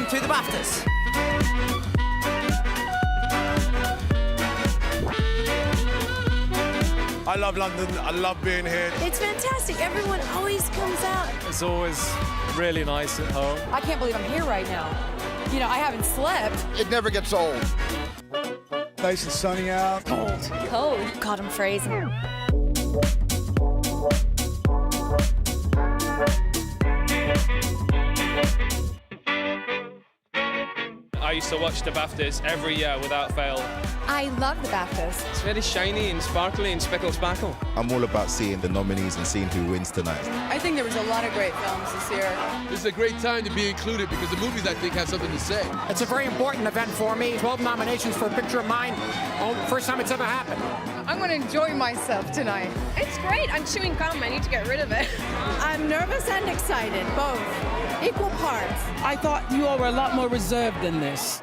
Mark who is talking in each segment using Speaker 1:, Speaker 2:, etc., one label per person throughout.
Speaker 1: to the BAFTAs.
Speaker 2: I love London, I love being here.
Speaker 3: It's fantastic. Everyone always comes out.
Speaker 4: It's always really nice at home.
Speaker 5: I can't believe I'm here right now. You know, I haven't slept.
Speaker 6: It never gets old.
Speaker 2: Nice and sunny out.
Speaker 3: Cold. God, I'm freezing.
Speaker 4: I used to watch the BAFTAs every year without fail.
Speaker 5: I love the BAFTAs.
Speaker 4: It's very shiny and sparkly and speckle sparkle.
Speaker 6: I'm all about seeing the nominees and seeing who wins tonight.
Speaker 5: I think there was a lot of great films this year.
Speaker 7: This is a great time to be included because the movies, I think, have something to say.
Speaker 8: It's a very important event for me. 12 nominations for a picture of mine. Oh, first time it's ever happened.
Speaker 5: I'm going to enjoy myself tonight.
Speaker 9: It's great. I'm chewing gum. I need to get rid of it.
Speaker 3: I'm nervous and excited, both. Equal parts.
Speaker 10: I thought you all were a lot more reserved than this.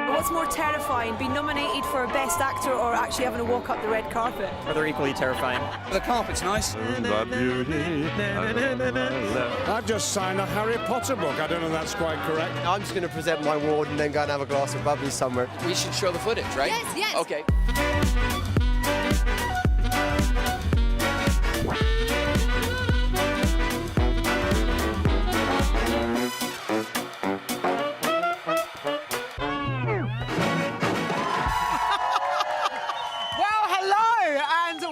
Speaker 3: What's more terrifying, being nominated for Best Actor or actually having to walk up the red carpet?
Speaker 1: Well, they're equally terrifying.
Speaker 4: The carpet's nice.
Speaker 2: I've just signed a Harry Potter book. I don't know if that's quite correct.
Speaker 1: I'm just going to present my award and then go and have a glass of bubbly somewhere.
Speaker 4: We should show the footage, right?
Speaker 5: Yes, yes.
Speaker 4: Okay.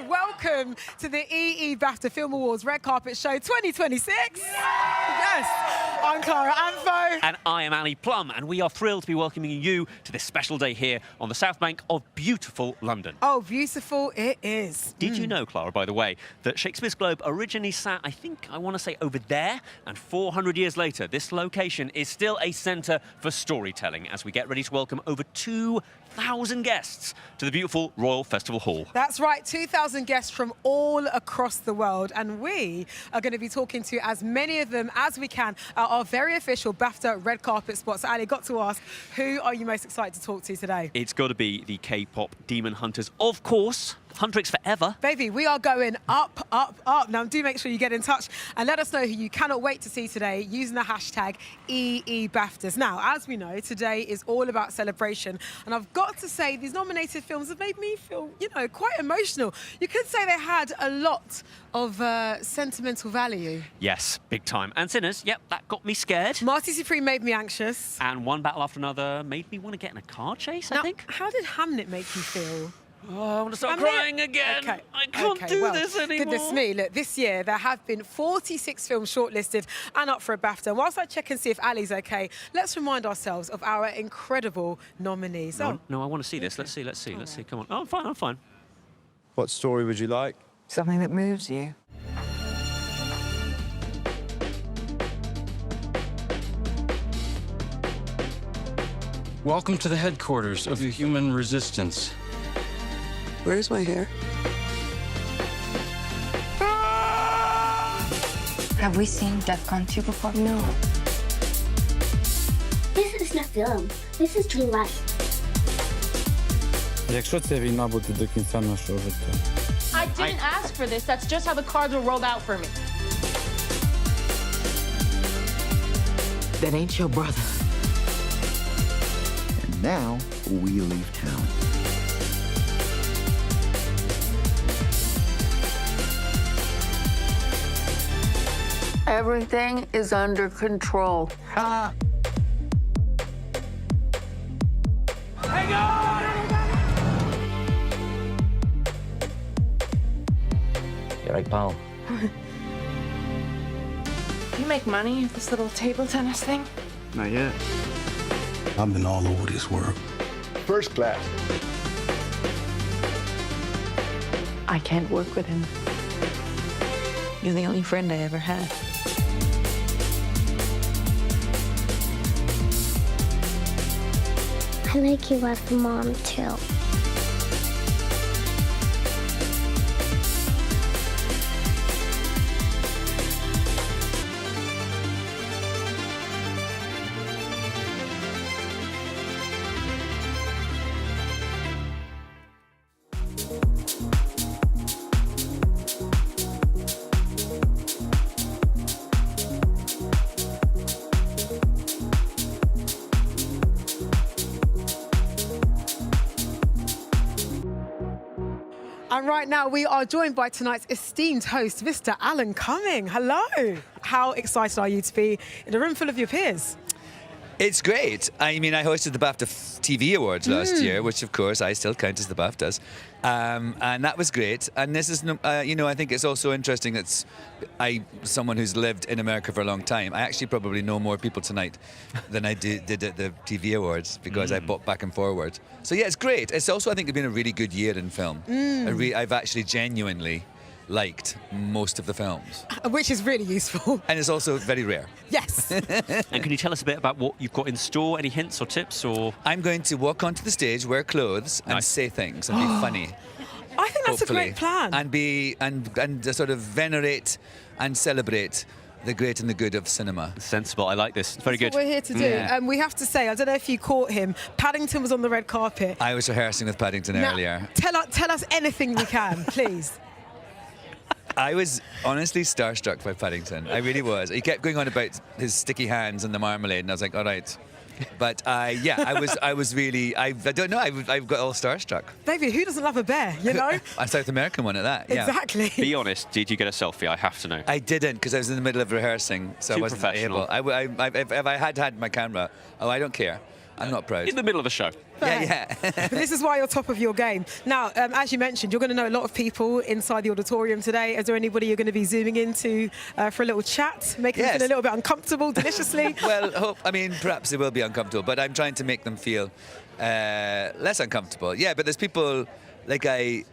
Speaker 11: Welcome to the EE BAFTA Film Awards Red Carpet Show 2026. Yes, I'm Clara Amfo.
Speaker 12: And I am Ali Plumb, and we are thrilled to be welcoming you to this special day here on the South Bank of beautiful London.
Speaker 11: Oh, beautiful it is.
Speaker 12: Did you know, Clara, by the way, that Shakespeare's Globe originally sat, I want to say over there, and 400 years later, this location is still a centre for storytelling as we get ready to welcome over 2,000 guests to the beautiful Royal Festival Hall.
Speaker 11: That's right, 2,000 guests from all across the world, and we are going to be talking to as many of them as we can at our very official BAFTA red carpet spot. So, Ali, got to ask, who are you most excited to talk to today?
Speaker 12: It's got to be the K-pop demon hunters, of course. Huntrix forever.
Speaker 11: Baby, we are going up, up, up. Now, do make sure you get in touch and let us know who you cannot wait to see today using the hashtag EE BAFTAs. Now, as we know, today is all about celebration. And I've got to say, these nominated films have made me feel, you know, quite emotional. You could say they had a lot of sentimental value.
Speaker 12: Yes, big time. And Sinners, yep, that got me scared.
Speaker 11: Marty Supreme made me anxious.
Speaker 12: And One Battle After Another made me want to get in a car chase, I think.
Speaker 11: How did Hamnet make you feel?
Speaker 12: Oh, I want to start crying again.
Speaker 11: Okay.
Speaker 12: I can't do this anymore.
Speaker 11: Goodness me, look, this year there have been 46 films shortlisted and up for a BAFTA. And whilst I check and see if Ali's okay, let's remind ourselves of our incredible nominees.
Speaker 12: No, I want to see this. Let's see. Come on. Oh, I'm fine.
Speaker 2: What story would you like?
Speaker 10: Something that moves you.
Speaker 13: Welcome to the headquarters of the human resistance.
Speaker 10: Where's my hair?
Speaker 9: Have we seen DEFCON 2 before? No.
Speaker 14: This is not film. This is true life.
Speaker 13: Якщо це війна буде до кінця нашого життя.
Speaker 9: I didn't ask for this. That's just how the cards were rolled out for me.
Speaker 10: That ain't your brother.
Speaker 6: And now we leave town.
Speaker 10: Everything is under control.
Speaker 8: Hang on!
Speaker 1: You're right, pal.
Speaker 9: You make money at this little table tennis thing?
Speaker 13: Not yet.
Speaker 2: I've been all over this world.
Speaker 6: First class.
Speaker 9: I can't work with him. You're the only friend I ever had.
Speaker 14: I like you as a mom, too.
Speaker 11: right now we are joined by tonight's esteemed host, Mr. Alan Cumming. Hello. How excited are you to be in a room full of your peers?
Speaker 15: It's great. I mean, I hosted the BAFTA TV Awards last year, which, of course, I still count as the BAFTAs. And that was great. And this is, you know, I think it's also interesting that someone who's lived in America for a long time, I actually probably know more people tonight than I did at the TV Awards because I bought back and forward. So, yeah, it's great. It's also, I think, it's been a really good year in film. I've actually genuinely liked most of the films.
Speaker 11: Which is really useful.
Speaker 15: And it's also very rare.
Speaker 11: Yes.
Speaker 12: And can you tell us a bit about what you've got in store? Any hints or tips? Or
Speaker 15: I'm going to walk onto the stage, wear clothes, and say things and be funny.
Speaker 11: I think that's a great plan.
Speaker 15: And be and sort of venerate and celebrate the great and the good of cinema.
Speaker 12: Sensible. I like this. It's very
Speaker 11: That's
Speaker 12: good.
Speaker 11: what we're here to do. And we have to say, I don't know if you caught him, Paddington was on the red carpet.
Speaker 15: I was rehearsing with Paddington earlier.
Speaker 11: Tell us anything we can, please.
Speaker 15: I was honestly starstruck by Paddington. I really was. He kept going on about his sticky hands and the marmalade, and I was like, all right. But yeah, I was really, I don't know, I've got all starstruck.
Speaker 11: Baby, who doesn't love a bear, you know?
Speaker 15: A South American one at that, yeah.
Speaker 11: Exactly.
Speaker 12: Be honest, did you get a selfie? I have to know.
Speaker 15: I didn't, because I was in the middle of rehearsing, so
Speaker 12: Too
Speaker 15: I wasn't
Speaker 12: professional.
Speaker 15: able. If I had my camera, I don't care. I'm not proud.
Speaker 12: In the middle of the show.
Speaker 15: Yeah.
Speaker 11: But this is why you're top of your game. Now, as you mentioned, you're going to know a lot of people inside the auditorium today. Is there anybody you're going to be zooming into for a little chat, making them feel a little bit uncomfortable, deliciously?
Speaker 15: Well, perhaps they will be uncomfortable, but I'm trying to make them feel less uncomfortable. Yeah, but there's people. Like I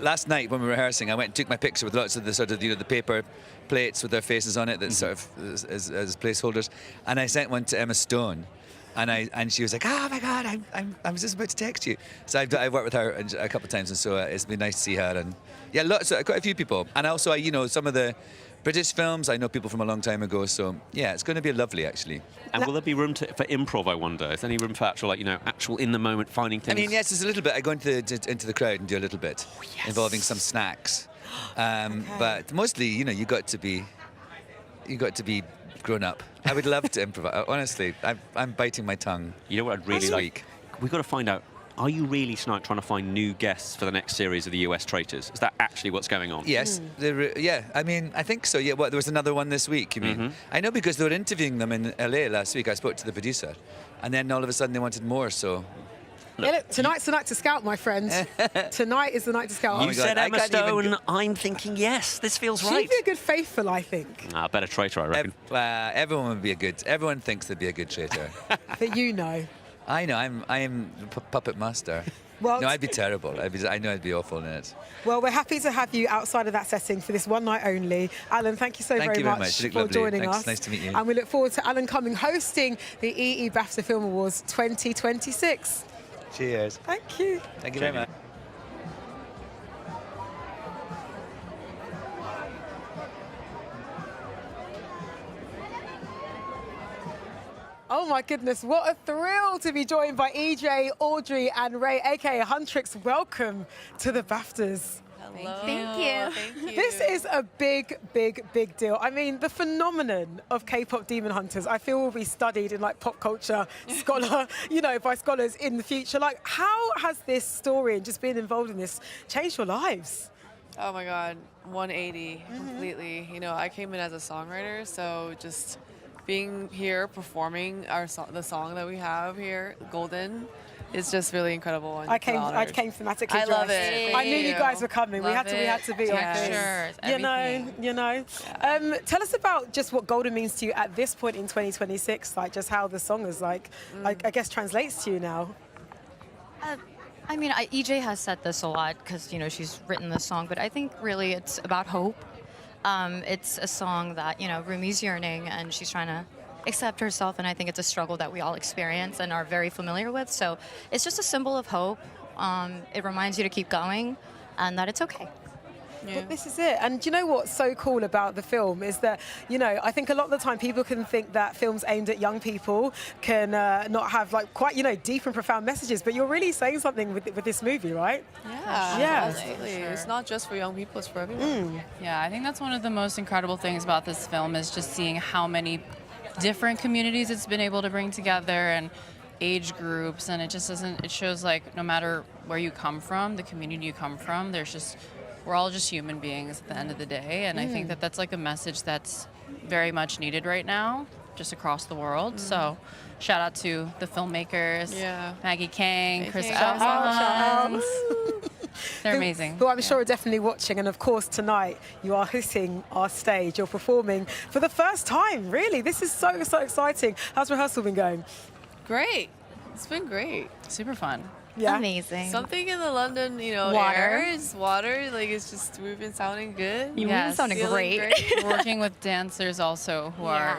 Speaker 15: last night when we were rehearsing, I went and took my picture with lots of the sort of, you know, the paper plates with their faces on it that sort of as placeholders, and I sent one to Emma Stone. And she was like, oh my God, I was just about to text you. So I've worked with her a couple of times, and so it's been nice to see her. And yeah, quite a few people. And also, you know, some of the British films, I know people from a long time ago. So yeah, it's going to be lovely, actually.
Speaker 12: And will there be room for improv, I wonder? Is there any room for actual, like, you know, actual in the moment finding things?
Speaker 15: I mean, yes, there's a little bit. I go into the crowd and do a little bit, involving some snacks. But mostly, you know, you got to be grown up. I would love to improvise. Honestly, I'm biting my tongue.
Speaker 12: You know what I'd really like? We've got to find out, are you really tonight trying to find new guests for the next series of the US Traitors? Is that actually what's going on?
Speaker 15: Yes. Yeah, I mean, I think so. Yeah, there was another one this week, you mean? I know, because they were interviewing them in LA last week. I spoke to the producer. And then all of a sudden they wanted more, so...
Speaker 11: Look, tonight's the night to scout, my friend. Tonight is the night to scout.
Speaker 12: You said Emma Stone. I'm thinking yes. This feels right.
Speaker 11: She'd be a good faithful, I think.
Speaker 12: A better traitor, I reckon.
Speaker 15: Everyone would be everyone thinks they'd be a good traitor.
Speaker 11: But you know.
Speaker 15: I know. I am the puppet master.
Speaker 11: Well,
Speaker 15: no, I'd be terrible. I know I'd be awful in it.
Speaker 11: Well, we're happy to have you outside of that setting for this one night only. Alan, thank you very much for joining us.
Speaker 15: Nice to meet you.
Speaker 11: And we look forward to Alan Cumming hosting the EE BAFTA Film Awards 2026.
Speaker 15: Cheers.
Speaker 11: Thank you.
Speaker 15: Thank you very much.
Speaker 11: Oh my goodness, what a thrill to be joined by EJ, Audrey and Ray, aka Huntrix. Welcome to the BAFTAs.
Speaker 5: Hello.
Speaker 3: Thank you.
Speaker 11: This is a big, big, big deal. I mean, the phenomenon of K-pop Demon Hunters, I feel will be studied in like pop culture scholar, you know, by scholars in the future. Like, how has this story and just being involved in this changed your lives?
Speaker 16: Oh my God, 180 completely. You know, I came in as a songwriter, so just being here performing the song that we have here, Golden, is just really incredible. And
Speaker 11: I came thematically dressed.
Speaker 16: I love it.
Speaker 11: I knew you guys were coming. We had to be
Speaker 16: yeah.
Speaker 11: on. You know. Tell us about just what Golden means to you at this point in 2026. Like, just how the song is like I guess translates to you now.
Speaker 5: I mean, EJ has said this a lot because, you know, she's written this song, but I think really it's about hope. It's a song that, you know, Rumi's yearning and she's trying to accept herself, and I think it's a struggle that we all experience and are very familiar with. So it's just a symbol of hope. It reminds you to keep going and that it's okay.
Speaker 11: Yeah. But this is it. And do you know what's so cool about the film is that, you know, I think a lot of the time people can think that films aimed at young people can not have like quite, you know, deep and profound messages, but you're really saying something with this movie, right?
Speaker 16: Yeah, absolutely. Sure. It's not just for young people, it's for everyone.
Speaker 17: Yeah, I think that's one of the most incredible things about this film is just seeing how many different communities it's been able to bring together and age groups, and it just doesn't, it shows like no matter where you come from, the community you come from. We're all just human beings at the end of the day, and I think that that's like a message that's very much needed right now, just across the world. So, shout out to the filmmakers, Maggie Kang, Chris Evans. They're amazing.
Speaker 11: Who I'm sure are definitely watching. And of course, tonight you are hitting our stage. You're performing for the first time, really. This is so exciting. How's rehearsal been going?
Speaker 16: Great. It's been great.
Speaker 17: Super fun.
Speaker 11: Yeah.
Speaker 5: Amazing.
Speaker 16: Something in the London, air is water. Like, it's just, we've been sounding good.
Speaker 5: You've been sounding great.
Speaker 17: We're working with dancers also who are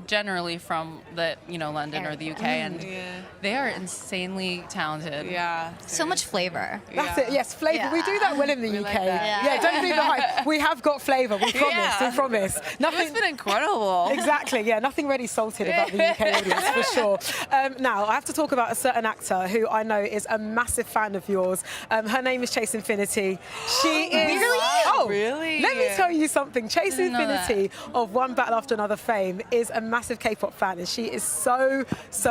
Speaker 17: generally from the London or the UK, and they are insanely talented.
Speaker 16: Yeah.
Speaker 5: So much flavor.
Speaker 11: That's it. Yes, flavour.
Speaker 5: Yeah.
Speaker 11: We do that well in the UK.
Speaker 16: like that.
Speaker 11: Yeah, don't leave the hype. We have got flavour. We promise. We promise.
Speaker 16: It's been incredible.
Speaker 11: Exactly. Yeah, nothing really salted about the UK audience for sure. Now I have to talk about a certain actor who I know is a massive fan of yours. Her name is Chase Infiniti. She is.
Speaker 5: Really?
Speaker 11: Oh,
Speaker 16: really?
Speaker 11: Let me tell you something. Chase
Speaker 17: Didn't know
Speaker 11: Infiniti of One Battle After Another fame is a massive K-pop fan, and she is so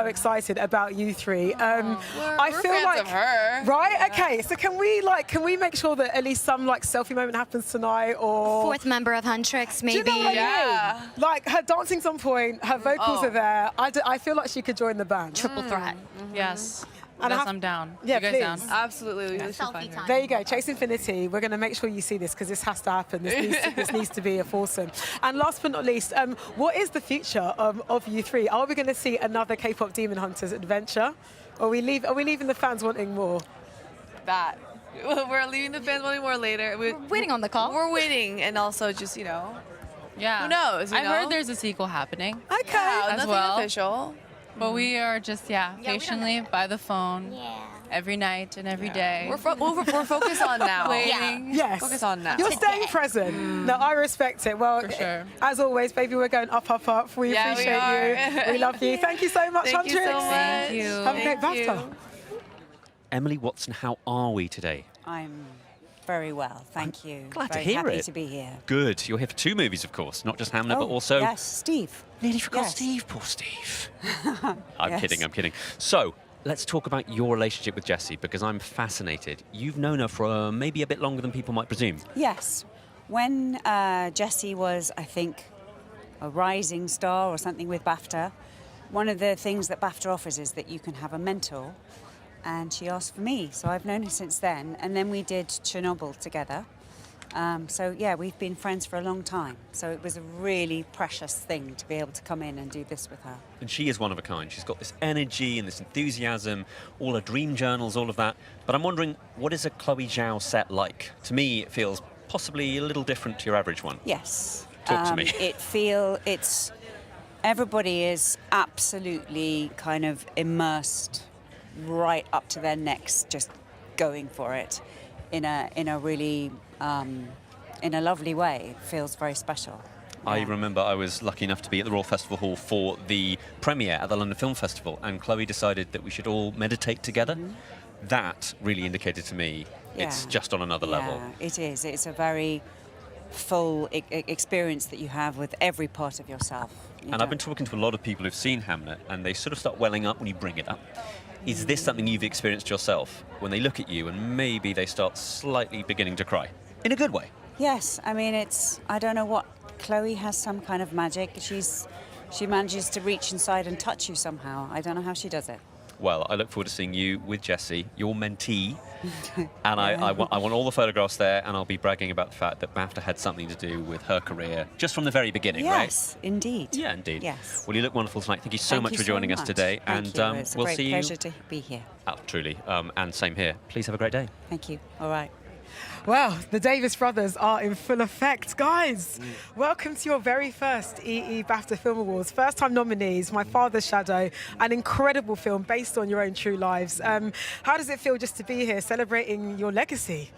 Speaker 11: excited about you three. I feel
Speaker 16: fans
Speaker 11: like
Speaker 16: of her.
Speaker 11: Right? Okay. So can we make sure that at least some selfie moment happens tonight, or
Speaker 5: Fourth member of Huntrix, maybe.
Speaker 11: Do you know what I mean? Like, her dancing's on point, her vocals are there. I feel like she could join the band.
Speaker 5: Triple threat.
Speaker 17: Yes.
Speaker 11: And
Speaker 17: I'm down.
Speaker 11: Yeah,
Speaker 17: you guys
Speaker 11: please.
Speaker 17: down?
Speaker 16: Absolutely.
Speaker 5: Selfie time.
Speaker 11: There you go, Chase Infiniti. We're going to make sure you see this because this has to happen. This needs to be a foursome. And last but not least, what is the future of you three? Are we going to see another K-pop Demon Hunters adventure? Or are we leaving the fans wanting more?
Speaker 16: That. We're leaving the fans wanting more later. We're
Speaker 5: Waiting on the call.
Speaker 16: We're waiting, and also just,
Speaker 17: Yeah.
Speaker 16: who knows?
Speaker 17: I've heard there's a sequel happening.
Speaker 11: Okay.
Speaker 17: as
Speaker 16: nothing
Speaker 17: well.
Speaker 16: official.
Speaker 17: But we are just, patiently by the phone every night and every day.
Speaker 16: We're focused on now.
Speaker 17: Waiting.
Speaker 11: Yes.
Speaker 16: Focus on now.
Speaker 11: You're staying present. No, I respect it. Well,
Speaker 17: For sure.
Speaker 11: as always, baby, we're going up, up, up. We appreciate you. We love you. Thank you so much,
Speaker 16: Thank you so
Speaker 11: Huntrix.
Speaker 16: much.
Speaker 17: Thank you.
Speaker 11: Have a great
Speaker 16: Thank you.
Speaker 11: BAFTA.
Speaker 12: Emily Watson, how are we today?
Speaker 18: I'm very well, thank you.
Speaker 12: Glad
Speaker 18: very
Speaker 12: to hear
Speaker 18: happy
Speaker 12: it.
Speaker 18: to be here.
Speaker 12: Good. You're here for 2 movies, of course, not just Hamlet, but also...
Speaker 18: Yes, Steve.
Speaker 12: Nearly forgot
Speaker 18: Yes.
Speaker 12: Steve. Poor Steve. I'm
Speaker 18: Yes.
Speaker 12: kidding. So, let's talk about your relationship with Jessie, because I'm fascinated. You've known her for maybe a bit longer than people might presume.
Speaker 18: Yes. When Jessie was, I think, a rising star or something with BAFTA, one of the things that BAFTA offers is that you can have a mentor, and she asked for me. So I've known her since then, and then we did Chernobyl together. So yeah, we've been friends for a long time. So it was a really precious thing to be able to come in and do this with her.
Speaker 12: And she is one of a kind. She's got this energy and this enthusiasm, all her dream journals, all of that. But I'm wondering, what is a Chloe Zhao set like? To me, it feels possibly a little different to your average one.
Speaker 18: Yes.
Speaker 12: Talk to me.
Speaker 18: Everybody is absolutely kind of immersed right up to their necks, just going for it in a really in a lovely way. It feels very special.
Speaker 12: I remember I was lucky enough to be at the Royal Festival Hall for the premiere at the London Film Festival, and Chloe decided that we should all meditate together. That really indicated to me it's just on another level.
Speaker 18: Yeah, it is. It's a very full experience that you have with every part of yourself.
Speaker 12: And I've been talking to a lot of people who've seen Hamlet, and they sort of start welling up when you bring it up. Is this something you've experienced yourself, when they look at you and maybe they start slightly beginning to cry? In a good way.
Speaker 18: Yes, I mean, I don't know what, Chloe has some kind of magic. She manages to reach inside and touch you somehow. I don't know how she does it.
Speaker 12: Well, I look forward to seeing you with Jessie, your mentee. And I want all the photographs there, and I'll be bragging about the fact that BAFTA had something to do with her career just from the very beginning, right?
Speaker 18: Yes, indeed.
Speaker 12: Yeah, indeed.
Speaker 18: Yes.
Speaker 12: Well, you look wonderful tonight. Thank you so much for joining us today.
Speaker 18: Thank
Speaker 12: and
Speaker 18: you. It's
Speaker 12: we'll
Speaker 18: a great
Speaker 12: see
Speaker 18: pleasure
Speaker 12: you.
Speaker 18: to be here.
Speaker 12: Oh, truly. And same here. Please have a great day.
Speaker 18: Thank you. All right.
Speaker 11: Well, the Davis brothers are in full effect. Guys, welcome to your very first EE BAFTA Film Awards. First-time nominees, My Father's Shadow, an incredible film based on your own true lives. How does it feel just to be here celebrating your legacy?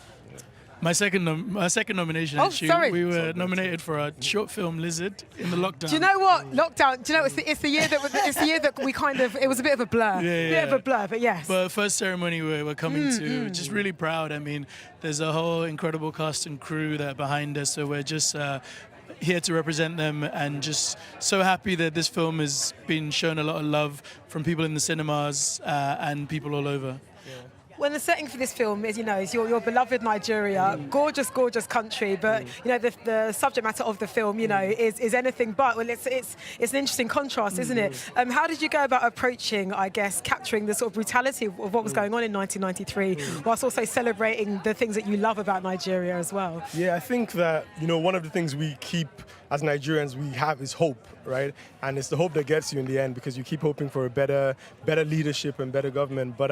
Speaker 19: My second nomination,
Speaker 11: Oh,
Speaker 19: actually.
Speaker 11: sorry.
Speaker 19: We were nominated for a short film, Lizard, in the lockdown.
Speaker 11: Do you know what? Lockdown. Do you know it's the year that we kind of, it was a bit of a blur. Bit of a blur, but yes.
Speaker 19: But first ceremony we're coming to, just really proud. I mean, there's a whole incredible cast and crew that are behind us, so we're just here to represent them, and just so happy that this film has been shown a lot of love from people in the cinemas and people all over.
Speaker 11: When the setting for this film is, is your beloved Nigeria, gorgeous, gorgeous country, but the subject matter of the film, is anything but. Well, it's an interesting contrast, isn't it? How did you go about approaching, I guess, capturing the sort of brutality of what was going on in 1993, whilst also celebrating the things that you love about Nigeria as well?
Speaker 20: Yeah, I think that one of the things we keep as Nigerians we have is hope, right? And it's the hope that gets you in the end, because you keep hoping for a better leadership and better government. But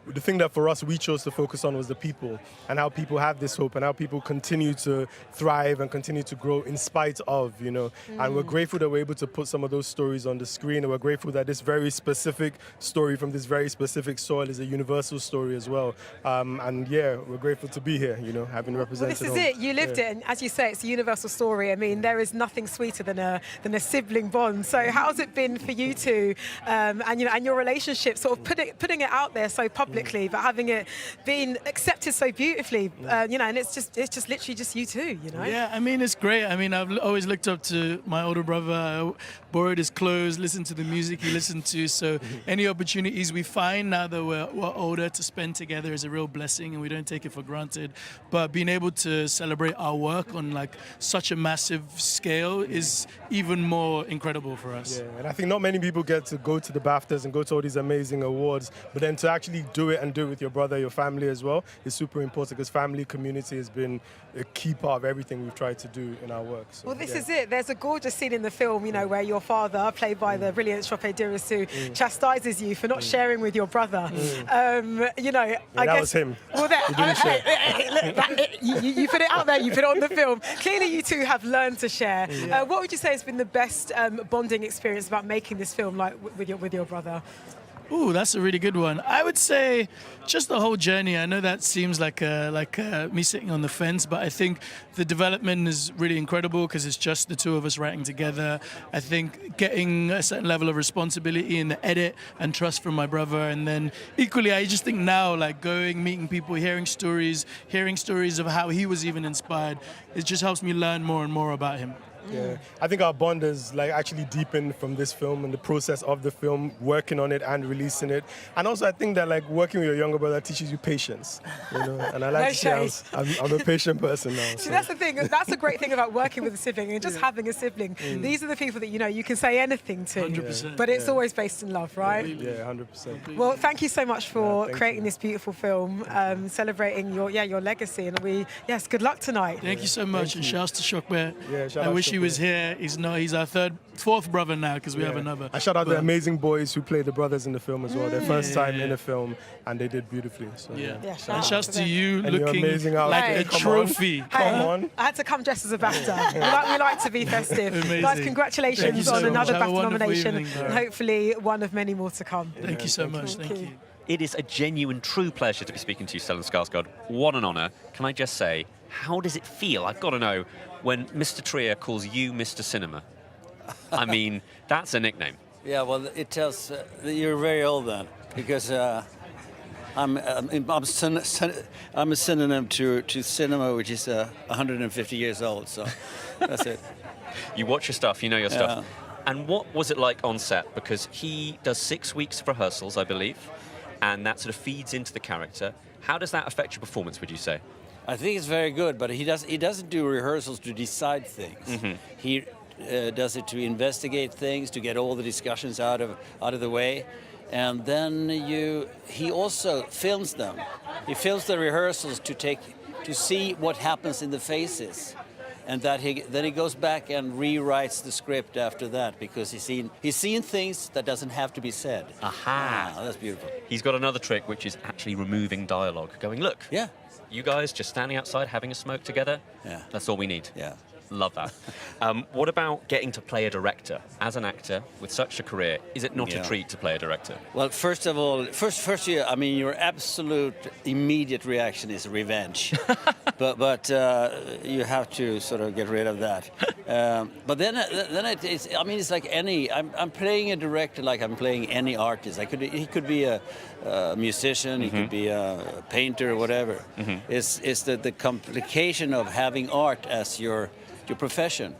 Speaker 20: the thing that for us we chose to focus on was the people, and how people have this hope, and how people continue to thrive and continue to grow in spite of, And we're grateful that we're able to put some of those stories on the screen, and we're grateful that this very specific story from this very specific soil is a universal story as well. And yeah, we're grateful to be here, having represented.
Speaker 11: Well, this is it. You lived it, and as you say, it's a universal story. I mean, there is nothing sweeter than a sibling bond. So how's it been for you two, and your relationship, sort of putting it out there so publicly, but having it being accepted so beautifully, and it's just literally just you two,
Speaker 19: Yeah, I mean, it's great. I mean, I've always looked up to my older brother. I borrowed his clothes, listened to the music he listened to. So any opportunities we find now that we're older to spend together is a real blessing, and we don't take it for granted. But being able to celebrate our work on like such a massive scale is even more incredible for us.
Speaker 20: Yeah, and I think not many people get to go to the BAFTAs and go to all these amazing awards, but then to actually do it and do it with your brother, your family as well, is super important, because family, community has been a key part of everything we've tried to do in our work. So,
Speaker 11: well, this is it. There's a gorgeous scene in the film, where your father, played by the brilliant Jupe, chastises you for not sharing with your brother. I guess
Speaker 20: was him.
Speaker 11: Well, you put it out there, you put it on the film. Clearly, you two have learned to share. What would you say has been the best bonding experience about making this film, like with your brother?
Speaker 19: Ooh, that's a really good one. I would say just the whole journey. I know that seems like me sitting on the fence, but I think the development is really incredible because it's just the two of us writing together. I think getting a certain level of responsibility in the edit and trust from my brother, and then equally, I just think now, like going, meeting people, hearing stories of how he was even inspired, it just helps me learn more and more about him.
Speaker 20: Yeah, I think our bond is actually deepened from this film and the process of the film, working on it and releasing it. And also I think that working with your younger brother teaches you patience, and I like to say I'm a patient person now.
Speaker 11: See, that's the thing. That's a great thing about working with a sibling and just having a sibling. These are the people that you can say anything to,
Speaker 19: 100%,
Speaker 11: but it's always based in love, right?
Speaker 20: Yeah, 100%.
Speaker 11: Well, thank you so much for creating this beautiful film, celebrating your legacy, and good luck tonight.
Speaker 19: Thank you so much, and shouts to Shockbear.
Speaker 20: Yeah,
Speaker 19: I wish he was here. He's our fourth brother now, because we have another.
Speaker 20: I shout out the amazing boys who played the brothers in the film as well. Their first time in a film, and they did beautifully. So,
Speaker 19: and shouts to you,
Speaker 20: and
Speaker 19: looking like a trophy.
Speaker 20: Come on.
Speaker 11: I had to come dressed as a BAFTA. we like to be festive.
Speaker 19: Amazing.
Speaker 11: Guys, congratulations on another BAFTA nomination, and hopefully one of many more to come.
Speaker 19: Thank you so much. Thank you.
Speaker 12: It is a genuine, true pleasure to be speaking to you, Stellan Skarsgård. What an honour. Can I just say, how does it feel? I've got to know, when Mr. Trier calls you Mr. Cinema. I mean, that's a nickname.
Speaker 21: Yeah, well, it tells that you're very old then, because I'm a synonym to cinema, which is 150 years old, so that's it.
Speaker 12: You watch your stuff, you know your stuff. And what was it like on set? Because he does 6 weeks of rehearsals, I believe, and that sort of feeds into the character. How does that affect your performance, would you say?
Speaker 21: I think it's very good, but he doesn't do rehearsals to decide things. Mm-hmm. He does it to investigate things, to get all the discussions out of the way, and then he also films them. He films the rehearsals to see what happens in the faces, and then he goes back and rewrites the script after that, because he's seen things that doesn't have to be said.
Speaker 12: Aha!
Speaker 21: That's beautiful.
Speaker 12: He's got another trick, which is actually removing dialogue. Going, look.
Speaker 21: Yeah.
Speaker 12: You guys just standing outside having a smoke together?
Speaker 21: Yeah.
Speaker 12: That's all we need.
Speaker 21: Yeah.
Speaker 12: Love that. What about getting to play a director? As an actor with such a career, is it not a treat to play a director?
Speaker 21: Well, first of all, your absolute immediate reaction is revenge. but you have to sort of get rid of that. But then it's like I'm playing a director like I'm playing any artist. He could be a musician, he could be a painter, or whatever. Mm-hmm. It's the complication of having art as your profession,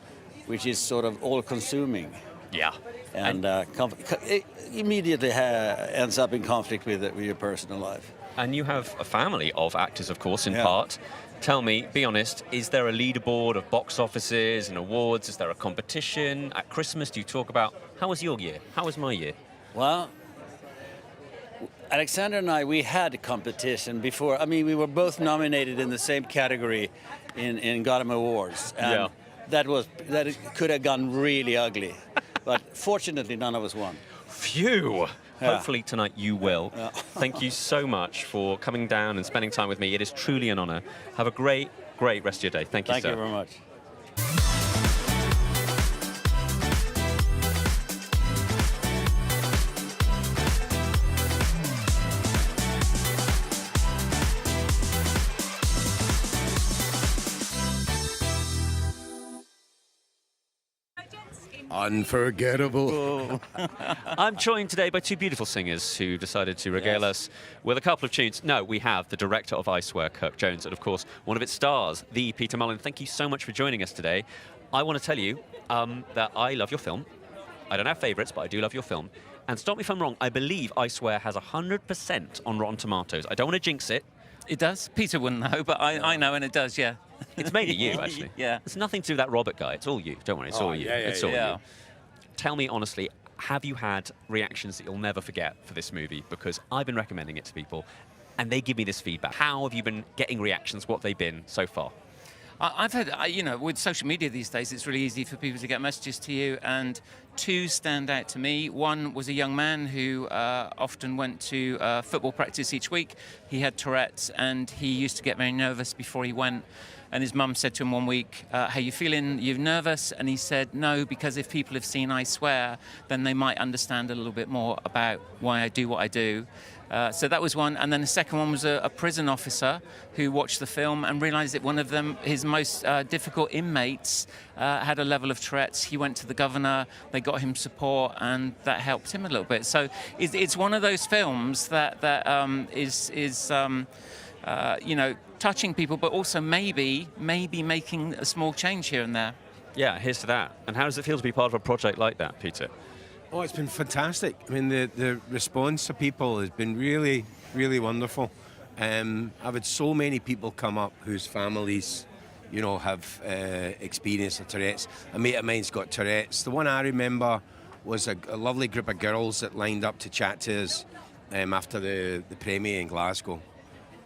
Speaker 21: which is sort of all-consuming.
Speaker 12: Yeah.
Speaker 21: And it immediately ends up in conflict with your personal life.
Speaker 12: and you have a family of actors, of course, in part. Tell me, be honest, is there a leaderboard of box offices and awards? Is there a competition? At Christmas, do you talk about, how was your year? How was my year?
Speaker 21: Well, Alexander and I, we had a competition before. I mean, we were both nominated in the same category in Gotham Awards. And that could have gone really ugly. But fortunately, none of us won.
Speaker 12: Phew! Hopefully tonight you will. Thank you so much for coming down and spending time with me. It is truly an honor. Have a great, great rest of your day. Thank you, sir.
Speaker 21: Thank you very much.
Speaker 6: Unforgettable.
Speaker 12: I'm joined today by two beautiful singers who decided to regale us with a couple of tunes. No, we have the director of I Swear, Kirk Jones, and of course, one of its stars, the Peter Mullen. Thank you so much for joining us today. I want to tell you that I love your film. I don't have favourites, but I do love your film. And stop me if I'm wrong, I believe I Swear has 100% on Rotten Tomatoes. I don't want to jinx it.
Speaker 7: It does. Peter wouldn't know, but I know, and it does, yeah.
Speaker 12: It's mainly you, actually.
Speaker 7: Yeah.
Speaker 12: It's nothing to do with that Robert guy. It's all you. Don't worry, it's all you. It's all you. Tell me honestly, have you had reactions that you'll never forget for this movie? Because I've been recommending it to people, and they give me this feedback. How have you been getting reactions? What have they been so far?
Speaker 7: I've had, you know, with social media these days, it's really easy for people to get messages to you, and two stand out to me. One was a young man who often went to football practice each week. He had Tourette's, and he used to get very nervous before he went. And his mum said to him one week, how you feeling? You nervous? And he said, no, because if people have seen I Swear, then they might understand a little bit more about why I do what I do. So that was one. And then the second one was a prison officer who watched the film and realised that one of them, his most difficult inmates, had a level of Tourette's. He went to the governor, they got him support, and that helped him a little bit. So it's one of those films that is you know, touching people, but also maybe making a small change here and there.
Speaker 12: Yeah, here's to that. And how does it feel to be part of a project like that, Peter?
Speaker 22: Oh, it's been fantastic. I mean, the response to people has been really, really wonderful. I've had so many people come up whose families, you know, have experienced Tourette's. A mate of mine's got Tourette's. The one I remember was a lovely group of girls that lined up to chat to us after the premiere in Glasgow.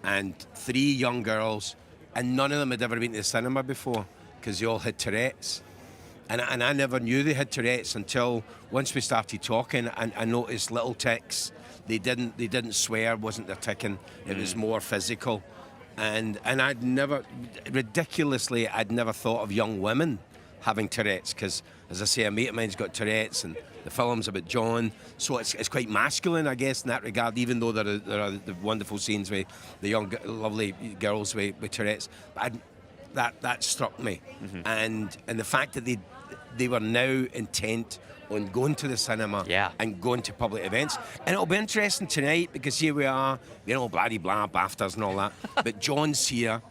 Speaker 22: And 3 young girls, and none of them had ever been to the cinema before because they all had Tourette's. And I never knew they had Tourette's until once we started talking, and I noticed little tics. They didn't swear, wasn't their ticking. It was more physical. And I'd never thought of young women having Tourette's because, as I say, a mate of mine's got Tourette's, and the film's about John, so it's quite masculine, I guess, in that regard, even though there are the wonderful scenes with the young, lovely girls with Tourette's. But that struck me. And the fact that they were now intent on going to the cinema and going to public events. And it'll be interesting tonight because here we are, you know, blah-de-blah, BAFTAs and all that. But John's here.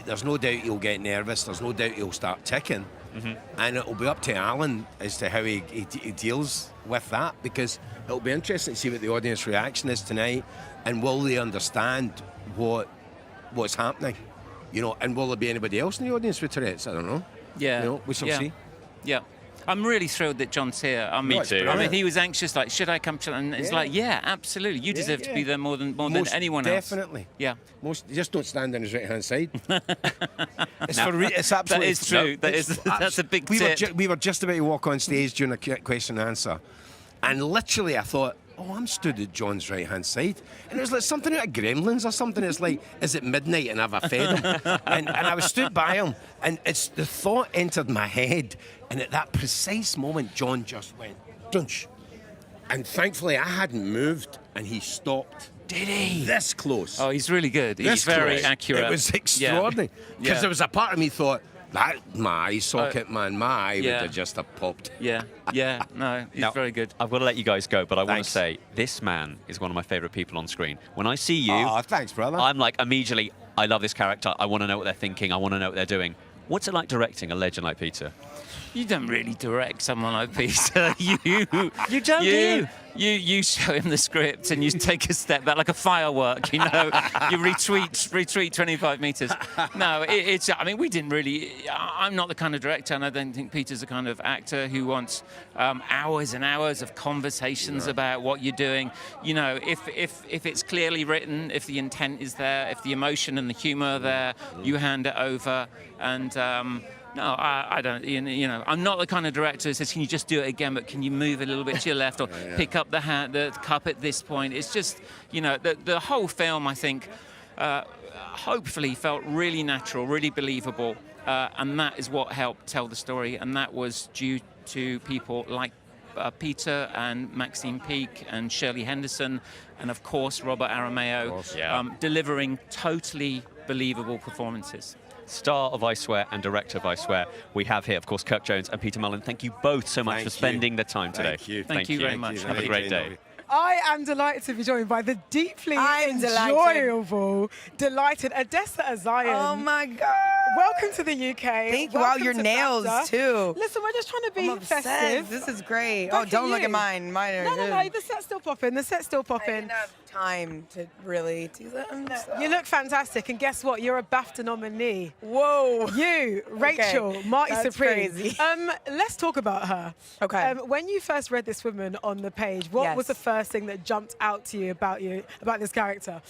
Speaker 22: There's no doubt he'll get nervous. There's no doubt he'll start ticking. And it'll be up to Alan as to how he deals with that, because it'll be interesting to see what the audience reaction is tonight, and will they understand what's happening, you know, and will there be anybody else in the audience with Tourette's? I don't know.
Speaker 7: Yeah.
Speaker 22: You know, we shall see.
Speaker 7: Yeah. I'm really thrilled that John's here.
Speaker 12: Me too.
Speaker 7: I mean, he was anxious, like, should I come to? And it's like, yeah, absolutely. You deserve to be there more than anyone else.
Speaker 22: Definitely.
Speaker 7: Yeah.
Speaker 22: Just don't stand on his right-hand side. It's absolutely.
Speaker 7: That is true. That's a big tip.
Speaker 22: We were just about to walk on stage during a question and answer, and literally I thought, oh, I'm stood at John's right-hand side. And it was like something out of Gremlins or something. It's like, is it midnight and have I fed him? and I was stood by him, and the thought entered my head, and at that precise moment, John just went, dunch. And thankfully, I hadn't moved, and he stopped.
Speaker 7: Did he?
Speaker 22: This close.
Speaker 7: Oh, he's really good. He's very accurate.
Speaker 22: It was extraordinary. Because there was a part of me thought, my eye socket, man, my eye would have just popped.
Speaker 7: Yeah, no, he's very good.
Speaker 12: I've got to let you guys go, but I want to say, this man is one of my favourite people on screen. When I see you,
Speaker 22: thanks, brother.
Speaker 12: I'm like, immediately, I love this character. I want to know what they're thinking. I want to know what they're doing. What's it like directing a legend like Peter?
Speaker 7: You don't really direct someone like Peter. You
Speaker 12: don't, do you?
Speaker 7: You show him the script and you take a step back like a firework, you know. You retreat 25 meters. No, I mean, we didn't really. I'm not the kind of director, and I don't think Peter's the kind of actor who wants hours and hours of conversations about what you're doing. You know, if it's clearly written, if the intent is there, if the emotion and the humor are there, you hand it over. And no, I don't. You know, I'm not the kind of director who says, "Can you just do it again? But can you move a little bit to your left or pick up the cup at this point?" It's just, you know, the whole film, I think, hopefully felt really natural, really believable, and that is what helped tell the story. And that was due to people like Peter and Maxine Peake and Shirley Henderson, and of course Robert Aramayo, delivering totally believable performances.
Speaker 12: Star of I Swear and director of I Swear, we have here, of course, Kirk Jones and Peter Mullen. Thank you both so much for spending the time today.
Speaker 7: Thank you very much.
Speaker 12: Have a great day.
Speaker 11: I am delighted to be joined by the deeply enjoyable, delighted Odessa A'zion.
Speaker 4: Oh my God.
Speaker 11: Welcome to the UK.
Speaker 4: Thank you. Wow, your nails too.
Speaker 11: Listen, we're just trying to be festive.
Speaker 4: This is great.
Speaker 11: Look
Speaker 4: Don't
Speaker 11: at
Speaker 4: look
Speaker 11: you.
Speaker 4: at mine. Mine are
Speaker 11: No, the set's still popping. The set's still
Speaker 4: I
Speaker 11: popping.
Speaker 4: didn't have time to really do them. So.
Speaker 11: You look fantastic, and guess what? You're a BAFTA nominee.
Speaker 4: Whoa.
Speaker 11: You, Rachel, Marty
Speaker 4: That's
Speaker 11: Supreme.
Speaker 4: crazy.
Speaker 11: Let's talk about her.
Speaker 4: Okay.
Speaker 11: When you first read this woman on the page, what was the first thing that jumped out to you about this character?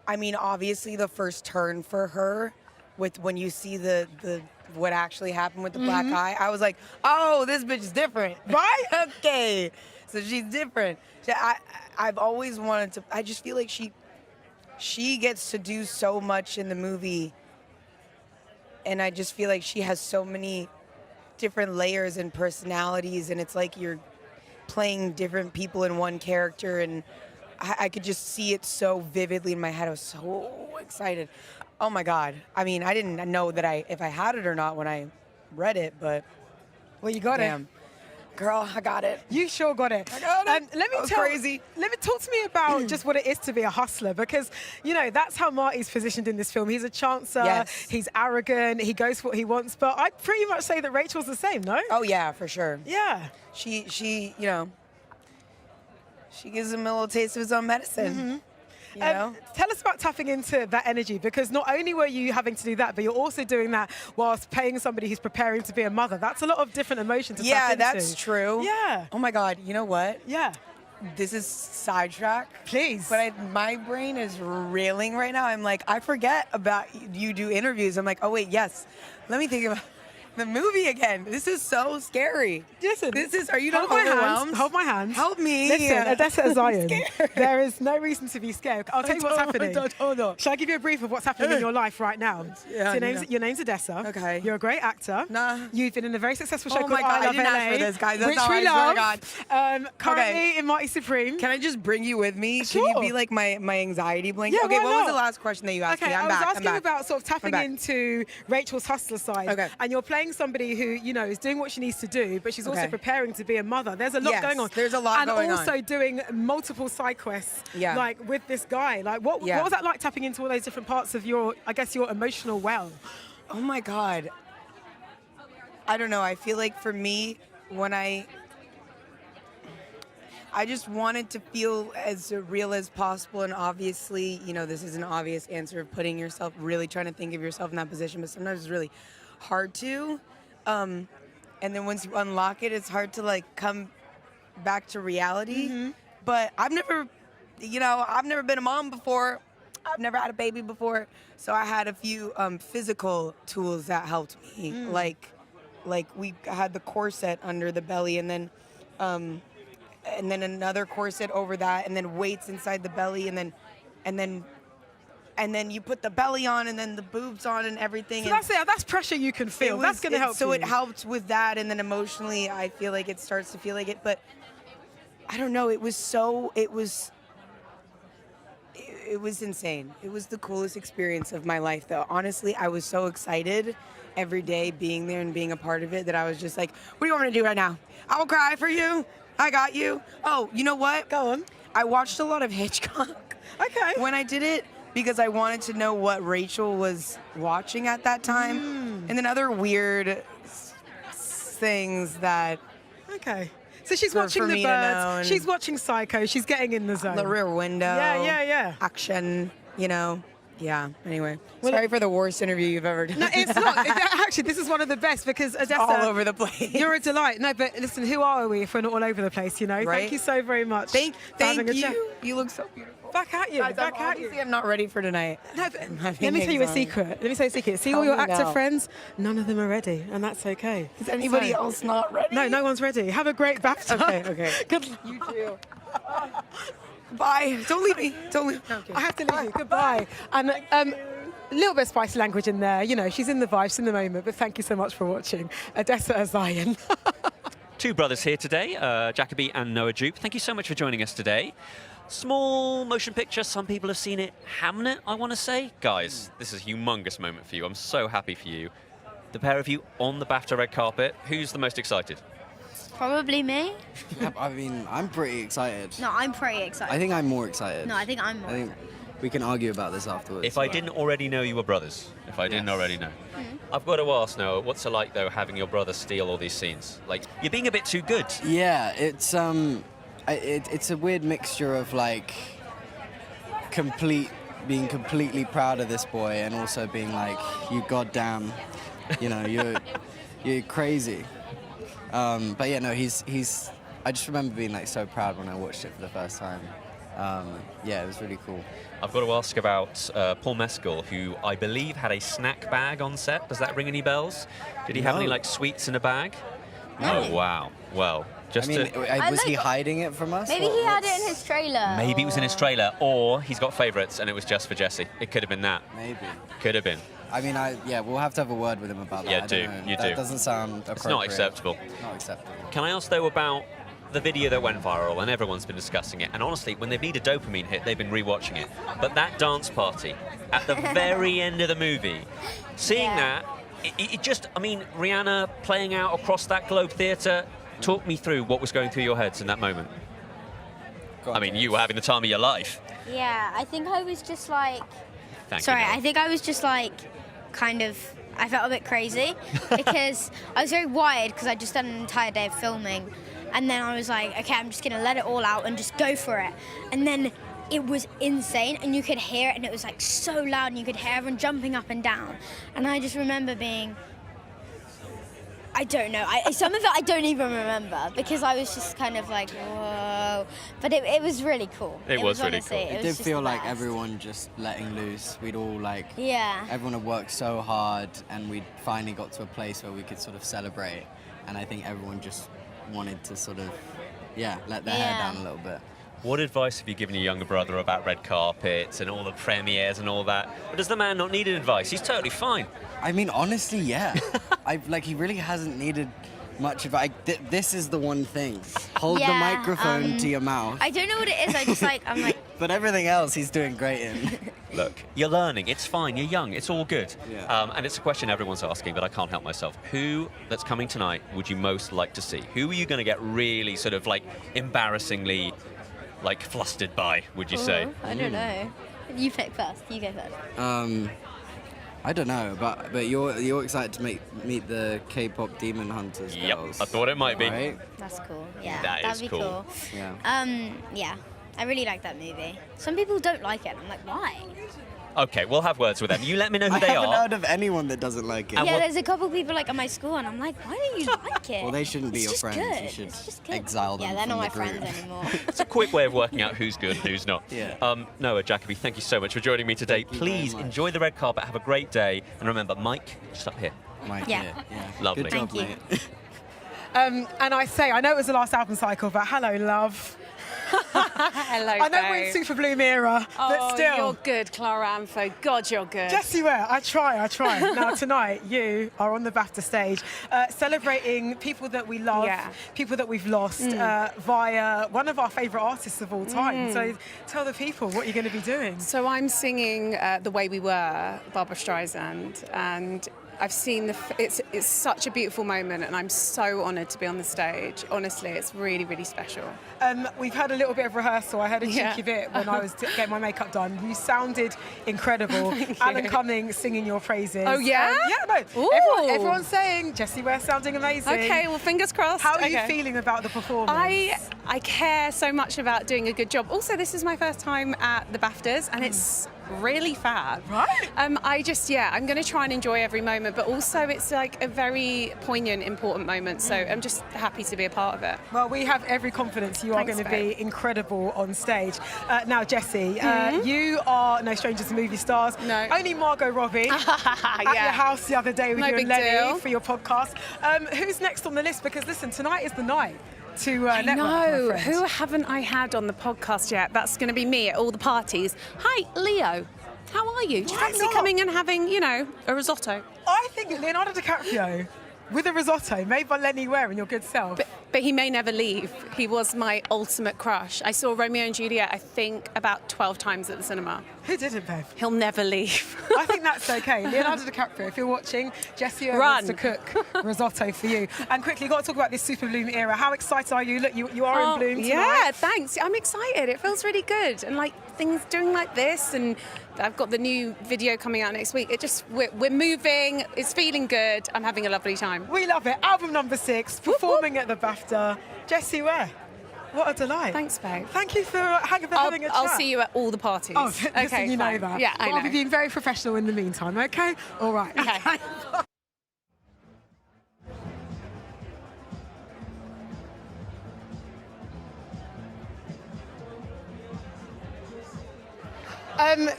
Speaker 4: I mean, obviously the first turn for her, with when you see the what actually happened with the black eye, I was like, oh, this bitch is different,
Speaker 11: right?
Speaker 4: Okay, so she's different. I've always wanted to. I just feel like she gets to do so much in the movie, and I just feel like she has so many different layers and personalities, and it's like you're playing different people in one character, and I could just see it so vividly in my head. I was so excited. Oh my God. I mean, I didn't know that if I had it or not when I read it, but
Speaker 11: well, you got it.
Speaker 4: Girl, I got it.
Speaker 11: You sure got it.
Speaker 4: I got it.
Speaker 11: Let me
Speaker 4: crazy.
Speaker 11: Let me talk to me about just what it is to be a hustler, because you know that's how Marty's positioned in this film. He's a chancer.
Speaker 4: Yes.
Speaker 11: He's arrogant. He goes for what he wants. But I'd pretty much say that Rachel's the same, no?
Speaker 4: Oh yeah, for sure.
Speaker 11: Yeah.
Speaker 4: She you know, she gives him a little taste of his own medicine. You know?
Speaker 11: Tell us about tapping into that energy, because not only were you having to do that, but you're also doing that whilst playing somebody who's preparing to be a mother. That's a lot of different emotions to tap into.
Speaker 4: Yeah, that's true.
Speaker 11: Yeah.
Speaker 4: Oh my God, you know what?
Speaker 11: Yeah.
Speaker 4: This is sidetrack.
Speaker 11: Please.
Speaker 4: But my brain is reeling right now. I'm like, I forget about you do interviews. I'm like, oh wait, yes. Let me think about the movie again. This is so scary.
Speaker 11: Listen,
Speaker 4: are you not overwhelmed?
Speaker 11: Hold my hands.
Speaker 4: Help me.
Speaker 11: Listen, Odessa A'zion, there is no reason to be scared. I'll tell you what's happening.
Speaker 4: Hold on.
Speaker 11: Shall I give you a brief of what's happening in your life right now?
Speaker 4: Yeah,
Speaker 11: So your name's Odessa.
Speaker 4: Okay.
Speaker 11: You're a great actor.
Speaker 4: Nah.
Speaker 11: You've been in a very successful show
Speaker 4: Oh
Speaker 11: called
Speaker 4: my God,
Speaker 11: I Love
Speaker 4: I didn't
Speaker 11: LA,
Speaker 4: ask for this, guys. That's
Speaker 11: which
Speaker 4: all
Speaker 11: we
Speaker 4: I swear
Speaker 11: love.
Speaker 4: to God.
Speaker 11: Currently in Marty Supreme.
Speaker 4: Can I just bring you with me?
Speaker 11: Sure.
Speaker 4: Can you be like my anxiety blanket?
Speaker 11: Yeah,
Speaker 4: okay,
Speaker 11: why
Speaker 4: what was
Speaker 11: not?
Speaker 4: the last question that you asked me?
Speaker 11: I was
Speaker 4: I'm
Speaker 11: asking
Speaker 4: back.
Speaker 11: about sort of tapping into Rachel's hustler side.
Speaker 4: Okay.
Speaker 11: And you're playing somebody who, you know, is doing what she needs to do, but she's also preparing to be a mother. There's a lot going on.
Speaker 4: There's a lot going on.
Speaker 11: And also doing multiple side quests, like with this guy. Like, what was that like, tapping into all those different parts of your, I guess, your emotional well?
Speaker 4: Oh my God. I don't know. I feel like for me, when I just wanted to feel as real as possible, and obviously, you know, this is an obvious answer of putting yourself, really trying to think of yourself in that position, but sometimes it's really hard to. And then once you unlock it, it's hard to like come back to reality. But I've never been a mom before. I've never had a baby before. So I had a few physical tools that helped me. Like we had the corset under the belly, and then another corset over that, and then weights inside the belly, and then you put the belly on, and then the boobs on, and everything.
Speaker 11: So that's pressure you can feel. That's going to help.
Speaker 4: So it helped with that, and then emotionally, I feel like it starts to feel like it. But I don't know. It was insane. It was the coolest experience of my life, though. Honestly, I was so excited every day being there and being a part of it that I was just like, what do you want me to do right now? I will cry for you. I got you. Oh, you know what?
Speaker 11: Go on.
Speaker 4: I watched a lot of Hitchcock.
Speaker 11: Okay.
Speaker 4: When I did it, because I wanted to know what Rachel was watching at that time. And then other weird things that...
Speaker 11: Okay. So she's watching The Birds, she's watching Psycho, she's getting in the zone.
Speaker 4: The Rear Window.
Speaker 11: Yeah.
Speaker 4: Action, you know. Yeah, anyway. Sorry for the worst interview you've ever done.
Speaker 11: No, it's not. Actually, this is one of the best because Odessa...
Speaker 4: all over the place.
Speaker 11: You're a delight. No, but listen, who are we if we're not all over the place, you know?
Speaker 4: Right?
Speaker 11: Thank you so very much.
Speaker 4: Thank
Speaker 11: having a chat.
Speaker 4: you. You look so beautiful.
Speaker 11: Back at you. Back at you.
Speaker 4: I'm not ready for tonight.
Speaker 11: No, but let me tell you a secret. Let me say a secret. See all your actor friends? None of them are ready, and that's okay.
Speaker 4: Is anybody else not ready?
Speaker 11: No, no one's ready. Have a great BAFTA.
Speaker 4: Okay.
Speaker 11: Good luck.
Speaker 4: You too. Bye. Don't leave me. Don't leave me. Okay.
Speaker 11: I have to leave you. Goodbye. And a little bit of spicy language in there. You know, she's in the vibe, she's in the moment, but thank you so much for watching. Odessa A'zion.
Speaker 12: Two brothers here today, Jacoby and Noah Jupe. Thank you so much for joining us today. Small motion picture, some people have seen it. Hamnet, I want to say. Guys, this is a humongous moment for you. I'm so happy for you. The pair of you on the BAFTA red carpet. Who's the most excited?
Speaker 8: Probably me.
Speaker 10: Yeah, I mean, I'm pretty excited.
Speaker 8: No, I'm pretty excited.
Speaker 10: I think I'm more excited.
Speaker 8: No, I think I'm more excited.
Speaker 10: We can argue about this afterwards.
Speaker 12: If I didn't already know you were brothers, if I didn't already know. I've got to ask, Noah, what's it like, though, having your brother steal all these scenes? Like, you're being a bit too good.
Speaker 10: Yeah, it's a weird mixture of, like, being completely proud of this boy and also being like, you goddamn, you know, you're crazy. But yeah, no, he's. I just remember being like so proud when I watched it for the first time. Yeah, it was really cool.
Speaker 12: I've got to ask about Paul Mescal, who I believe had a snack bag on set. Does that ring any bells? Did he have any like sweets in a bag?
Speaker 10: No.
Speaker 12: Oh wow. Well, just
Speaker 10: I mean, was he hiding it from us?
Speaker 8: Maybe he had it in his trailer.
Speaker 12: Maybe it was in his trailer, or he's got favourites and it was just for Jessie. It could have been that.
Speaker 10: Maybe.
Speaker 12: Could have been.
Speaker 10: I mean, yeah, we'll have to have a word with him about that.
Speaker 12: Yeah,
Speaker 10: That
Speaker 12: do.
Speaker 10: doesn't sound appropriate.
Speaker 12: It's not acceptable.
Speaker 10: Not acceptable.
Speaker 12: Can I ask, though, about the video that went viral, and everyone's been discussing it, and honestly, when they need a dopamine hit, they've been rewatching it. But that dance party at the very end of the movie, seeing that, it just, I mean, Rihanna playing out across that Globe Theatre, talk me through what was going through your heads in that moment. I mean, you were having the time of your life.
Speaker 8: Yeah, I think I was just like...
Speaker 12: Sorry,
Speaker 8: I think I was just like, kind of, I felt a bit crazy because I was very wired because I'd just done an entire day of filming. And then I was like, okay, I'm just going to let it all out and just go for it. And then it was insane, and you could hear it, and it was like so loud, and you could hear everyone jumping up and down. And I just remember being, I don't know, some of it I don't even remember because I was just kind of like, whoa. But it was really cool.
Speaker 12: It was really
Speaker 8: honestly,
Speaker 12: cool.
Speaker 10: It did feel like everyone just letting loose. We'd all like, everyone had worked so hard, and we'd finally got to a place where we could sort of celebrate. And I think everyone just wanted to sort of, let their hair down a little bit.
Speaker 12: What advice have you given your younger brother about red carpets and all the premieres and all that? Or does the man not need advice? He's totally fine.
Speaker 10: I mean, honestly, yeah. He really hasn't needed much of it. This is the one thing. Hold the microphone to your mouth.
Speaker 8: I don't know what it is. I'm like...
Speaker 10: But everything else he's doing great in.
Speaker 12: Look, you're learning. It's fine. You're young. It's all good.
Speaker 10: Yeah.
Speaker 12: And it's a question everyone's asking, but I can't help myself. Who that's coming tonight would you most like to see? Who are you going to get really sort of like embarrassingly like flustered by, would you say?
Speaker 8: I don't know. You pick first. You go first.
Speaker 10: I don't know, but you're excited to meet the K-pop Demon Hunters girls.
Speaker 12: I thought it might be.
Speaker 10: Right?
Speaker 8: That's cool. Yeah,
Speaker 12: that'd
Speaker 8: be
Speaker 12: cool.
Speaker 8: cool.
Speaker 10: Yeah.
Speaker 8: Yeah. I really like that movie. Some people don't like it. I'm like, why?
Speaker 12: Okay, we'll have words with them. You let me know who
Speaker 10: I
Speaker 12: they
Speaker 10: haven't
Speaker 12: are.
Speaker 10: heard of anyone that doesn't like it.
Speaker 8: Yeah, there's a couple people at my school, and I'm like, why don't you like it?
Speaker 10: Well, they shouldn't be
Speaker 8: It's
Speaker 10: your
Speaker 8: just
Speaker 10: friends.
Speaker 8: good.
Speaker 10: You should
Speaker 8: It's just good.
Speaker 10: exile them
Speaker 8: Yeah, they're
Speaker 10: from
Speaker 8: not my
Speaker 10: the group.
Speaker 8: friends anymore.
Speaker 12: It's a quick way of working out who's good and who's not.
Speaker 10: Yeah.
Speaker 12: Noah, Jacoby, thank you so much for joining me today. Please enjoy the red carpet. Have a great day. And remember, Mike, just up here.
Speaker 10: Mike,
Speaker 8: Yeah.
Speaker 10: yeah.
Speaker 12: Lovely.
Speaker 10: Good job,
Speaker 8: Thank you.
Speaker 10: mate.
Speaker 11: And I know it was the last album cycle, but hello, love.
Speaker 23: Hello,
Speaker 11: I know we're in Super Bloom era, but still.
Speaker 23: You're good, Clara Amfo. God, you're good.
Speaker 11: Jessie Ware, I try. Now, tonight, you are on the BAFTA stage celebrating people that we love, people that we've lost via one of our favourite artists of all time. So tell the people what you're going to be doing.
Speaker 23: So I'm singing The Way We Were, Barbra Streisand, and I've seen it's such a beautiful moment, and I'm so honoured to be on the stage. Honestly, it's really, really special.
Speaker 11: We've had a little bit of rehearsal. I had a cheeky bit when I was getting my makeup done. You sounded incredible. Alan Cumming singing your praises.
Speaker 23: Oh, yeah?
Speaker 11: Yeah, no. Everyone's saying Jessie Ware sounding amazing.
Speaker 23: Okay, well, fingers crossed.
Speaker 11: How are you feeling about the performance?
Speaker 23: I care so much about doing a good job. Also, this is my first time at the BAFTAs, and it's really fab.
Speaker 11: Right.
Speaker 23: I'm going to try and enjoy every moment, but also it's like a very poignant, important moment, so I'm just happy to be a part of it.
Speaker 11: Well, we have every confidence you are going to be incredible on stage. Now, Jessie, you are no stranger to movie stars.
Speaker 23: No.
Speaker 11: Only Margot Robbie at your house the other day with you and Lenny for your podcast. Who's next on the list? Because listen, tonight is the night to network, my friend.
Speaker 23: Who haven't I had on the podcast yet? That's going to be me at all the parties. Hi, Leo. How are you? Do you fancy coming and having, a risotto?
Speaker 11: I think Leonardo DiCaprio with a risotto made by Lenny Ware and your good self.
Speaker 23: But he may never leave. He was my ultimate crush. I saw Romeo and Juliet, I think, about 12 times at the cinema.
Speaker 11: Who didn't, Bev?
Speaker 23: He'll never leave.
Speaker 11: I think that's okay. Leonardo DiCaprio, if you're watching, Jessie wants to cook risotto for you. And quickly, you've got to talk about this Super Bloom era. How excited are you? Look, you are in bloom tonight.
Speaker 23: Yeah, thanks. I'm excited. It feels really good. And things doing like this, and I've got the new video coming out next week. We're moving. It's feeling good. I'm having a lovely time.
Speaker 11: We love it. Album number 6, performing at the BAFTA. Jessie Ware. What a delight.
Speaker 23: Thanks, babe.
Speaker 11: Thank you for having a chat.
Speaker 23: I'll see you at all the parties.
Speaker 11: Oh, listen, you know that.
Speaker 23: Yeah, I know.
Speaker 11: I'll be being very professional in the meantime, okay? All right.
Speaker 23: Okay.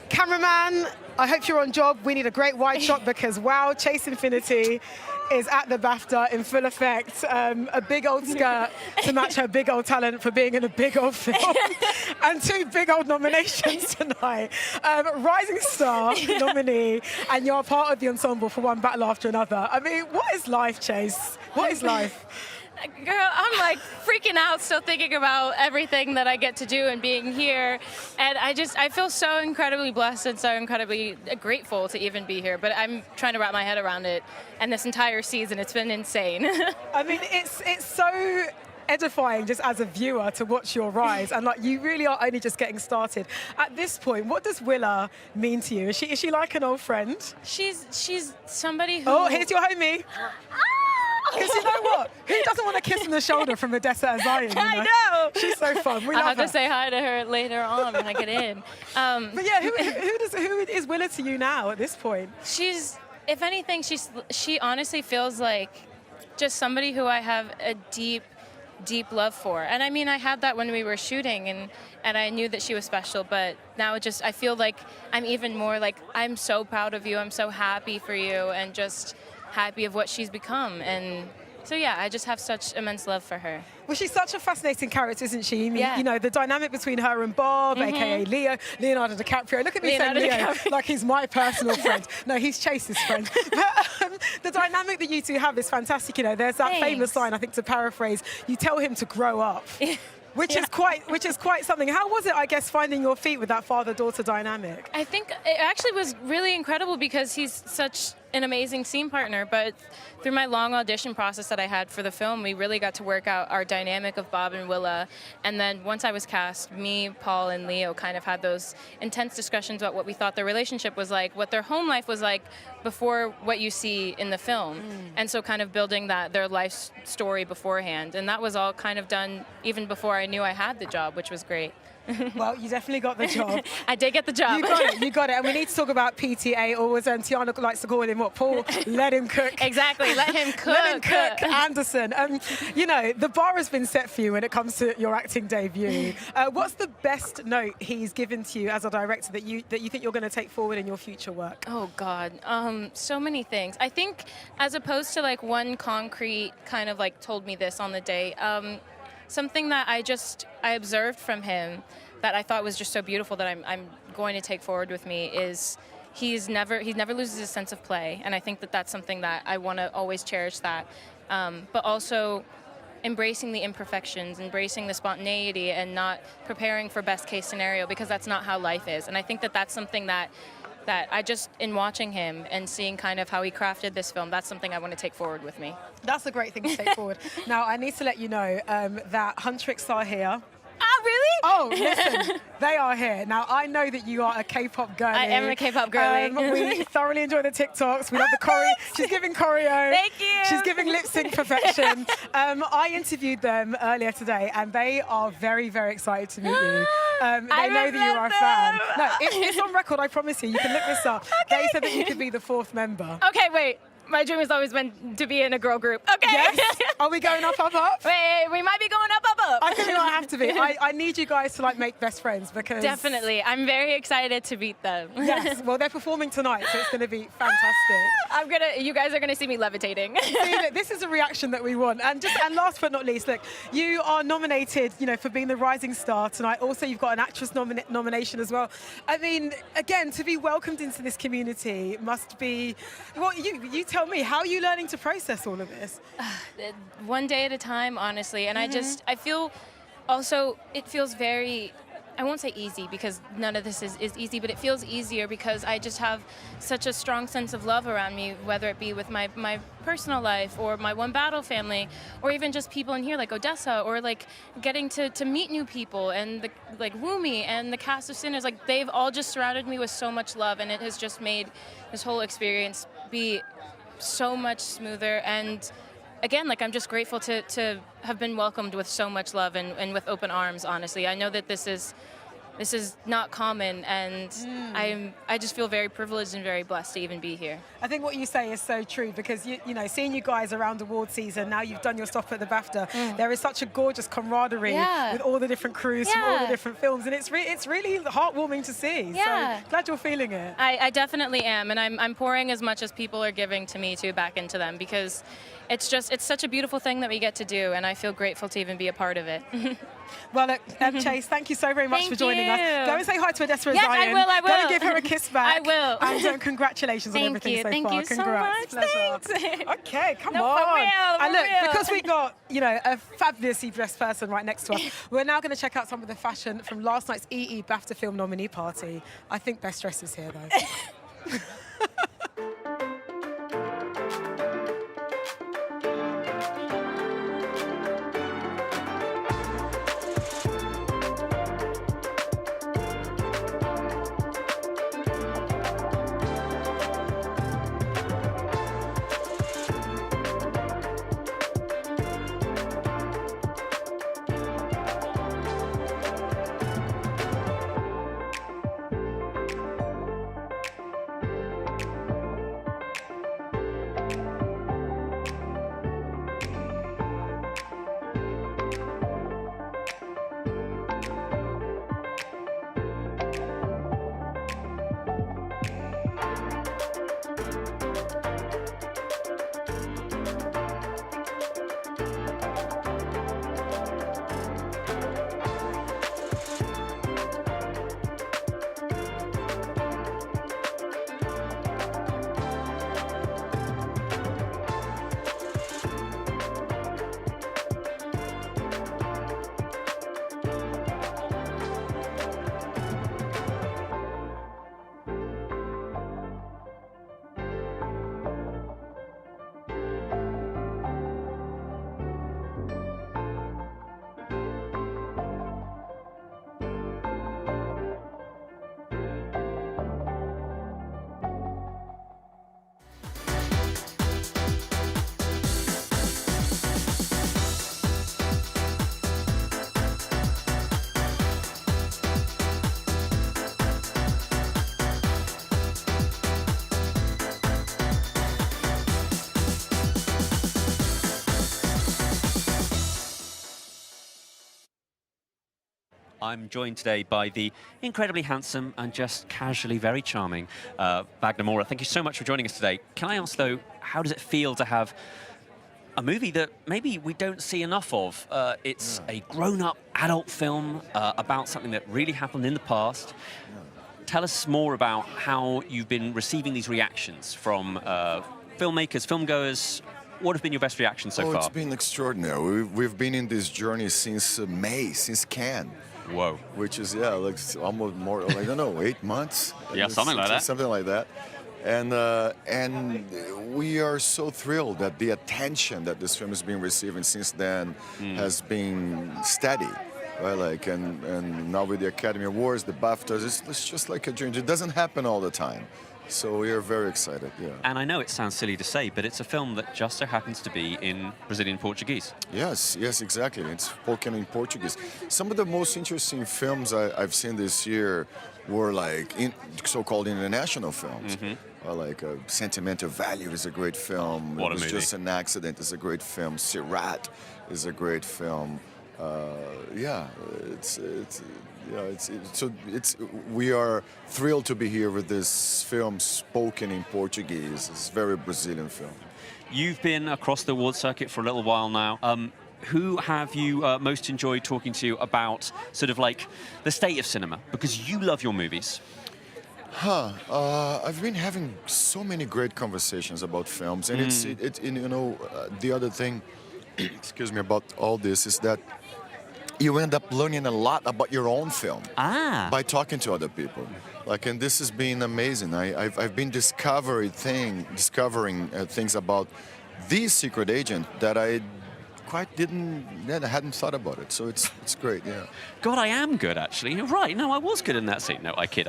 Speaker 11: Cameraman, I hope you're on job. We need a great wide shot because, wow, Chase Infiniti is at the BAFTA in full effect. A big old skirt to match her big old talent for being in a big old film. And 2 big old nominations tonight. Rising Star nominee, and you're part of the ensemble for One Battle After Another. I mean, what is life, Chase? What is life?
Speaker 1: Girl, I'm freaking out still thinking about everything that I get to do and being here. And I feel so incredibly blessed and so incredibly grateful to even be here. But I'm trying to wrap my head around it. And this entire season, it's been insane.
Speaker 11: I mean, it's so edifying just as a viewer to watch your rise, and you really are only just getting started. At this point, what does Willa mean to you? Is she like an old friend?
Speaker 1: She's somebody who...
Speaker 11: Oh, here's your homie. Because you know what? Who doesn't want a kiss on the shoulder from Odessa A'zion?
Speaker 1: I know.
Speaker 11: She's so fun. We love
Speaker 1: I'll have
Speaker 11: her.
Speaker 1: to say hi to her later on when I get in.
Speaker 11: But yeah, who is Willa to you now at this point?
Speaker 1: If anything, she honestly feels like just somebody who I have a deep love for. And I mean, I had that when we were shooting, and I knew that she was special, but now I feel like I'm even more I'm so proud of you, I'm so happy for you, and just happy of what she's become. And so yeah, I just have such immense love for her.
Speaker 11: Well, she's such a fascinating character, isn't she? I mean, the dynamic between her and Bob, aka Leonardo DiCaprio. Look at me saying Leo like he's my personal friend. No, he's Chase's friend. But the dynamic that you two have is fantastic. There's that famous line, I think, to paraphrase, you tell him to grow up. Which is quite something. How was it, I guess, finding your feet with that father-daughter dynamic?
Speaker 1: I think it actually was really incredible because he's such an amazing scene partner, but through my long audition process that I had for the film, we really got to work out our dynamic of Bob and Willa. And then once I was cast, me, Paul, and Leo kind of had those intense discussions about what we thought their relationship was like, what their home life was like before what you see in the film. And so kind of building their life story beforehand. And that was all kind of done even before I knew I had the job, which was great.
Speaker 11: Well, you definitely got the job.
Speaker 1: I did get the job.
Speaker 11: You got it. And we need to talk about PTA, or as Tiana likes to call him, Paul, let him cook.
Speaker 1: Exactly, let him cook.
Speaker 11: Let him cook, Anderson. The bar has been set for you when it comes to your acting debut. What's the best note he's given to you as a director that you think you're going to take forward in your future work?
Speaker 1: Oh, God. So many things. I think as opposed to one concrete kind of told me this on the day, something that I observed from him that I thought was just so beautiful that I'm going to take forward with me is he never loses his sense of play, and I think that that's something that I want to always cherish that. But also embracing the imperfections, embracing the spontaneity, and not preparing for best case scenario, because that's not how life is. And I think that that's something that that I just, in watching him and seeing kind of how he crafted this film, that's something I want to take forward with me.
Speaker 11: That's a great thing to take forward. Now, I need to let you know that Huntrix are here.
Speaker 1: Oh, really?
Speaker 11: Oh, listen, they are here. Now, I know that you are a K-pop girlie.
Speaker 1: I am a K-pop girlie.
Speaker 11: We thoroughly enjoy the TikToks. We love the choreo. She's giving choreo.
Speaker 1: Thank you.
Speaker 11: She's giving lip sync perfection. I interviewed them earlier today, and they are very, very excited to meet you. They know that you are a fan. No, it's on record, I promise you. You can look this up. Okay. They said that you could be the 4th member.
Speaker 1: Okay, wait. My dream has always been to be in a girl group. Okay.
Speaker 11: Yes? Are we going up, up, up?
Speaker 1: Wait, we might be going up, up, up.
Speaker 11: I think we might have to be. I need you guys to like make best friends because...
Speaker 1: Definitely. I'm very excited to beat them.
Speaker 11: Yes. Well, they're performing tonight, so it's going to be fantastic.
Speaker 1: You guys are going to see me levitating.
Speaker 11: See, look, this is a reaction that we want. And last but not least, look, you are nominated, for being the rising star tonight. Also, you've got an actress nomination as well. I mean, again, to be welcomed into this community must be... Well, you tell me, how are you learning to process all of this?
Speaker 1: One day at a time, honestly. And I feel also, it feels very, I won't say easy because none of this is easy, but it feels easier because I just have such a strong sense of love around me, whether it be with my personal life or my One Battle family, or even just people in here like Odessa, or like getting to meet new people, and like Woomy and the cast of Sinners. Like, they've all just surrounded me with so much love, and it has just made this whole experience be so much smoother. And again, like, I'm just grateful to have been welcomed with so much love and with open arms, honestly. I know that this is not common, and I just feel very privileged and very blessed to even be here.
Speaker 11: I think what you say is so true because, seeing you guys around award season, now you've done your stop at the BAFTA, there is such a gorgeous camaraderie with all the different crews from all the different films, and it's really heartwarming to see. So glad you're feeling it.
Speaker 1: I definitely am, and I'm pouring as much as people are giving to me too back into them, because it's such a beautiful thing that we get to do, and I feel grateful to even be a part of it.
Speaker 11: Well, look, Chase, thank you so very much for joining us. Go and say hi to Odessa A'zion.
Speaker 1: Yes, I will.
Speaker 11: Go and give her a kiss back.
Speaker 1: I will.
Speaker 11: And congratulations on everything so far.
Speaker 1: Thank you
Speaker 11: Congrats.
Speaker 1: so much. Thanks.
Speaker 11: Okay, come
Speaker 1: No,
Speaker 11: on.
Speaker 1: for real,
Speaker 11: And look,
Speaker 1: for real.
Speaker 11: because we got, a fabulously dressed person right next to us, we're now going to check out some of the fashion from last night's EE BAFTA Film nominee party. I think Best Dress is here, though.
Speaker 12: I'm joined today by the incredibly handsome and just casually very charming Wagner Moura. Thank you so much for joining us today. Can I ask, though, how does it feel to have a movie that maybe we don't see enough of? It's a grown-up adult film about something that really happened in the past. Tell us more about how you've been receiving these reactions from filmmakers, filmgoers, What have been your best reactions so far?
Speaker 2: It's been extraordinary. We've been in this journey since May, since Cannes.
Speaker 12: Whoa.
Speaker 2: Which is, yeah, like almost more, like, I don't know, 8 months?
Speaker 12: Yeah, something like that.
Speaker 2: Something like that. And we are so thrilled that the attention that this film has been receiving since then has been steady. Right, like, and now with the Academy Awards, the BAFTAs, it's just like a dream. It doesn't happen all the time. So we are very excited, yeah.
Speaker 12: And I know it sounds silly to say, but it's a film that just so happens to be in Brazilian Portuguese.
Speaker 2: Yes, exactly. It's spoken in Portuguese. Some of the most interesting films I've seen this year were like so-called international films. Like Sentimental Value is a great film.
Speaker 12: What a
Speaker 2: It Was
Speaker 12: movie.
Speaker 2: Just an Accident is a great film. Sirat is a great film. We are thrilled to be here with this film spoken in Portuguese. It's a very Brazilian film.
Speaker 12: You've been across the award circuit for a little while now. Who have you most enjoyed talking to about sort of like the state of cinema? Because you love your movies.
Speaker 2: I've been having so many great conversations about films, and the other thing, excuse me, about all this is that you end up learning a lot about your own film by talking to other people. Like, and this has been amazing. I've been discovering things about The Secret Agent that I hadn't thought about it. So it's great, yeah.
Speaker 12: God, I am good, actually. You're right. No, I was good in that scene. No, I kid.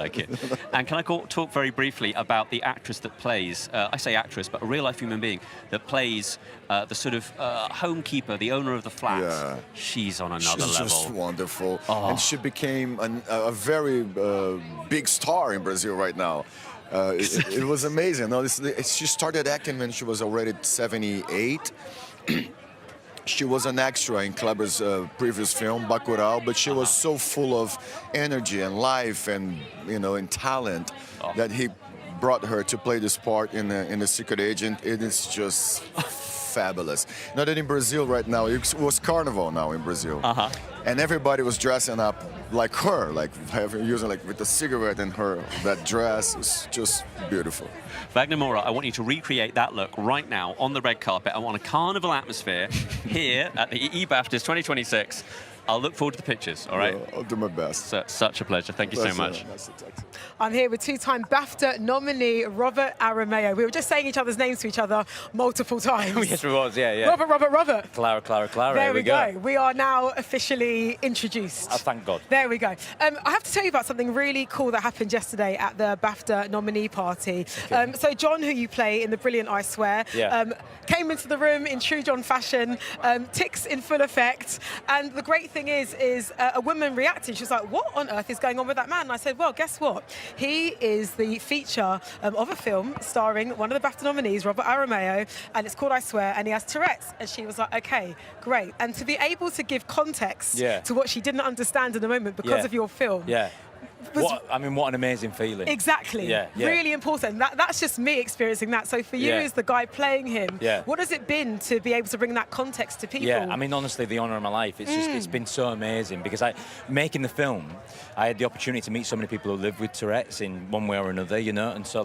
Speaker 12: And can I talk very briefly about the actress that plays, I say actress, but a real-life human being, that plays the sort of homekeeper, the owner of the flat.
Speaker 2: Yeah.
Speaker 12: She's on another
Speaker 2: She's
Speaker 12: level.
Speaker 2: just wonderful.
Speaker 12: Oh.
Speaker 2: And she became a very big star in Brazil right now. It was amazing. No, she started acting when she was already 78. She was an extra in Kleber's previous film, Bacurau, but she was so full of energy and life and, and talent that he brought her to play this part in The Secret Agent. It is just fabulous. Now that in Brazil right now, it was Carnival now in Brazil. And everybody was dressing up like her, like using with a cigarette in that dress. Is just beautiful.
Speaker 12: Wagner Moura, I want you to recreate that look right now on the red carpet. I want a carnival atmosphere here at the EE BAFTAs 2026. I'll look forward to the pictures, all right?
Speaker 2: Yeah, I'll do my best.
Speaker 12: Such a pleasure. Thank you so much.
Speaker 11: I'm here with two-time BAFTA nominee Robert Aramayo. We were just saying each other's names to each other multiple times.
Speaker 9: Yes, we was, yeah.
Speaker 11: Robert.
Speaker 9: Clara.
Speaker 11: There we go. We are now officially introduced.
Speaker 9: Oh, thank God.
Speaker 11: There we go. I have to tell you about something really cool that happened yesterday at the BAFTA nominee party.
Speaker 9: Okay.
Speaker 11: So John, who you play in The Brilliant I Swear, came into the room in true John fashion, tics in full effect, and the great thing is a woman reacting. She was like, what on earth is going on with that man? And I said, well, guess what? He is the feature of a film starring one of the BAFTA nominees, Robert Aramayo, and it's called I Swear, and he has Tourette's. And she was like, okay, great. And to be able to give context to what she didn't understand in the moment because of your film.
Speaker 9: Yeah. What an amazing feeling.
Speaker 11: Exactly.
Speaker 9: Yeah.
Speaker 11: Really important. That's just me experiencing that. So for you as the guy playing him, what has it been to be able to bring that context to people?
Speaker 9: Yeah, I mean, honestly, the honour of my life. It's just, it's been so amazing because making the film, I had the opportunity to meet so many people who live with Tourette's in one way or another, and so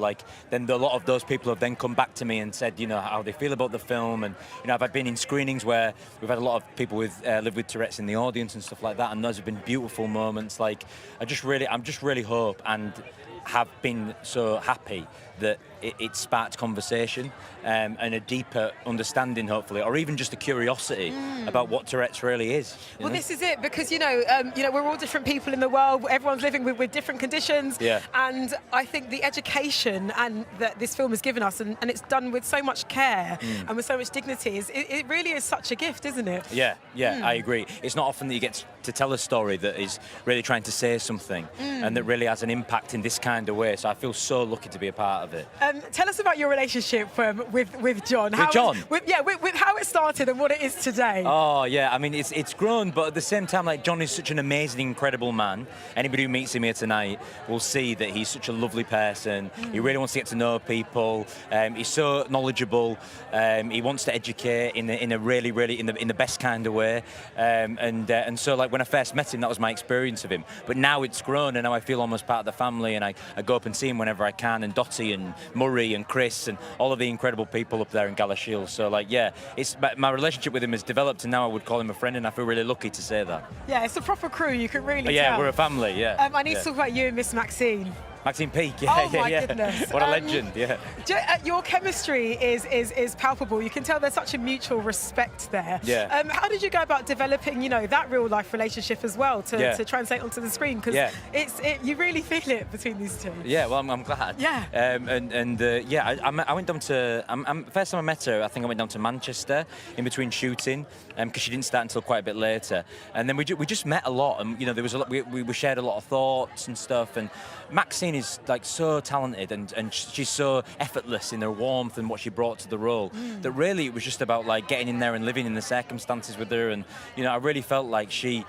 Speaker 9: then a lot of those people have then come back to me and said, how they feel about the film, and I've been in screenings where we've had a lot of people with live with Tourette's in the audience and stuff like that, and those have been beautiful moments. I'm just really hope and have been so happy that it sparked conversation and a deeper understanding, hopefully, or even just a curiosity about what Tourette's really is.
Speaker 11: Well, this is it, because we're all different people in the world. Everyone's living with different conditions, and I think the education and that this film has given us, and it's done with so much care and with so much dignity, it really is such a gift, isn't it?
Speaker 9: Yeah, I agree. It's not often that you get to tell a story that is really trying to say something and that really has an impact in this kind of way. So I feel so lucky to be a part of it.
Speaker 11: Tell us about your relationship with John. With how it started and what it is today.
Speaker 9: Oh yeah, I mean it's grown, but at the same time, John is such an amazing, incredible man. Anybody who meets him here tonight will see that he's such a lovely person. He really wants to get to know people. He's so knowledgeable. He wants to educate in a really in the best kind of way. And so when I first met him, that was my experience of him. But now it's grown, and now I feel almost part of the family, and I go up and see him whenever I can. And Dottie and Murray and Chris and all of the incredible people up there in Galashiels. So, like, yeah, it's my relationship with him has developed, and now I would call him a friend, and I feel really lucky to say that.
Speaker 11: Yeah, it's a proper crew. You can really
Speaker 9: Yeah,
Speaker 11: tell.
Speaker 9: we're a family. Yeah.
Speaker 11: I need to talk about you and Miss Maxine.
Speaker 9: Maxine Peake, yeah,
Speaker 11: Oh my
Speaker 9: yeah.
Speaker 11: goodness.
Speaker 9: What a legend, yeah.
Speaker 11: Your chemistry is palpable. You can tell there's such a mutual respect there.
Speaker 9: Yeah.
Speaker 11: How did you go about developing, you know, that real life relationship as well to translate onto the screen? Because you really feel it between these two.
Speaker 9: Yeah, well, I'm glad.
Speaker 11: Yeah.
Speaker 9: I went down to. First time I met her, I think I went down to Manchester in between shooting, because she didn't start until quite a bit later. And then we just met a lot, and you know, there was a lot. We shared a lot of thoughts and stuff. And Maxine is like so talented, and she's so effortless in her warmth and what she brought to the role. That really it was just about like getting in there and living in the circumstances with her. And you know, I really felt like she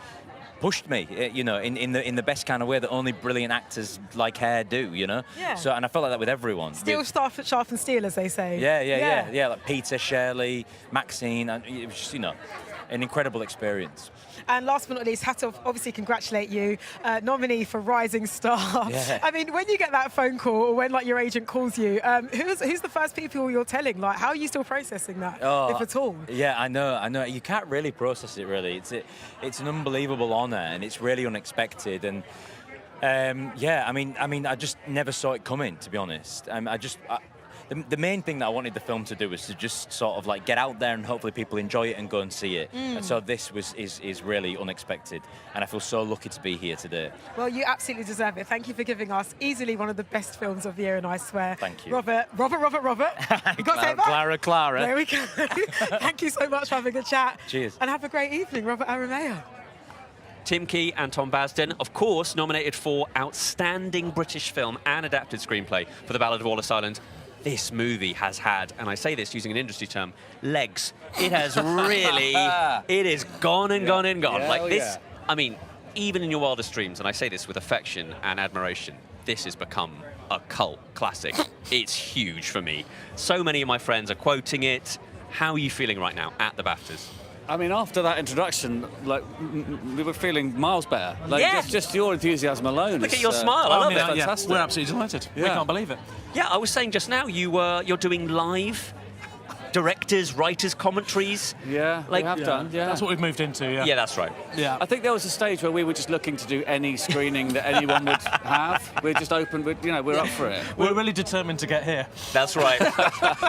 Speaker 9: pushed me, you know, in the best kind of way that only brilliant actors like her do, you know.
Speaker 11: Yeah.
Speaker 9: So, and I felt like that with everyone.
Speaker 11: Steel sharpens steel, as they say.
Speaker 9: Yeah. Like Peter, Shirley, Maxine, and it was just, you know, an incredible experience.
Speaker 11: And last but not least, had to obviously congratulate you, nominee for Rising Star.
Speaker 9: Yeah.
Speaker 11: I mean, when you get that phone call, or when like your agent calls you, who's the first people you're telling? Like, how are you still processing that, if at all?
Speaker 9: Yeah, I know. You can't really process it, really. It's an unbelievable honour, and it's really unexpected. And I mean, I just never saw it coming, to be honest. The main thing that I wanted the film to do was to just sort of like get out there and hopefully people enjoy it and go and see it. And so this is really unexpected, and I feel so lucky to be here today.
Speaker 11: Well, you absolutely deserve it. Thank you for giving us easily one of the best films of the year, and I swear.
Speaker 9: Thank you.
Speaker 11: Robert. You got to say that?
Speaker 9: Clara.
Speaker 11: There we go. Thank you so much for having a chat.
Speaker 9: Cheers.
Speaker 11: And have a great evening, Robert Aramayo.
Speaker 12: Tim Key and Tom Basden, of course, nominated for Outstanding British Film and Adapted Screenplay for The Ballad of Wallis Island. This movie has had, and I say this using an industry term, legs. It has really, it is gone and gone and gone.
Speaker 21: Yeah,
Speaker 12: like this, I mean, even in your wildest dreams, and I say this with affection and admiration, this has become a cult classic. It's huge for me. So many of my friends are quoting it. How are you feeling right now at the BAFTAs?
Speaker 13: I mean, after that introduction, like we were feeling miles better. Like just your enthusiasm alone.
Speaker 12: Look at your smile. I love it.
Speaker 13: Fantastic.
Speaker 14: We're absolutely delighted. We can't believe it.
Speaker 12: Yeah, I was saying just now, you're doing live directors, writers, commentaries.
Speaker 13: Yeah,
Speaker 12: like,
Speaker 13: we have done. Yeah,
Speaker 14: that's what we've moved into. Yeah,
Speaker 12: yeah, that's right.
Speaker 14: Yeah,
Speaker 13: I think there was a stage where we were just looking to do any screening that anyone would have. We're just open. We're up for it.
Speaker 14: We're really determined to get here.
Speaker 12: That's right.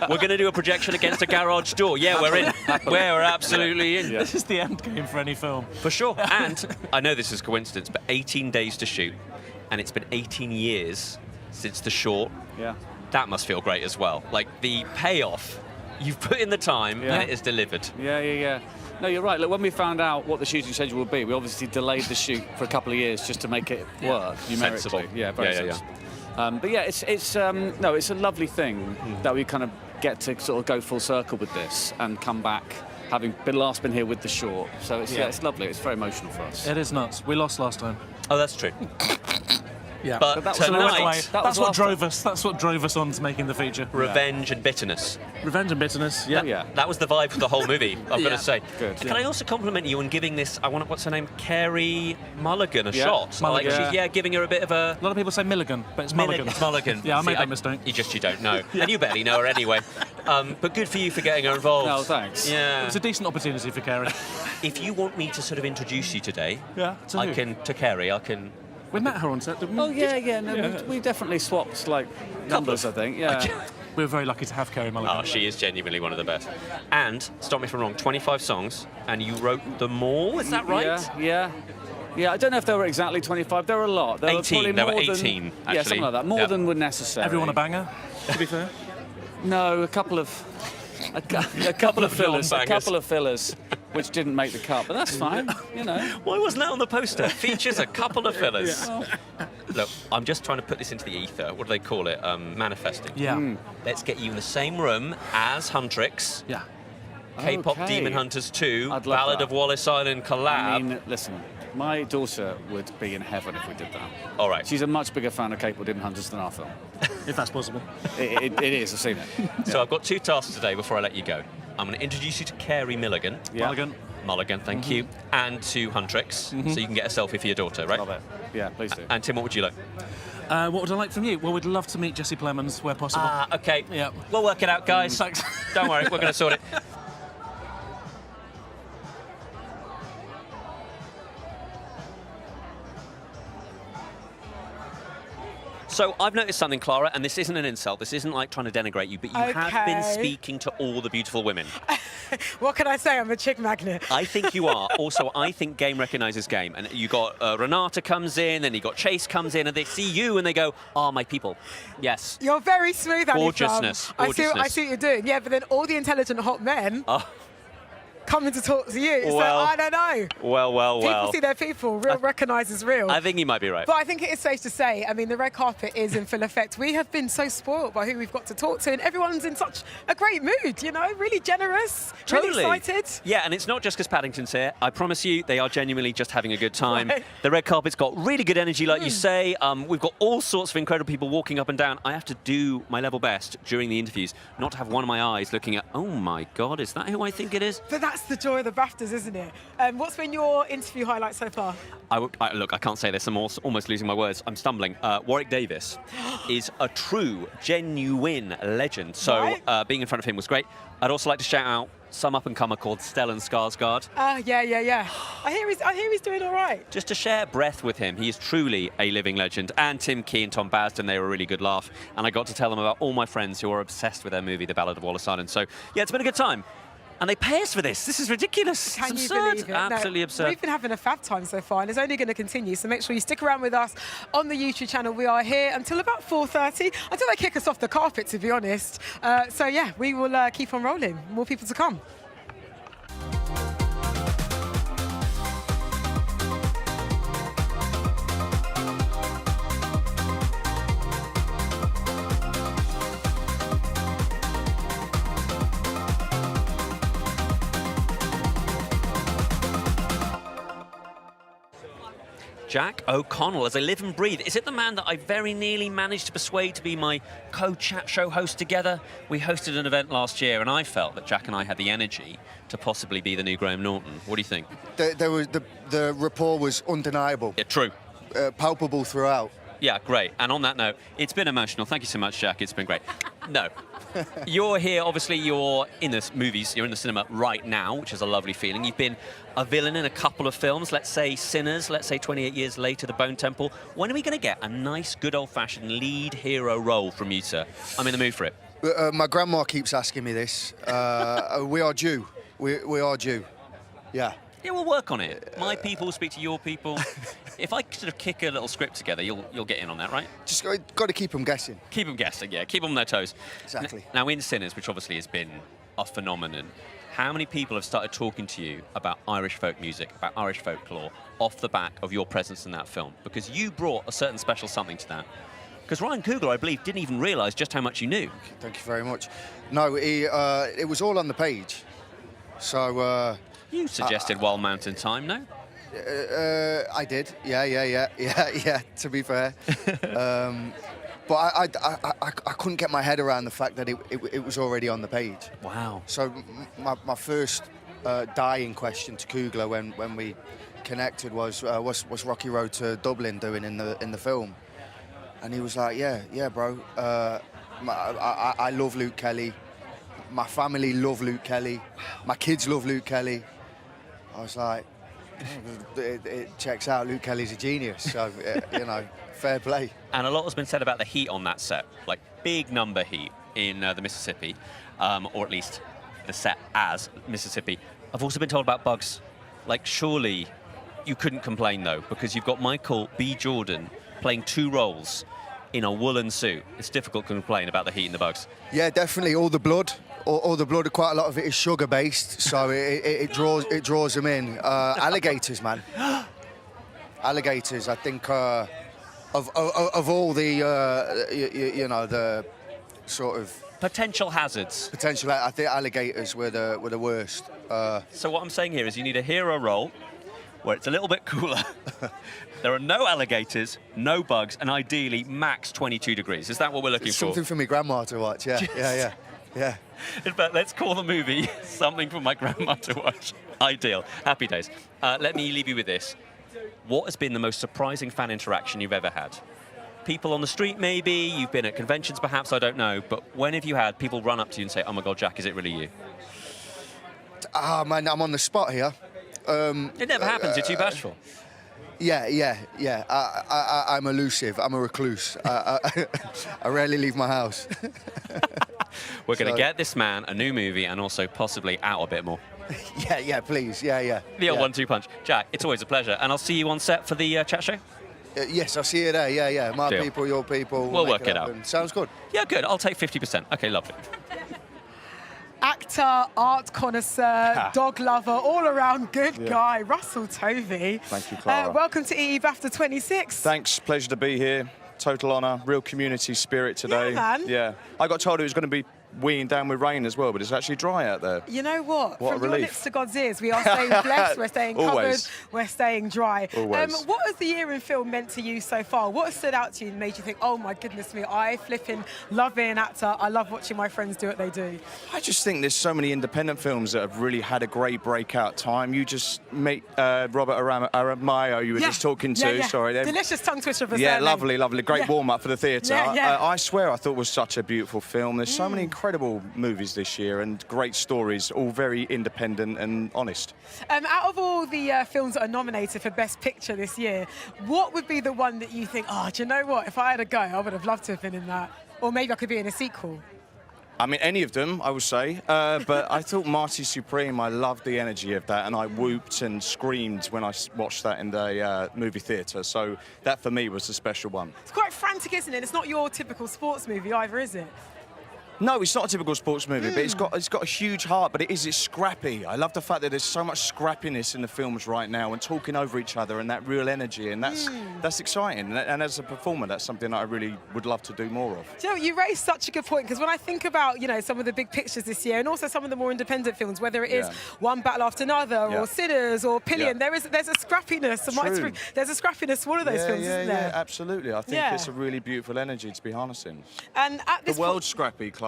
Speaker 12: We're going to do a projection against a garage door. Yeah, we're in. We're absolutely in.
Speaker 14: Yeah. This is the end game for any film.
Speaker 12: For sure. And I know this is coincidence, but 18 days to shoot, and it's been 18 years since the short.
Speaker 13: Yeah.
Speaker 12: That must feel great as well. Like the payoff. You've put in the time and it is delivered.
Speaker 13: Yeah. No, you're right. Look, when we found out what the shooting schedule would be, we obviously delayed the shoot for a couple of years just to make it work numerically.
Speaker 12: Sensible.
Speaker 13: Yeah, very sensible. But yeah, it's a lovely thing that we kind of get to sort of go full circle with this and come back, having been here with the short. So it's lovely. It's very emotional for us.
Speaker 14: It is nuts. We lost last time.
Speaker 12: Oh, that's true.
Speaker 14: Yeah,
Speaker 12: but
Speaker 14: that's
Speaker 12: tonight,
Speaker 14: that's what drove us. That's what drove us on to making the feature.
Speaker 12: Revenge and bitterness.
Speaker 14: Revenge and bitterness. Yeah,
Speaker 12: that was the vibe for the whole movie. I've got to say.
Speaker 13: Good.
Speaker 12: Can I also compliment you on giving this? What's her name? Carey Mulligan a shot.
Speaker 14: Mulligan.
Speaker 12: Like she's giving her a bit of a.
Speaker 14: A lot of people say Milligan, but it's Mulligan.
Speaker 12: It's Mulligan.
Speaker 14: Yeah, I made that mistake.
Speaker 12: You don't know, and you barely know her anyway. But good for you for getting her involved.
Speaker 13: No, thanks.
Speaker 12: Yeah,
Speaker 14: it's a decent opportunity for Carey.
Speaker 12: If you want me to sort of introduce you today,
Speaker 14: to
Speaker 12: Carey. I can.
Speaker 14: We met her on set, didn't we?
Speaker 13: Oh yeah. No, we definitely swapped like numbers. I think. Yeah.
Speaker 14: We were very lucky to have Carey Mulligan.
Speaker 12: Oh, she is genuinely one of the best. And stop me if I'm wrong. 25 songs, and you wrote them all. Is that right?
Speaker 13: Yeah. I don't know if there were exactly 25. There were a lot. There
Speaker 12: 18. There were 18. Actually.
Speaker 13: Yeah, something like that. More than were necessary.
Speaker 14: Everyone a banger. To be fair.
Speaker 13: No, a couple of fillers. A couple of fillers. Which didn't make the cut, but that's fine, you know.
Speaker 12: Why wasn't that on the poster? Features a couple of fillers. Look, I'm just trying to put this into the ether. What do they call it? Manifesting.
Speaker 14: Yeah.
Speaker 12: Let's get you in the same room as Huntrix.
Speaker 14: Yeah.
Speaker 12: K-pop Demon Hunters 2, Ballad of Wallis Island collab.
Speaker 13: I mean, listen, my daughter would be in heaven if we did that.
Speaker 12: All right.
Speaker 13: She's a much bigger fan of K-pop Demon Hunters than our film.
Speaker 14: If that's possible.
Speaker 13: It is, I've seen it.
Speaker 12: So I've got two tasks today before I let you go. I'm going to introduce you to Carey Mulligan. Mulligan, thank you. And to Huntrix, so you can get a selfie for your daughter, right?
Speaker 13: Love it. Yeah, please do.
Speaker 12: And Tim, what would you like?
Speaker 14: What would I like from you? Well, we'd love to meet Jesse Plemons where possible.
Speaker 12: Okay.
Speaker 14: Yeah.
Speaker 12: We'll work it out, guys.
Speaker 14: Thanks.
Speaker 12: Don't worry, we're going to sort it. So I've noticed something, Clara, and this isn't an insult. This isn't like trying to denigrate you, but you have been speaking to all the beautiful women.
Speaker 11: What can I say? I'm a chick magnet.
Speaker 12: I think you are. Also, I think game recognises game. And you got Renata comes in, then you got Chase comes in, and they see you and they go, "Ah, my people." Yes.
Speaker 11: You're very smooth, Ali.
Speaker 12: Gorgeousness.
Speaker 11: I see what you're doing. Yeah, but then all the intelligent hot men coming to talk to you. It's
Speaker 12: Well,
Speaker 11: like, I don't know.
Speaker 12: Well.
Speaker 11: People see their people. Real recognises real.
Speaker 12: I think you might be right.
Speaker 11: But I think it is safe to say, I mean, the red carpet is in full effect. We have been so spoiled by who we've got to talk to, and everyone's in such a great mood, you know, really generous, really excited.
Speaker 12: Yeah, and it's not just because Paddington's here. I promise you, they are genuinely just having a good time. Right. The red carpet's got really good energy, like you say. We've got all sorts of incredible people walking up and down. I have to do my level best during the interviews, not to have one of my eyes looking at, oh my God, is that who I think it is?
Speaker 11: But that's the joy of the BAFTAs, isn't it? What's been your interview highlight so far?
Speaker 12: Look, I can't say this. I'm almost losing my words. I'm stumbling. Warwick Davis is a true, genuine legend. So being in front of him was great. I'd also like to shout out some up-and-comer called Stellan Skarsg&aringrd.
Speaker 11: Yeah. I hear he's doing all right.
Speaker 12: Just to share breath with him, he is truly a living legend. And Tim Key and Tom Blyth, they were a really good laugh. And I got to tell them about all my friends who are obsessed with their movie, The Ballad of Wallis Island. So, yeah, it's been a good time. And they pay us for this. This is ridiculous.
Speaker 11: Can
Speaker 12: it's
Speaker 11: you
Speaker 12: absurd.
Speaker 11: believe it?
Speaker 12: Absolutely absurd.
Speaker 11: We've been having a fab time so far, and it's only going to continue. So make sure you stick around with us on the YouTube channel. We are here until about 4:30, until they kick us off the carpet, to be honest. So yeah, we will keep on rolling. More people to come.
Speaker 12: Jack O'Connell, as I live and breathe. Is it the man that I very nearly managed to persuade to be my co-chat show host together? We hosted an event last year, and I felt that Jack and I had the energy to possibly be the new Graham Norton. What do you think?
Speaker 3: The rapport was undeniable.
Speaker 12: Yeah, true.
Speaker 3: Palpable throughout.
Speaker 12: Yeah, great. And on that note, it's been emotional. Thank you so much, Jack. It's been great. No. You're here, obviously, you're in the movies, you're in the cinema right now, which is a lovely feeling. You've been a villain in a couple of films, let's say Sinners, let's say 28 Years Later, The Bone Temple. When are we going to get a nice, good old-fashioned lead hero role from you, sir? I'm in the mood for it.
Speaker 3: My grandma keeps asking me this. We are due. We are due. Yeah.
Speaker 12: Yeah, we'll work on it. My people speak to your people. If I sort of kick a little script together, you'll get in on that, right?
Speaker 3: Just got to keep them guessing.
Speaker 12: Keep them guessing, yeah. Keep them on their toes.
Speaker 3: Exactly.
Speaker 12: Now, in Sinners, which obviously has been a phenomenon, how many people have started talking to you about Irish folk music, about Irish folklore, off the back of your presence in that film? Because you brought a certain special something to that. Because Ryan Coogler, I believe, didn't even realise just how much you knew.
Speaker 3: Thank you very much. No, it was all on the page. So...
Speaker 12: you suggested Wild Mountain Time, no?
Speaker 3: I did. Yeah, to be fair. But I couldn't get my head around the fact that it was already on the page.
Speaker 12: Wow.
Speaker 3: So my first dying question to Coogler when we connected was what's Rocky Road to Dublin doing in the film? And he was like, yeah, bro. I love Luke Kelly. My family love Luke Kelly. My kids love Luke Kelly. I was like, it checks out. Luke Kelly's a genius. So, fair play.
Speaker 12: And a lot has been said about the heat on that set, like big number heat in the Mississippi, or at least the set as Mississippi. I've also been told about bugs. Like, surely you couldn't complain, though, because you've got Michael B. Jordan playing 2 roles in a woolen suit. It's difficult to complain about the heat and the bugs.
Speaker 3: Yeah, definitely. All the blood, quite a lot of it is sugar-based, so it draws them in. Alligators, man. Alligators, I think, of all the, the sort of...
Speaker 12: potential hazards.
Speaker 3: I think alligators were the worst.
Speaker 12: So what I'm saying here is you need a hero role where it's a little bit cooler. There are no alligators, no bugs, and ideally max 22 degrees. Is that what we're looking for?
Speaker 3: Something for my grandma to watch, yeah. Yeah.
Speaker 12: In fact, let's call the movie Something for My Grandma to Watch. Ideal. Happy days. Let me leave you with this. What has been the most surprising fan interaction you've ever had? People on the street, maybe? You've been at conventions, perhaps? I don't know. But when have you had people run up to you and say, oh, my God, Jack, is it really you?
Speaker 3: Ah, man, I'm on the spot here.
Speaker 12: It never happens. You're too bashful.
Speaker 3: Yeah. I'm elusive. I'm a recluse. I rarely leave my house.
Speaker 12: We're going to get this man a new movie and also possibly out a bit more.
Speaker 3: Yeah, please. Yeah.
Speaker 12: The old 1-2 punch. Jack, it's always a pleasure. And I'll see you on set for the chat show.
Speaker 3: Yes, I'll see you there. Yeah. My
Speaker 12: Deal.
Speaker 3: people, your people.
Speaker 12: We'll work it
Speaker 3: happen.
Speaker 12: out.
Speaker 3: Sounds good.
Speaker 12: Yeah, good. I'll take 50%. Okay, lovely.
Speaker 11: Actor, art connoisseur, dog lover, all-around good guy, Russell Tovey.
Speaker 5: Thank you, Clara.
Speaker 11: Welcome to EE BAFTA 26.
Speaker 5: Thanks, pleasure to be here. Total honour, real community spirit today.
Speaker 11: Yeah, man.
Speaker 5: Yeah. I got told it was going to be weeing down with rain as well, but it's actually dry out there.
Speaker 11: You know what?
Speaker 5: What a
Speaker 11: From your
Speaker 5: relief.
Speaker 11: lips to God's ears, we are staying blessed, we're staying covered,
Speaker 5: Always.
Speaker 11: we're staying dry.
Speaker 5: Always.
Speaker 11: What has the year in film meant to you so far? What has stood out to you and made you think, oh my goodness me, I flipping love being an actor, I love watching my friends do what they do?
Speaker 5: I just think there's so many independent films that have really had a great breakout time. You just meet Robert Aramayo, you were just talking to.
Speaker 11: Yeah.
Speaker 5: Sorry.
Speaker 11: Delicious tongue twister of a
Speaker 5: Yeah,
Speaker 11: surname.
Speaker 5: lovely. Great warm-up for the theatre.
Speaker 11: Yeah.
Speaker 5: I swear I thought it was such a beautiful film. There's so many incredible movies this year and great stories, all very independent and honest.
Speaker 11: Out of all the films that are nominated for Best Picture this year, what would be the one that you think, oh, do you know what? If I had a go, I would have loved to have been in that. Or maybe I could be in a sequel.
Speaker 5: I mean, any of them, I would say. But I thought Marty Supreme, I loved the energy of that, and I whooped and screamed when I watched that in the movie theatre. So that, for me, was a special one.
Speaker 11: It's quite frantic, isn't it? It's not your typical sports movie either, is it?
Speaker 5: No, it's not a typical sports movie, but it's got a huge heart, but it's scrappy. I love the fact that there's so much scrappiness in the films right now and talking over each other and that real energy, and that's exciting. And as a performer, that's something that I really would love to do more of.
Speaker 11: Do you know, you raised such a good point, because when I think about, you know, some of the big pictures this year and also some of the more independent films, whether it is One Battle After Another or Sinners or Pillion, there's a scrappiness. There's a scrappiness to one of those films, isn't there?
Speaker 5: Yeah, absolutely. I think it's a really beautiful energy to be harnessing.
Speaker 11: And at this
Speaker 5: the world's scrappy, Clara.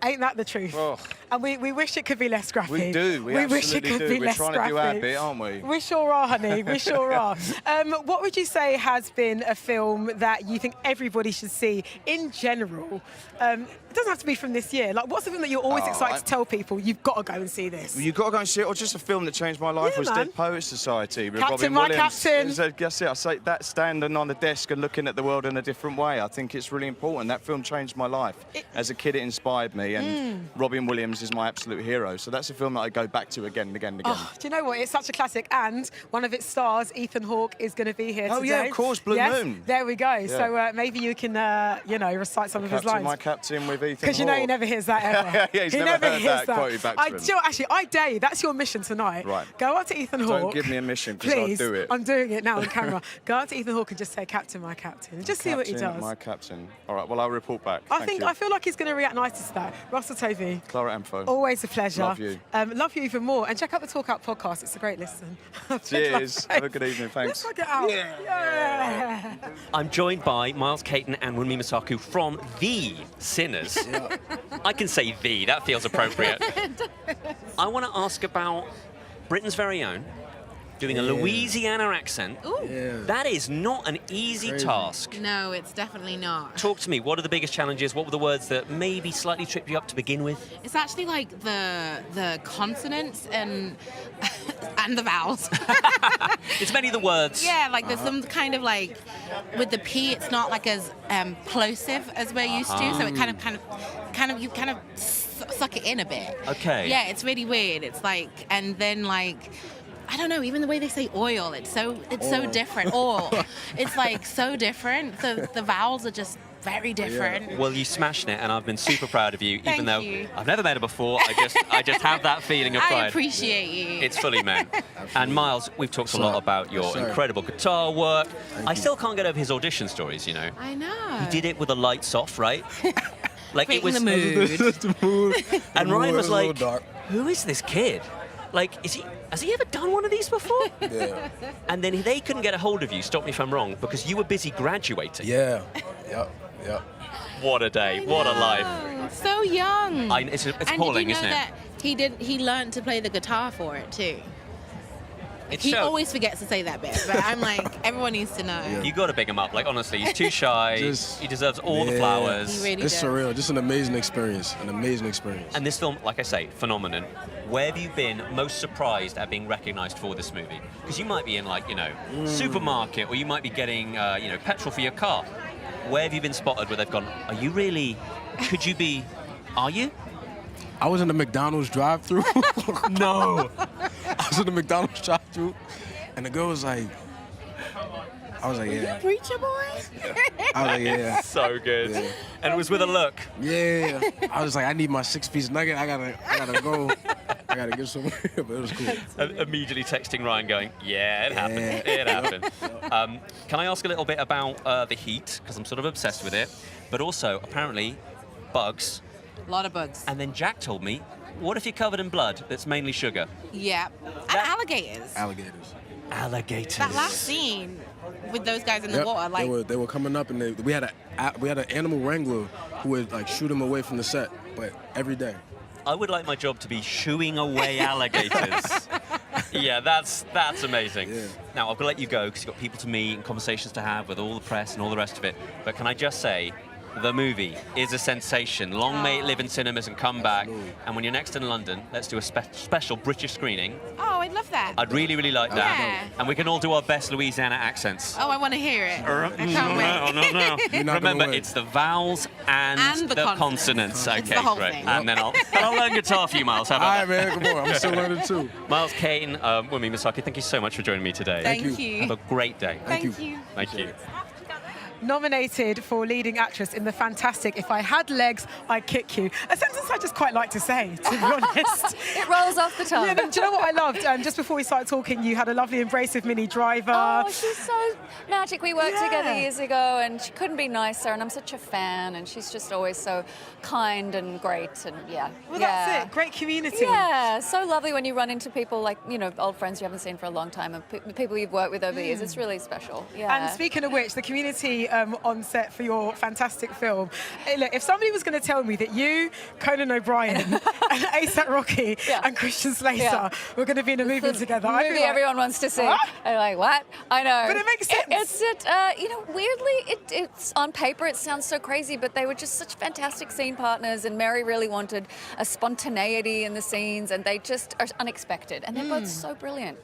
Speaker 11: Ain't that the truth?
Speaker 5: Oh.
Speaker 11: And we wish it could be less scrappy.
Speaker 5: We do. We
Speaker 11: wish it
Speaker 5: absolutely
Speaker 11: could
Speaker 5: do.
Speaker 11: be
Speaker 5: We're
Speaker 11: less
Speaker 5: trying
Speaker 11: scrappy.
Speaker 5: to do our bit, aren't we?
Speaker 11: We sure are, honey. We sure are. What would you say has been a film that you think everybody should see in general? It doesn't have to be from this year. Like, what's the film that you're always excited to tell people, you've got to go and see this?
Speaker 5: You've got to go and see it. Or just a film that changed my life was
Speaker 11: man.
Speaker 5: Dead Poets Society with
Speaker 11: Captain,
Speaker 5: Robin
Speaker 11: my
Speaker 5: Williams.
Speaker 11: captain.
Speaker 5: That's it. I say that, standing on the desk and looking at the world in a different way. I think it's really important. That film changed my life. As a kid, it inspired me, and Robin Williams is my absolute hero. So that's a film that I go back to again and again and again.
Speaker 11: Oh, do you know what? It's such a classic, and one of its stars, Ethan Hawke, is going to be here today.
Speaker 5: Oh yeah, of course, Blue Moon.
Speaker 11: There we go.
Speaker 5: Yeah.
Speaker 11: So maybe you can, you know, recite some of his lines.
Speaker 5: My captain with Ethan Hawke.
Speaker 11: Because you know he never hears that ever.
Speaker 5: Yeah, he's never heard that quoted back to him.
Speaker 11: Do you know, actually, I dare you. That's your mission tonight.
Speaker 5: Right.
Speaker 11: Go up to Ethan Hawke.
Speaker 5: Don't give me a mission, because I'll
Speaker 11: Please,
Speaker 5: do it.
Speaker 11: I'm doing it now on camera. Go up to Ethan Hawke and just say, "Captain, my captain," and just see what he does.
Speaker 5: My captain. All right. Well, I'll report back.
Speaker 11: I feel like he's going to react nicely to that. Russell Tovey.
Speaker 5: Clara Amfo.
Speaker 11: Always a pleasure.
Speaker 5: Love you.
Speaker 11: Love you even more. And check out the Talk Out podcast. It's a great listen.
Speaker 5: Cheers. Have a good evening. Thanks.
Speaker 11: Let's get out. Yeah.
Speaker 12: I'm joined by Miles Caton and Wunmi Mosaku from The Sinners. I can say the, that feels appropriate. I want to ask about Britain's very own, doing a Louisiana accent. That is not an easy task.
Speaker 15: No, it's definitely not.
Speaker 12: Talk to me, what are the biggest challenges? What were the words that maybe slightly tripped you up to begin with?
Speaker 15: It's actually like the consonants and the vowels.
Speaker 12: It's many of the words.
Speaker 15: Yeah, like there's some kind of like, with the P, it's not like as plosive as we're used to, so it you kind of suck it in a bit.
Speaker 12: Okay.
Speaker 15: Yeah, it's really weird. It's like, and then like, I don't know, even the way they say oil, it's so different. Oil. It's like so different. The vowels are just very different.
Speaker 12: Well, you smashed it, and I've been super proud of you, even
Speaker 15: Thank
Speaker 12: though
Speaker 15: you.
Speaker 12: I've never met her before. I just have that feeling of pride.
Speaker 15: I appreciate you.
Speaker 12: It's fully meant. And Miles, we've talked a lot about your incredible guitar work. I still can't get over his audition stories, you know.
Speaker 15: I know.
Speaker 12: He did it with the lights off, right? Like it was
Speaker 15: the
Speaker 12: mood. And Ryan was like, "Who is this kid? Like, has he ever done one of these before?"
Speaker 17: Yeah.
Speaker 12: And then they couldn't get a hold of you, stop me if I'm wrong, because you were busy graduating.
Speaker 17: Yeah. Yep.
Speaker 12: What a day. What a life.
Speaker 15: So young.
Speaker 12: It's
Speaker 15: and
Speaker 12: appalling,
Speaker 15: did you know
Speaker 12: isn't it?
Speaker 15: that he learned to play the guitar for it too? He
Speaker 12: so-
Speaker 15: always forgets to say that bit, but I'm like, everyone needs to know.
Speaker 12: You got to big him up. Like, honestly, he's too shy. He deserves all the flowers.
Speaker 15: He really
Speaker 6: It's
Speaker 15: does.
Speaker 6: surreal. Just an amazing experience. An amazing experience.
Speaker 12: And this film, like I say, phenomenon. Where have you been most surprised at being recognised for this movie? Because you might be in, like, supermarket, or you might be getting, petrol for your car. Where have you been spotted where they've gone, are you really, are you?
Speaker 6: I was in the McDonald's drive-thru.
Speaker 12: No.
Speaker 6: I was in the McDonald's drive-thru, and the girl was like, yeah.
Speaker 15: Preacher boy?
Speaker 6: I was like, yeah.
Speaker 12: So good.
Speaker 6: Yeah.
Speaker 12: And it was with a look.
Speaker 6: Yeah. I was like, I need my 6-piece nugget. I gotta go. I gotta get somewhere. But it was cool.
Speaker 12: Immediately texting Ryan going, yeah, it happened. It happened. Can I ask a little bit about the heat? Because I'm sort of obsessed with it. But also, apparently, bugs.
Speaker 15: A lot of bugs.
Speaker 12: And then Jack told me, what if you're covered in blood that's mainly sugar?
Speaker 15: Yeah. And alligators.
Speaker 12: Alligators.
Speaker 15: That last scene with those guys in the water, like
Speaker 6: they were coming up, and we had an animal wrangler who would like shoot them away from the set, but every day.
Speaker 12: I would like my job to be shooing away alligators. Yeah, that's amazing.
Speaker 6: Yeah.
Speaker 12: Now, I've got to let you go because you've got people to meet and conversations to have with all the press and all the rest of it. But can I just say, the movie is a sensation. Long may it live in cinemas and come back. And when you're next in London, let's do a special British screening.
Speaker 15: oh, I'd love that.
Speaker 12: I'd really, really like that.
Speaker 15: Yeah.
Speaker 12: And we can all do our best Louisiana accents.
Speaker 15: Oh, I want to hear it. I can't wait.
Speaker 12: No.
Speaker 6: You're not gonna
Speaker 12: Remember,
Speaker 6: win.
Speaker 12: it's the vowels and
Speaker 15: the
Speaker 12: consonants.
Speaker 15: consonants.
Speaker 12: Okay,
Speaker 15: It's the whole
Speaker 12: great.
Speaker 15: thing.
Speaker 12: And then I'll learn guitar for you, Miles. How
Speaker 6: All
Speaker 12: about
Speaker 6: right, man. Come on. I'm still learning too.
Speaker 12: Miles Kane, Wumi Misaki, thank you so much for joining me today.
Speaker 15: Thank you.
Speaker 12: Have a great day.
Speaker 15: Thank you.
Speaker 12: Thank you.
Speaker 11: Nominated for leading actress in the fantastic If I Had Legs, I'd Kick You. A sentence I just quite like to say, to be honest.
Speaker 16: It rolls off the tongue.
Speaker 11: Yeah, do you know what I loved? Just before we started talking, you had a lovely embrace with Minnie Driver.
Speaker 16: Oh, she's so magic. We worked together years ago, and she couldn't be nicer, and I'm such a fan, and she's just always so kind and great, and
Speaker 11: Well, that's it. Great community.
Speaker 16: Yeah, so lovely when you run into people like, old friends you haven't seen for a long time, and people you've worked with over the years. It's really special. Yeah.
Speaker 11: And speaking of which, the community on set for your fantastic film. Hey, look, if somebody was going to tell me that you, Conan O'Brien, and A$AP Rocky and Christian Slater were going to be in a movie together, I'd be
Speaker 16: Movie
Speaker 11: like,
Speaker 16: everyone wants to see.
Speaker 11: What?
Speaker 16: I'm like, what? I know.
Speaker 11: But it makes sense.
Speaker 16: Weirdly, it's on paper it sounds so crazy, but they were just such fantastic scene partners, and Mary really wanted a spontaneity in the scenes, and they just are unexpected, and they're both so brilliant.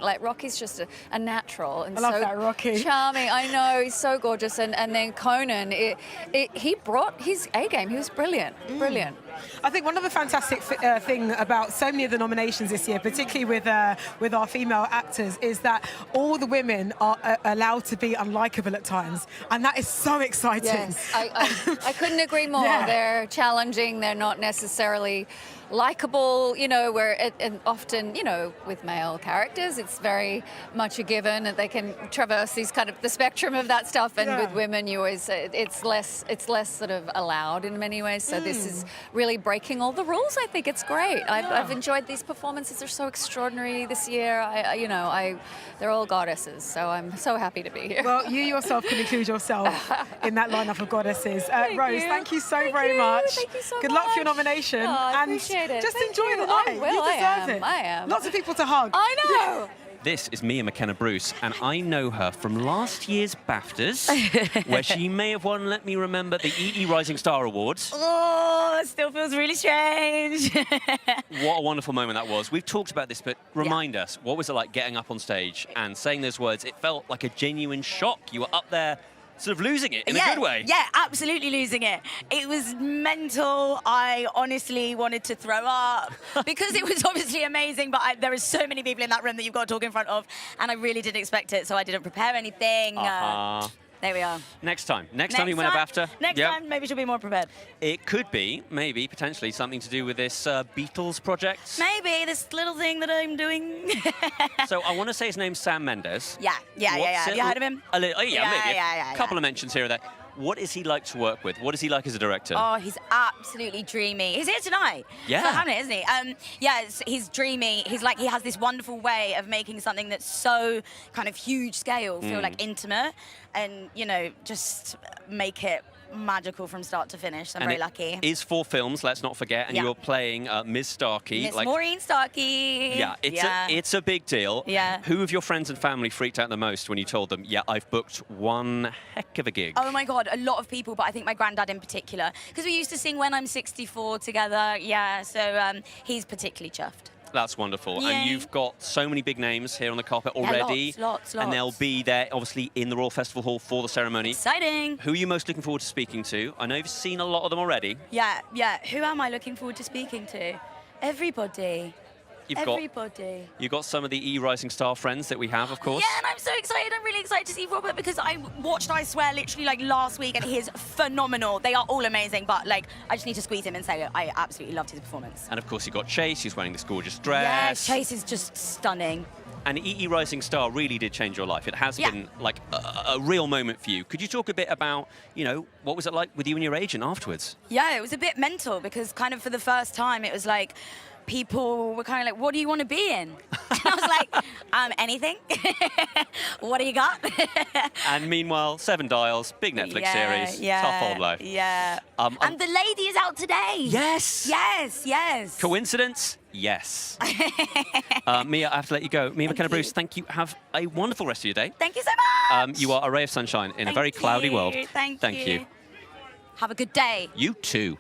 Speaker 16: Like Rocky's just a natural, and
Speaker 11: I love
Speaker 16: so
Speaker 11: that, Rocky.
Speaker 16: charming. I know, he's so gorgeous, and then Conan, he brought his A game. He was brilliant.
Speaker 11: I think one of the fantastic thing about so many of the nominations this year, particularly with our female actors, is that all the women are allowed to be unlikable at times, and that is so exciting.
Speaker 16: Yes, I couldn't agree more.
Speaker 11: Yeah.
Speaker 16: They're challenging. They're not necessarily likable, where often, with male characters, it's very much a given that they can traverse these kind of the spectrum of that stuff. And with women, you always it's less sort of allowed in many ways. So this is really breaking all the rules. I think it's great. I've enjoyed these performances. They're so extraordinary this year. They're all goddesses. So I'm so happy to be here.
Speaker 11: Well, you yourself can include yourself in that lineup of goddesses. Rose, thank you so very much.
Speaker 16: Thank you so
Speaker 11: Good
Speaker 16: much.
Speaker 11: luck for your nomination.
Speaker 16: Oh, I
Speaker 11: and
Speaker 16: appreciate it.
Speaker 11: just
Speaker 16: Thank
Speaker 11: enjoy
Speaker 16: you.
Speaker 11: the night.
Speaker 16: I will.
Speaker 11: You deserve it.
Speaker 16: I am.
Speaker 11: Lots of people to hug.
Speaker 16: I know.
Speaker 12: This is Mia McKenna-Bruce, and I know her from last year's BAFTAs, where she may have won, let me remember, the EE Rising Star Awards.
Speaker 17: Oh, it still feels really strange.
Speaker 12: What a wonderful moment that was. We've talked about this, but remind us, what was it like getting up on stage and saying those words? It felt like a genuine shock. You were up there sort of losing it in a good way.
Speaker 17: Yeah, absolutely losing it. It was mental. I honestly wanted to throw up because it was obviously amazing, but there are so many people in that room that you've got to talk in front of, and I really didn't expect it, so I didn't prepare anything. There we are.
Speaker 12: Next time you win a BAFTA.
Speaker 17: Next time, maybe she'll be more prepared.
Speaker 12: It could be, maybe, potentially something to do with this Beatles project.
Speaker 17: Maybe, this little thing that I'm doing.
Speaker 12: So I want to say his name's Sam Mendes.
Speaker 17: Yeah. Have you heard of him?
Speaker 12: Maybe.
Speaker 17: Yeah.
Speaker 12: A couple of mentions here or there. What is he like to work with? What is he like as a director?
Speaker 17: Oh, he's absolutely dreamy. He's here tonight.
Speaker 12: Yeah.
Speaker 17: For Hamlet, isn't he? He's dreamy. He has this wonderful way of making something that's so kind of huge scale feel like intimate, and just make it magical from start to finish. So I'm
Speaker 12: And
Speaker 17: very
Speaker 12: it
Speaker 17: lucky.
Speaker 12: is 4 films, let's not forget, and
Speaker 17: Yeah.
Speaker 12: you're playing Ms. Starkey.
Speaker 17: Miss Maureen Starkey.
Speaker 12: Yeah, it's a big deal.
Speaker 17: Yeah.
Speaker 12: Who of your friends and family freaked out the most when you told them, yeah, I've booked one heck of a gig?
Speaker 17: Oh my God, a lot of people, but I think my granddad in particular, because we used to sing When I'm 64 together. Yeah, so he's particularly chuffed.
Speaker 12: That's wonderful.
Speaker 17: Yay.
Speaker 12: And you've got so many big names here on the carpet
Speaker 17: Yeah,
Speaker 12: already.
Speaker 17: lots.
Speaker 12: And they'll be there, obviously, in the Royal Festival Hall for the ceremony.
Speaker 17: Exciting.
Speaker 12: Who are you most looking forward to speaking to? I know you've seen a lot of them already.
Speaker 17: Yeah. Who am I looking forward to speaking to? Everybody.
Speaker 12: You've got some of the E! Rising Star friends that we have, of course.
Speaker 17: Yeah, and I'm so excited. I'm really excited to see Robert because I watched I Swear literally like last week and he is phenomenal. They are all amazing, but like I just need to squeeze him and say I absolutely loved his performance.
Speaker 12: And of course, you've got Chase, who's wearing this gorgeous dress.
Speaker 17: Yes, Chase is just stunning.
Speaker 12: And EE Rising Star really did change your life. It has been like a real moment for you. Could you talk a bit about, what was it like with you and your agent afterwards?
Speaker 17: Yeah, it was a bit mental because kind of for the first time it was like people were kind of like, what do you want to be in? And I was like, anything. What do you got?
Speaker 12: And meanwhile, 7 Dials, big Netflix series, tough old life.
Speaker 17: Yeah. And The Lady is out today.
Speaker 12: Yes.
Speaker 17: Yes.
Speaker 12: Coincidence? Yes. Mia, I have to let you go. Mia McKenna-Bruce, thank you. Have a wonderful rest of your day.
Speaker 17: Thank you so much.
Speaker 12: You are a ray of sunshine in a very cloudy world.
Speaker 17: Thank you. Have a good day.
Speaker 12: You too.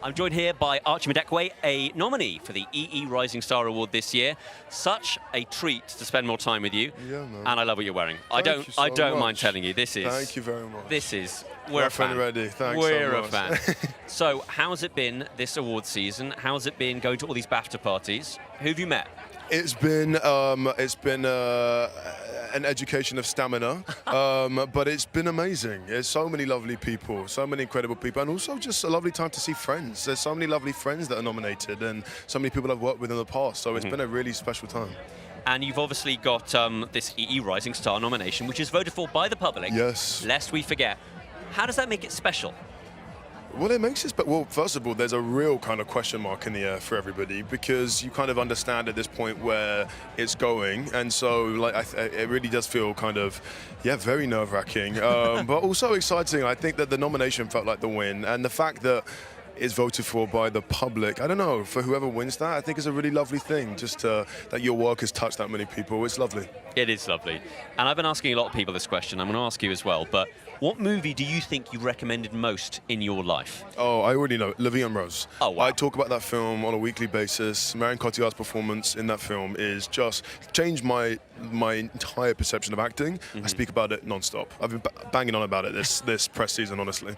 Speaker 12: I'm joined here by Archie Renaux, a nominee for the EE Rising Star Award this year. Such a treat to spend more time with you.
Speaker 18: Yeah, man.
Speaker 12: And I love what you're wearing. I
Speaker 18: Thank you so
Speaker 12: don't
Speaker 18: much.
Speaker 12: mind telling you, this is...
Speaker 18: Thank you very much.
Speaker 12: We're a
Speaker 18: Rough and
Speaker 12: fan.
Speaker 18: ready. Thanks
Speaker 12: We're
Speaker 18: so
Speaker 12: a
Speaker 18: much.
Speaker 12: fan. So, how's it been this award season? How's it been going to all these BAFTA parties? Who have you met?
Speaker 18: It's been an education of stamina, but it's been amazing. There's so many lovely people, so many incredible people, and also just a lovely time to see friends. There's so many lovely friends that are nominated, and so many people I've worked with in the past. So it's been a really special time.
Speaker 12: And you've obviously got this EE Rising Star nomination, which is voted for by the public.
Speaker 18: Yes.
Speaker 12: Lest we forget. How does that make it special?
Speaker 18: Well, it makes it well, first of all, there's a real kind of question mark in the air for everybody because you kind of understand at this point where it's going. And so, it really does feel kind of, very nerve-wracking, but also exciting. I think that the nomination felt like the win. And the fact that it's voted for by the public, I don't know, for whoever wins that, I think is a really lovely thing, just that your work has touched that many people. It's lovely.
Speaker 12: It is lovely. And I've been asking a lot of people this question. I'm going to ask you as well, but what movie do you think you recommended most in your life?
Speaker 18: Oh, I already know. Olivia and Rose.
Speaker 12: Oh, wow.
Speaker 18: I talk about that film on a weekly basis. Marion Cotillard's performance in that film is just changed my entire perception of acting. I speak about it non-stop. I've been banging on about it this press season, honestly.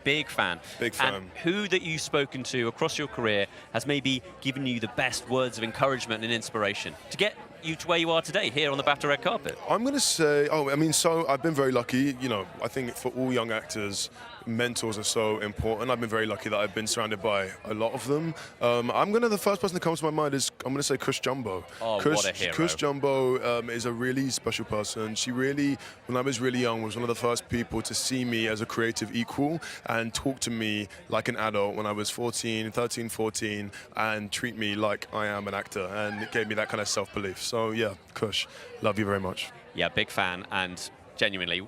Speaker 12: Big fan.
Speaker 18: Big fan.
Speaker 12: And who that you've spoken to across your career has maybe given you the best words of encouragement and inspiration to get you to where you are today, here on the BAFTA red carpet?
Speaker 18: I'm going to say, so I've been very lucky. I think for all young actors, mentors are so important. I've been very lucky that I've been surrounded by a lot of them. The first person that comes to my mind is, I'm going to say Kush Jumbo.
Speaker 12: Oh, what a hero.
Speaker 18: Kush Jumbo is a really special person. She really, when I was really young, was one of the first people to see me as a creative equal and talk to me like an adult when I was 13, 14, and treat me like I am an actor. And it gave me that kind of self-belief. So yeah, Kush, love you very much.
Speaker 12: Yeah, big fan, and genuinely,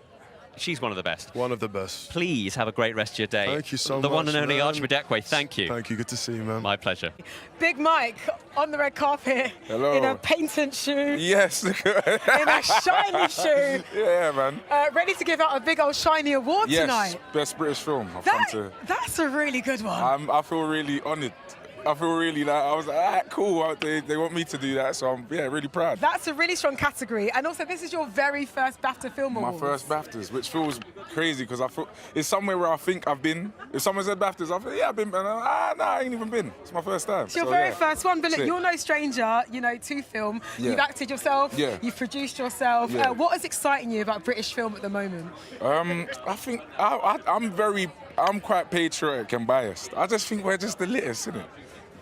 Speaker 12: she's one of the best.
Speaker 18: One of the best.
Speaker 12: Please have a great rest of your day.
Speaker 18: Thank you so much,
Speaker 12: The one and only
Speaker 18: man.
Speaker 12: Archie Renaux, thank you.
Speaker 18: Thank you, good to see you, man.
Speaker 12: My pleasure.
Speaker 11: Big Mike on the red carpet.
Speaker 19: Hello.
Speaker 11: In a patent shoe.
Speaker 19: Yes.
Speaker 11: In a shiny shoe.
Speaker 19: Yeah, man.
Speaker 11: Ready to give out a big old shiny award tonight.
Speaker 19: Yes, best British film.
Speaker 11: That's a really good one.
Speaker 19: I feel really honoured. I feel really I was like, cool. They want me to do that, so I'm really proud.
Speaker 11: That's a really strong category. And also, this is your very first BAFTA Film Awards.
Speaker 19: My first BAFTAs, which feels crazy because I feel it's somewhere where I think I've been. If someone said BAFTAs, I think, I've been. And I ain't even been. It's my first time.
Speaker 11: It's your very first one, but look, you're no stranger, to film.
Speaker 19: Yeah.
Speaker 11: You've acted yourself.
Speaker 19: Yeah.
Speaker 11: You've produced yourself.
Speaker 19: Yeah.
Speaker 11: What is exciting you about British film at the moment?
Speaker 19: I think I'm quite patriotic and biased. I just think we're just the littest, isn't it?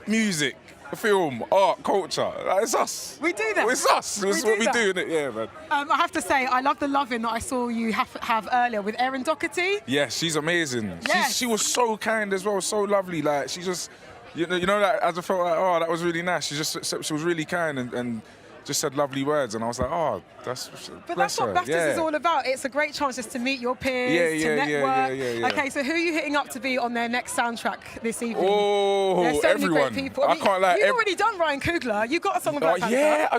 Speaker 19: Music, film, art, culture. Like, it's us.
Speaker 11: We do that.
Speaker 19: It's us. It's what we do, innit? Yeah, man.
Speaker 11: I have to say, I love the loving that I saw you have earlier with Erin Doherty.
Speaker 19: Yeah, she's amazing.
Speaker 11: Yes.
Speaker 19: She was so kind as well, so lovely. Like, she just, you know, like, as I felt like, oh, that was really nice. She was really kind and just said lovely words, and I was like, oh, that's.
Speaker 11: But that's what BAFTAs is all about. It's a great chance just to meet your peers, to network.
Speaker 19: Yeah.
Speaker 11: Okay, so who are you hitting up to be on their next soundtrack this evening?
Speaker 19: Oh,
Speaker 11: There's so
Speaker 19: everyone.
Speaker 11: many great people. I mean,
Speaker 19: can't lie.
Speaker 11: You've already done Ryan Coogler. You got a song about
Speaker 19: Yeah.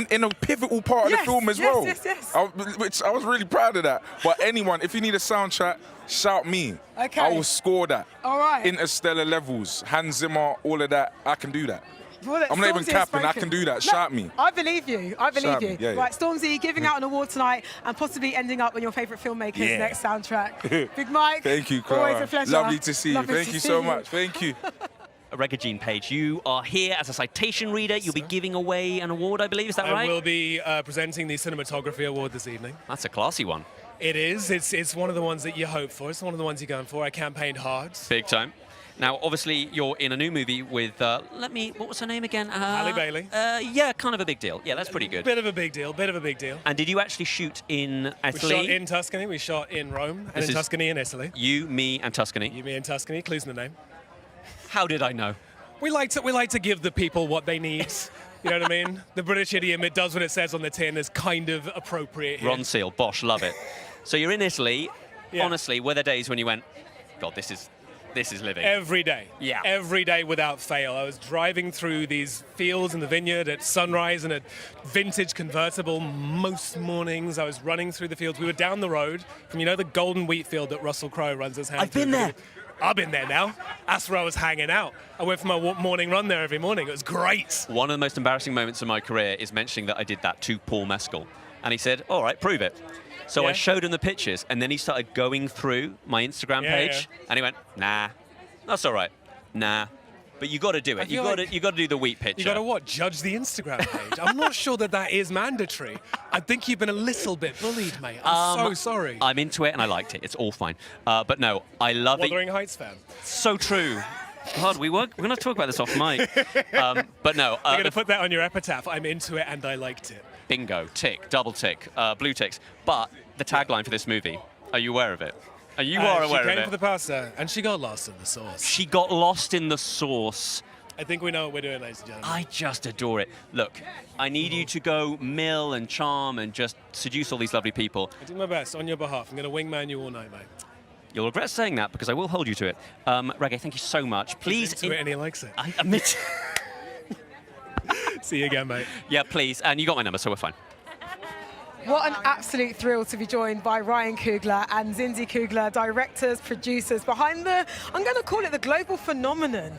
Speaker 19: In a pivotal part of the film as well.
Speaker 11: Yes.
Speaker 19: Which I was really proud of that. But anyone, if you need a soundtrack, shout me.
Speaker 11: Okay.
Speaker 19: I will score that.
Speaker 11: All right.
Speaker 19: Interstellar levels, Hans Zimmer, all of that. I can do that.
Speaker 11: Well,
Speaker 19: I'm not even
Speaker 11: Stormzy
Speaker 19: capping.
Speaker 11: has
Speaker 19: I can do that.
Speaker 11: No,
Speaker 19: Shout me.
Speaker 11: I believe you.
Speaker 19: Shout me. Yeah.
Speaker 11: Right, Stormzy giving out an award tonight and possibly ending up on your favourite filmmaker's next soundtrack. Big Mike.
Speaker 19: Thank you, Clara.
Speaker 11: Always a pleasure.
Speaker 19: Lovely to see you.
Speaker 1: Lovely
Speaker 19: Thank
Speaker 1: to
Speaker 19: you
Speaker 1: see
Speaker 19: so
Speaker 1: you.
Speaker 19: much. Thank you.
Speaker 12: Reg&eacute-Jean Page, you are here as a citation reader. You'll be giving away an award, I believe. Is that right?
Speaker 7: I will be presenting the Cinematography Award this evening.
Speaker 12: That's a classy one.
Speaker 7: It is. It's one of the ones that you hope for. It's one of the ones you're going for. I campaigned hard.
Speaker 12: Big time. Now, obviously, you're in a new movie with, what was her name again?
Speaker 7: Halle Bailey.
Speaker 12: Yeah, kind of a big deal. Yeah, that's pretty good.
Speaker 7: Bit of a big deal.
Speaker 12: And did you actually shoot in Italy?
Speaker 7: We shot in Tuscany, we shot in Rome, and in Tuscany in Italy.
Speaker 12: You, me, and Tuscany.
Speaker 7: You, me, and Tuscany. Clues in the name.
Speaker 12: How did I know?
Speaker 7: We like to give the people what they need. You know what I mean? The British idiom, it does what it says on the tin, is kind of appropriate here.
Speaker 12: Ron Seal, Bosch, love it. So you're in Italy.
Speaker 7: Yeah.
Speaker 12: Honestly, were there days when you went, God, this is living?
Speaker 7: Every day.
Speaker 12: Yeah.
Speaker 7: Every day without fail. I was driving through these fields in the vineyard at sunrise in a vintage convertible most mornings. I was running through the fields. We were down the road from, the golden wheat field that Russell Crowe runs his hand
Speaker 12: I've been there.
Speaker 7: I've been there now. That's where I was hanging out. I went for my morning run there every morning. It was great.
Speaker 12: One of the most embarrassing moments of my career is mentioning that I did that to Paul Mescal. And he said, all right, prove it. So I showed him the pictures, and then he started going through my Instagram page, and he went, nah, that's all right, nah. But you got to do it. You got to do the wheat picture.
Speaker 7: You got to what? Judge the Instagram page. I'm not sure that is mandatory. I think you've been a little bit bullied, mate. I'm so sorry.
Speaker 12: I'm into it, and I liked it. It's all fine. But no, I love it.
Speaker 7: Wuthering Heights fan.
Speaker 12: So true. God, we're going to talk about this off mic. But no.
Speaker 7: You're going to put that on your epitaph. I'm into it, and I liked it.
Speaker 12: Bingo, tick, double tick, blue ticks. But the tagline for this movie, are you aware of it? You are aware of it.
Speaker 7: She came for the pasta, and she got lost in the sauce.
Speaker 12: She got lost in the sauce.
Speaker 7: I think we know what we're doing, ladies and gentlemen.
Speaker 12: I just adore it. Look, I need you to go mill and charm and just seduce all these lovely people.
Speaker 7: I do my best on your behalf. I'm going to wingman you all night, mate.
Speaker 12: You'll regret saying that because I will hold you to it. Reggae, thank you so much. Please.
Speaker 7: He's into it and he likes it.
Speaker 12: I admit.
Speaker 7: See you again, mate.
Speaker 12: Yeah, please. And you got my number, so we're fine.
Speaker 11: What an absolute thrill to be joined by Ryan Coogler and Zinzi Coogler, directors, producers, behind I'm going to call it the global phenomenon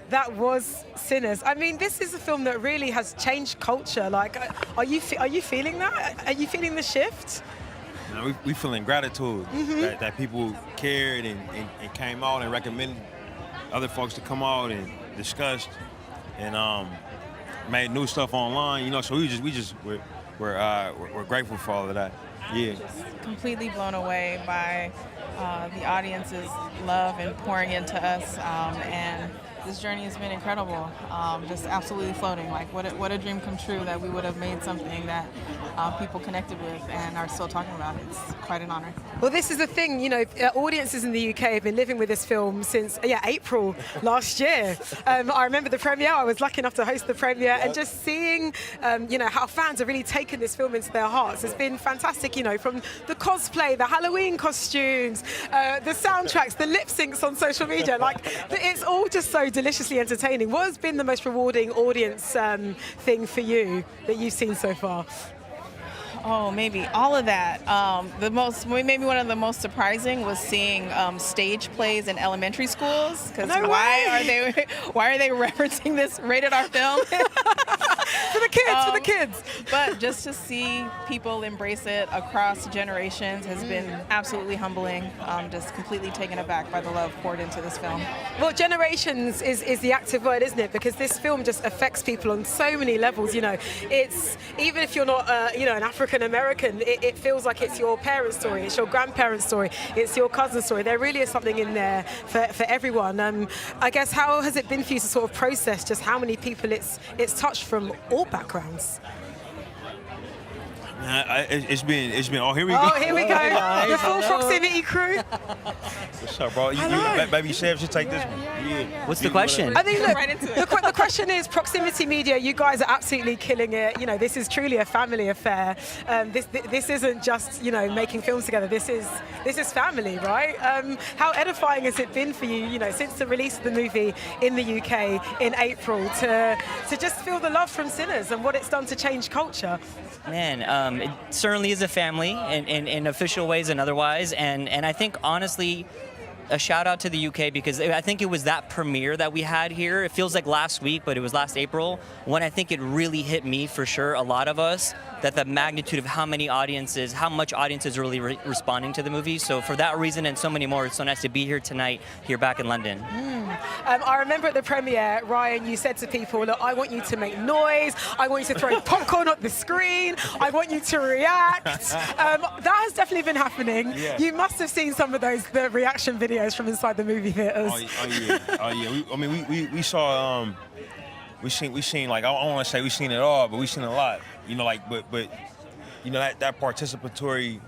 Speaker 11: that was Sinners. I mean, this is a film that really has changed culture. Like, are you feeling that? Are you feeling the shift?
Speaker 20: We feeling gratitude that people cared and came out and recommended other folks to come out and discussed and made new stuff online. So we're grateful for all of that. Yeah.
Speaker 22: Just completely blown away by the audience's love and pouring into us, and this journey has been incredible. Just absolutely floating. Like, what a dream come true that we would have made something that people connected with and are still talking about. It's quite an honor.
Speaker 11: Well, this is the thing, audiences in the UK have been living with this film since, April last year. I remember the premiere. I was lucky enough to host the premiere, and just seeing, how fans have really taken this film into their hearts has been fantastic, from the cosplay, the Halloween costumes, the soundtracks, the lip syncs on social media. Like, it's all just so deliciously entertaining. What has been the most rewarding audience thing for you that you've seen so far?
Speaker 22: Oh, maybe all of that. Maybe one of the most surprising was seeing stage plays in elementary schools. Because why are they referencing this rated R film?
Speaker 11: for the kids, for the kids.
Speaker 22: But just to see people embrace it across generations has been absolutely humbling. Just completely taken aback by the love poured into this film.
Speaker 11: Well, generations is the active word, isn't it? Because this film just affects people on so many levels. You know, it's even if you're not, an African American, it feels like it's your parents' story, it's your grandparents' story, it's your cousin's story. There really is something in there for everyone. I guess how has it been for you to sort of process just how many people it's touched from all backgrounds?
Speaker 20: It's been. Oh, here we go.
Speaker 11: Oh, here we go. The full proximity crew.
Speaker 20: What's up, bro? Maybe Sam should take this one. Yeah.
Speaker 4: What's the question?
Speaker 11: I think the question is proximity media. You guys are absolutely killing it. You know, this is truly a family affair. This isn't just making films together. This is family, right? How edifying has it been for you? You know, since the release of the movie in the UK in April to just feel the love from Sinners and what it's done to change culture.
Speaker 4: Man, it certainly is a family in official ways and otherwise, and I think honestly, a shout out to the UK because I think it was that premiere that we had here. It feels like last week, but it was last April when I think it really hit me for sure, a lot of us, that the magnitude of how much audiences are really responding to the movie. So for that reason and so many more, it's so nice to be here tonight, here back in London.
Speaker 11: I remember at the premiere, Ryan, you said to people, look, I want you to make noise, I want you to throw popcorn at the screen, I want you to react. That has definitely been happening.
Speaker 20: Yeah.
Speaker 11: You must have seen some of the reaction videos from inside the movie theaters.
Speaker 20: Oh yeah. We saw. We seen like, I don't want to say we seen it all, but we seen a lot. You know, like, but that participatory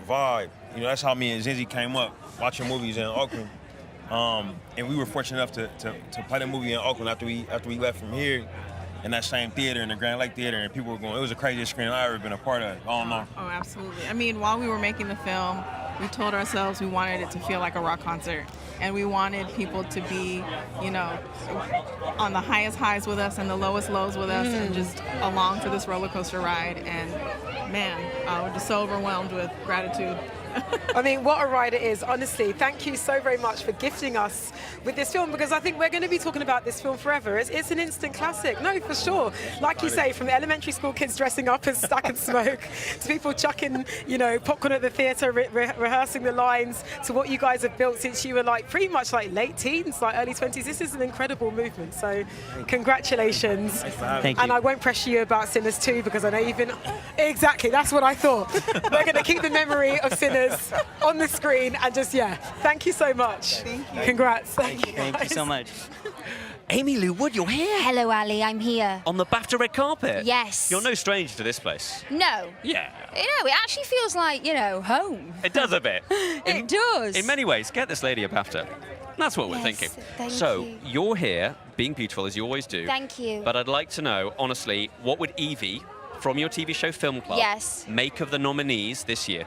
Speaker 20: vibe. You know, that's how me and Zinzi came up watching movies in Oakland. And we were fortunate enough to play the movie in Oakland after we left from here, in that same theater, in the Grand Lake Theater, and people were going. It was the craziest screening I've ever been a part of. I don't know.
Speaker 22: Oh, absolutely. I mean, while we were making the film, we told ourselves we wanted it to feel like a rock concert. And we wanted people to be, on the highest highs with us and the lowest lows with us and just along for this roller coaster ride. And man, we're just so overwhelmed with gratitude.
Speaker 11: I mean, what a ride it is, honestly. Thank you so very much for gifting us with this film, because I think we're going to be talking about this film forever. It's an instant classic. No, for sure. Like you say, from elementary school kids dressing up as Stack and Smoke to people chucking, popcorn at the theatre, rehearsing the lines, to what you guys have built since you were pretty much late teens, early 20s. This is an incredible movement. So congratulations.
Speaker 4: Thank you.
Speaker 11: And I won't pressure you about Sinners 2 because I know you've been... Exactly, that's what I thought. We're going to keep the memory of Sinners on the screen and just, thank you so much.
Speaker 22: Thank you.
Speaker 11: Congrats.
Speaker 4: Thank you so much.
Speaker 12: Amy Lou Wood, you're here.
Speaker 8: Hello, Ali, I'm here.
Speaker 12: On the BAFTA red carpet.
Speaker 8: Yes.
Speaker 12: You're no stranger to this place.
Speaker 8: No.
Speaker 12: Yeah.
Speaker 8: It actually feels like, home.
Speaker 12: It does a bit.
Speaker 8: It does.
Speaker 12: In many ways, get this lady a BAFTA. That's what we're thinking.
Speaker 8: Thank you.
Speaker 12: You're here, being beautiful as you always do.
Speaker 8: Thank you.
Speaker 12: But I'd like to know, honestly, what would Evie, from your TV show Film Club, make of the nominees this year?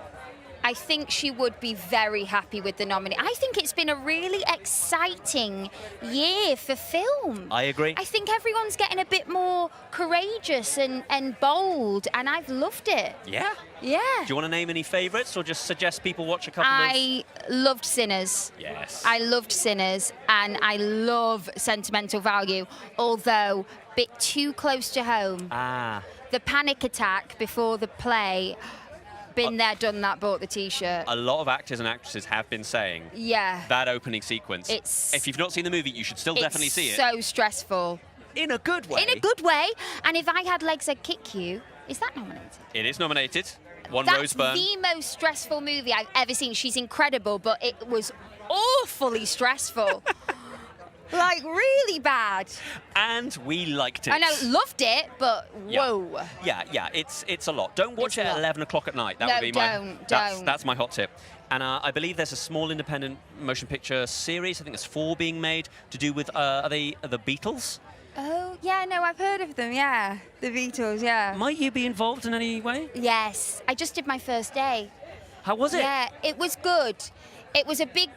Speaker 8: I think she would be very happy with the nominee. I think it's been a really exciting year for film.
Speaker 12: I agree.
Speaker 8: I think everyone's getting a bit more courageous and bold, and I've loved it.
Speaker 12: Yeah?
Speaker 8: Yeah.
Speaker 12: Do you want to name any favourites or just suggest people watch a couple
Speaker 8: I loved Sinners.
Speaker 12: Yes.
Speaker 8: I loved Sinners, and I love Sentimental Value, although a bit too close to home. The panic attack before the play... Been there, done that, bought the T-shirt.
Speaker 12: A lot of actors and actresses have been saying that opening sequence. If you've not seen the movie, you should still definitely see it.
Speaker 8: It's so stressful.
Speaker 12: In a good way.
Speaker 8: In a good way. And If I Had Legs, I'd Kick You. Is that nominated?
Speaker 12: It is nominated. Rose Byrne.
Speaker 8: That's the most stressful movie I've ever seen. She's incredible, but it was awfully stressful. Really bad.
Speaker 12: And we liked it.
Speaker 8: I know, loved it, but whoa.
Speaker 12: Yeah, it's a lot. Don't watch it at 11 o'clock at night. That
Speaker 8: No,
Speaker 12: would be
Speaker 8: don't.
Speaker 12: That's my hot tip. And I believe there's a small independent motion picture series. I think there's 4 being made to do with are the Beatles?
Speaker 8: Oh, yeah, no, I've heard of them, yeah. The Beatles, yeah.
Speaker 12: Might you be involved in any way?
Speaker 8: Yes. I just did my first day.
Speaker 12: How was it?
Speaker 8: Yeah, it was good. It was a big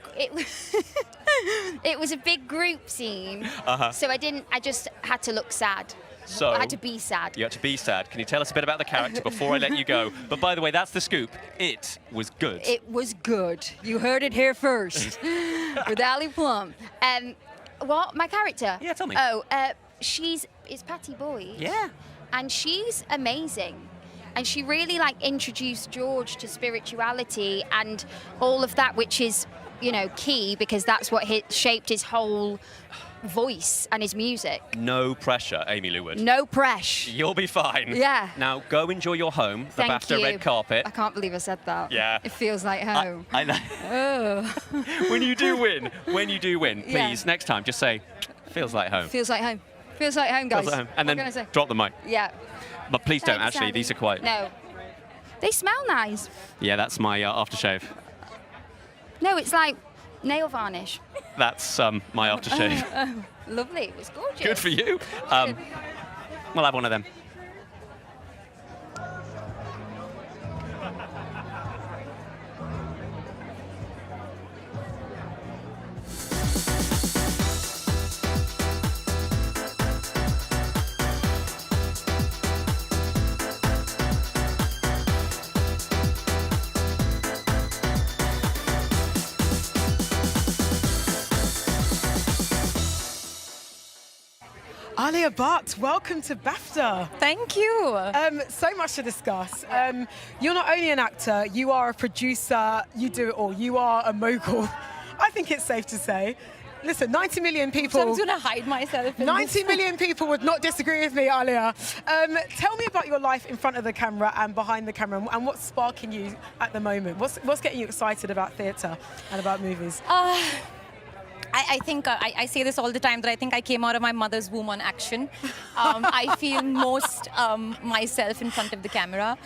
Speaker 8: it was a big group scene. So I just had to look sad.
Speaker 12: So
Speaker 8: I had to be sad.
Speaker 12: You had to be sad. Can you tell us a bit about the character before I let you go? But by the way, that's the scoop. It was good.
Speaker 8: It was good. You heard it here first. With Ali Plumb. What? My character?
Speaker 12: Yeah, tell me.
Speaker 8: Oh, it's Patty Boyd.
Speaker 12: Yeah.
Speaker 8: and she's amazing. And she really like introduced George to spirituality and all of that, which is, you know, key because that's what shaped his whole voice and his music.
Speaker 12: No pressure, Amy Lou-Wood.
Speaker 8: No pressure.
Speaker 12: You'll be fine.
Speaker 8: Yeah.
Speaker 12: Now go enjoy your home, the
Speaker 8: Thank
Speaker 12: BAFTA
Speaker 8: you.
Speaker 12: red carpet.
Speaker 8: I can't believe I said that.
Speaker 12: Yeah.
Speaker 8: It feels like home.
Speaker 12: I know.
Speaker 8: Oh.
Speaker 12: When you do win, please,
Speaker 8: Yeah.
Speaker 12: next time, just say, feels like home.
Speaker 8: Feels like home. Feels like home, guys.
Speaker 12: Feels like home. And
Speaker 8: What can I
Speaker 12: then
Speaker 8: say?
Speaker 12: drop the mic.
Speaker 8: Yeah.
Speaker 12: But please don't,
Speaker 8: Thanks,
Speaker 12: actually.
Speaker 8: Abby.
Speaker 12: These are quite...
Speaker 8: No. They smell nice.
Speaker 12: Yeah, that's my aftershave.
Speaker 8: No, it's like nail varnish.
Speaker 12: That's my aftershave.
Speaker 8: Oh, lovely. It was gorgeous.
Speaker 12: Good for you. We'll have one of them.
Speaker 11: Alia Bhatt, welcome to BAFTA.
Speaker 2: Thank you.
Speaker 11: So much to discuss. You're not only an actor, you are a producer, you do it all. You are a mogul. I think it's safe to say. Listen, 90 million people...
Speaker 2: So I'm going to hide myself in
Speaker 11: 90
Speaker 2: this.
Speaker 11: million people would not disagree with me, Alia. Tell me about your life in front of the camera and behind the camera and what's sparking you at the moment. What's getting you excited about theatre and about movies?
Speaker 2: I think I say this all the time that I think I came out of my mother's womb on action. I feel most myself in front of the camera.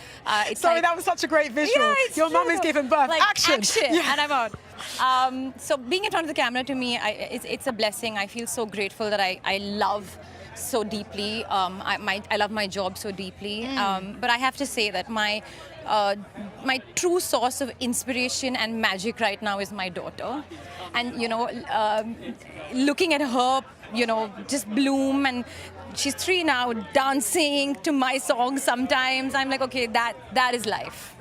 Speaker 11: Sorry, that was such a great visual.
Speaker 2: Yeah, it's
Speaker 11: your mum
Speaker 2: true.
Speaker 11: is giving birth.
Speaker 2: Like,
Speaker 11: action! Yeah.
Speaker 2: And I'm out. So being in front of the camera to me, it's a blessing. I feel so grateful that I love so deeply. I love my job so deeply. But I have to say that my true source of inspiration and magic right now is my daughter. And, you know, looking at her, you know, just bloom, and she's 3 now, dancing to my songs sometimes. I'm like, okay, that is life.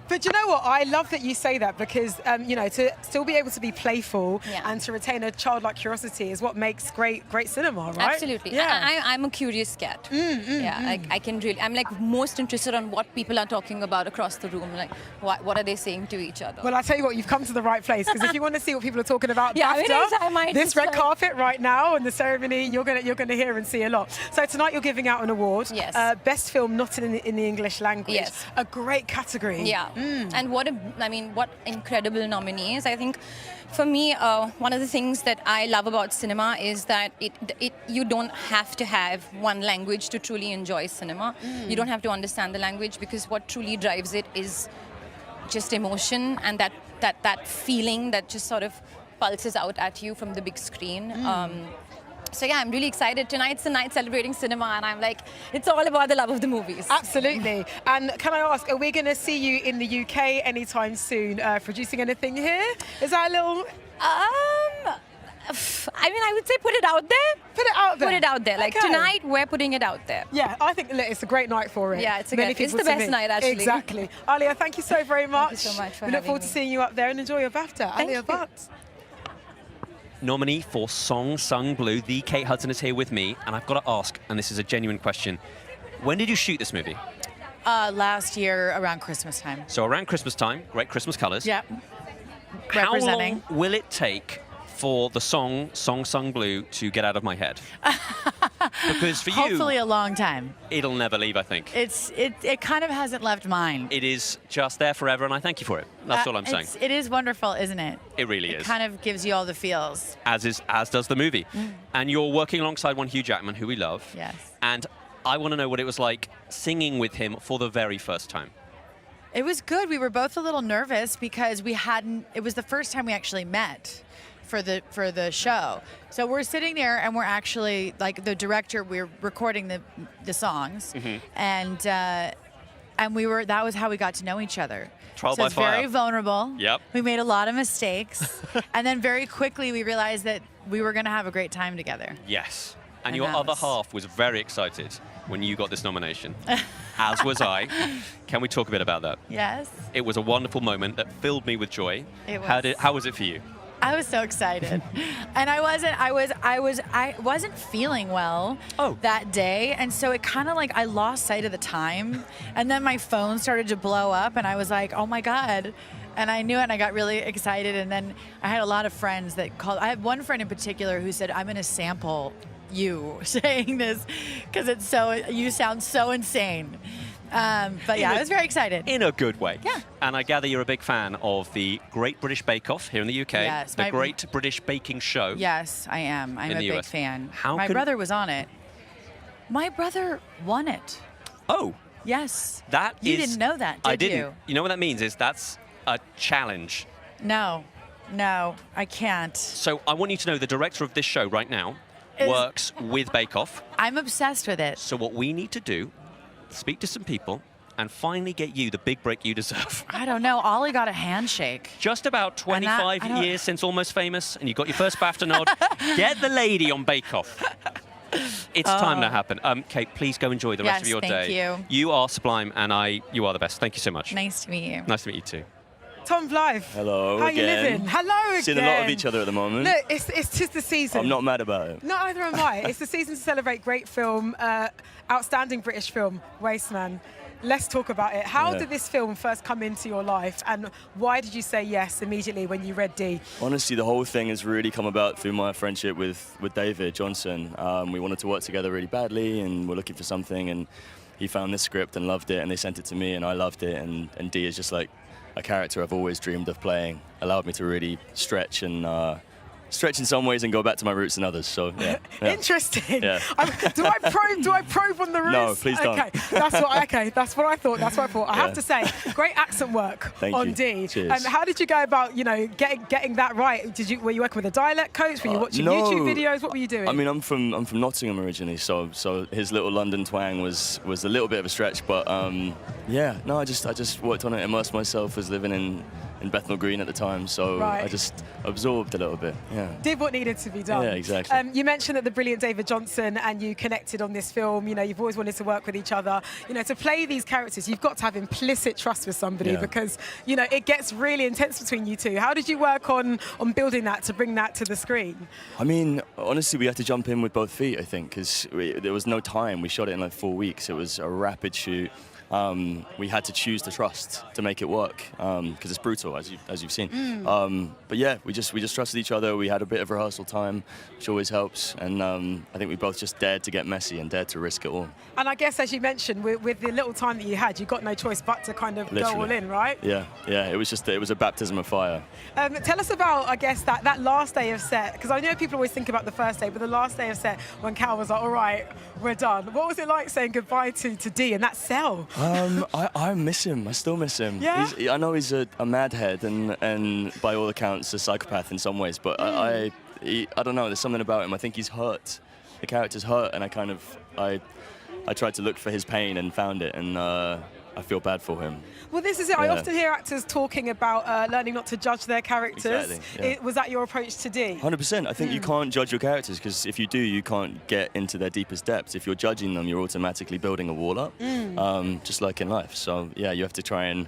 Speaker 11: But you know what? I love that you say that because, you know, to still be able to be playful and to retain a childlike curiosity is what makes great cinema, right?
Speaker 2: Absolutely.
Speaker 11: Yeah.
Speaker 2: I'm a curious cat. I can really, I'm like most interested on what people are talking about across the room. Like, what are they saying to each other?
Speaker 11: Well, I'll tell you what, you've come to the right place because if you want to see what people are talking about,
Speaker 2: Yeah,
Speaker 11: BAFTA,
Speaker 2: I might
Speaker 11: this
Speaker 2: just
Speaker 11: red
Speaker 2: like-
Speaker 11: carpet right now and the ceremony, you're gonna hear and see a lot. So tonight you're giving out an award.
Speaker 2: Yes.
Speaker 11: Best film not in the English language.
Speaker 2: Yes.
Speaker 11: A great category.
Speaker 2: Yeah. And what incredible nominees. I think for me, one of the things that I love about cinema is that you don't have to have one language to truly enjoy cinema. You don't have to understand the language because what truly drives it is just emotion and that feeling that just sort of pulses out at you from the big screen. So yeah, I'm really excited. Tonight's the night celebrating cinema, and I'm like, it's all about the love of the movies.
Speaker 11: Absolutely. And can I ask, are we going to see you in the UK anytime soon, producing anything here? Is that a little...
Speaker 2: I mean, I would say put it out there.
Speaker 11: Put it out there.
Speaker 2: Put it out there. Like
Speaker 11: Okay.
Speaker 2: tonight, we're putting it out there.
Speaker 11: Yeah, I think look, it's a great night for it.
Speaker 2: Yeah, it's
Speaker 11: Many
Speaker 2: it's
Speaker 11: people
Speaker 2: the
Speaker 11: to
Speaker 2: best
Speaker 11: meet.
Speaker 2: night, actually.
Speaker 11: Exactly. Alia, thank you so very much.
Speaker 2: Thank you so much for
Speaker 11: We look
Speaker 2: having
Speaker 11: forward to
Speaker 2: me.
Speaker 11: seeing you up there and enjoy your BAFTA.
Speaker 2: Thank
Speaker 11: Alia
Speaker 2: you.
Speaker 11: Bhatt.
Speaker 12: Nominee for Song Sung Blue, the Kate Hudson is here with me, and I've got to ask, and this is a genuine question, when did you shoot this movie?
Speaker 10: Last year around Christmas time.
Speaker 12: So around Christmas time, great Christmas colours.
Speaker 10: Yep.
Speaker 12: How
Speaker 10: Representing.
Speaker 12: long will it take for the Song Sung Blue to get out of my head? Because for you,
Speaker 10: Hopefully a long time.
Speaker 12: it'll never leave, I think.
Speaker 10: It kind of hasn't left mine.
Speaker 12: It is just there forever, and I thank you for it. That's all I'm saying.
Speaker 10: It is wonderful, isn't it?
Speaker 12: It really
Speaker 10: It
Speaker 12: is.
Speaker 10: kind of gives you all the feels.
Speaker 12: As does the movie. And you're working alongside one Hugh Jackman, who we love.
Speaker 10: Yes.
Speaker 12: And I want to know what it was like singing with him for the very first time.
Speaker 10: It was good. We were both a little nervous because it was the first time we actually met for the show. So we're sitting there and we're actually, like the director, we're recording the songs. And that was how we got to know each other.
Speaker 12: Trial
Speaker 10: so
Speaker 12: by
Speaker 10: it's
Speaker 12: fire.
Speaker 10: very vulnerable.
Speaker 12: Yep.
Speaker 10: We made a lot of mistakes. And then very quickly we realized that we were going to have a great time together.
Speaker 12: Yes. And
Speaker 10: And
Speaker 12: your
Speaker 10: that
Speaker 12: other
Speaker 10: was-
Speaker 12: half was very excited when you got this nomination, as was I. Can we talk a bit about that?
Speaker 10: Yes.
Speaker 12: It was a wonderful moment that filled me with joy.
Speaker 10: It was.
Speaker 12: How was it for you?
Speaker 10: I was so excited, and I wasn't feeling well that day, and so it kind of like I lost sight of the time, and then my phone started to blow up, and I was like, oh my God. And I knew it, and I got really excited, and then I had a lot of friends that called. I had one friend in particular who said, I'm going to sample you saying this because you sound so insane. But yeah, I was very excited.
Speaker 12: In a good way.
Speaker 10: Yeah.
Speaker 12: And I gather you're a big fan of the Great British Bake Off here in the UK.
Speaker 10: Yes.
Speaker 12: The Great British Baking Show.
Speaker 10: Yes, I am. I'm a big
Speaker 12: US.
Speaker 10: fan.
Speaker 12: How
Speaker 10: My
Speaker 12: can-
Speaker 10: brother was on it. My brother won it.
Speaker 12: Oh.
Speaker 10: Yes.
Speaker 12: You
Speaker 10: didn't know that, did
Speaker 12: I didn't.
Speaker 10: you?
Speaker 12: You know what that means is that's a challenge.
Speaker 10: No, I can't.
Speaker 12: So I want you to know the director of this show right now works with Bake Off.
Speaker 10: I'm obsessed with it.
Speaker 12: So what we need to do, speak to some people and finally get you the big break you deserve.
Speaker 10: I don't know. Ollie got a handshake.
Speaker 12: Just about 25
Speaker 10: I don't-
Speaker 12: years since Almost Famous, and you got your first BAFTA nod. Get the lady on Bake Off. It's time to happen. Kate, please go enjoy the rest of your
Speaker 10: thank
Speaker 12: day.
Speaker 10: you.
Speaker 12: You are sublime, and you are the best. Thank you so much.
Speaker 10: Nice to meet you.
Speaker 12: Nice to meet you too.
Speaker 11: Tom Blyth.
Speaker 9: Hello
Speaker 11: How
Speaker 9: again.
Speaker 11: you living? Hello again.
Speaker 9: Seen a lot of each other at the moment.
Speaker 11: Look, it's just the season.
Speaker 9: I'm not mad about it.
Speaker 11: No, either am I. It's the season to celebrate great film, outstanding British film, Wasteman. Let's talk about it. How did this film first come into your life, and why did you say yes immediately when you read D?
Speaker 9: Honestly, the whole thing has really come about through my friendship with David Johnson. We wanted to work together really badly, and we're looking for something, and he found this script and loved it, and they sent it to me, and I loved it, and D is just like a character I've always dreamed of playing. Allowed me to really stretch in some ways and go back to my roots in others. So yeah.
Speaker 11: Interesting.
Speaker 9: Yeah.
Speaker 11: Do I probe on the roots?
Speaker 9: No, please don't.
Speaker 11: Okay, that's what I thought. I have to say, great accent work
Speaker 9: Thank
Speaker 11: on
Speaker 9: you.
Speaker 11: D.
Speaker 9: Cheers.
Speaker 11: How did you go about, getting that right? Were you working with a dialect coach? Were you watching
Speaker 9: no.
Speaker 11: YouTube videos? What were you doing?
Speaker 9: I mean, I'm from Nottingham originally, so his little London twang was a little bit of a stretch, but yeah, no, I just worked on it, immersed myself. Was living in Bethnal Green at the time, so
Speaker 11: Right.
Speaker 9: I just absorbed a little bit. Yeah.
Speaker 11: Did what needed to be done.
Speaker 9: Yeah, exactly.
Speaker 11: You mentioned that the brilliant David Johnson and you connected on this film. You've always wanted to work with each other. To play these characters, you've got to have implicit trust with somebody
Speaker 9: Yeah.
Speaker 11: because, it gets really intense between you two. How did you work on building that to bring that to the screen?
Speaker 9: I mean, honestly, we had to jump in with both feet, I think, because there was no time. We shot it in like 4 weeks. It was a rapid shoot. We had to choose to trust to make it work because it's brutal, as you've seen. But yeah, we just trusted each other. We had a bit of rehearsal time, which always helps. And I think we both just dared to get messy and dared to risk it all.
Speaker 11: And I guess, as you mentioned, with the little time that you had, you got no choice but to kind of go all in, right?
Speaker 9: Yeah. It was a baptism of fire.
Speaker 11: Tell us about, I guess, that last day of set, because I know people always think about the first day, but the last day of set when Cal was like, all right, we're done. What was it like saying goodbye to D in that cell?
Speaker 9: I miss him. I still miss him.
Speaker 11: Yeah?
Speaker 9: I know he's a madhead and by all accounts a psychopath in some ways, but I don't know. There's something about him. I think he's hurt. The character's hurt, and I tried to look for his pain and found it, and I feel bad for him.
Speaker 11: Well, this is it. I often hear actors talking about learning not to judge their characters.
Speaker 9: Exactly, yeah.
Speaker 11: Was that your approach to D?
Speaker 9: 100%. I think you can't judge your characters because if you do, you can't get into their deepest depths. If you're judging them, you're automatically building a wall up, just like in life. So yeah, you have to try and,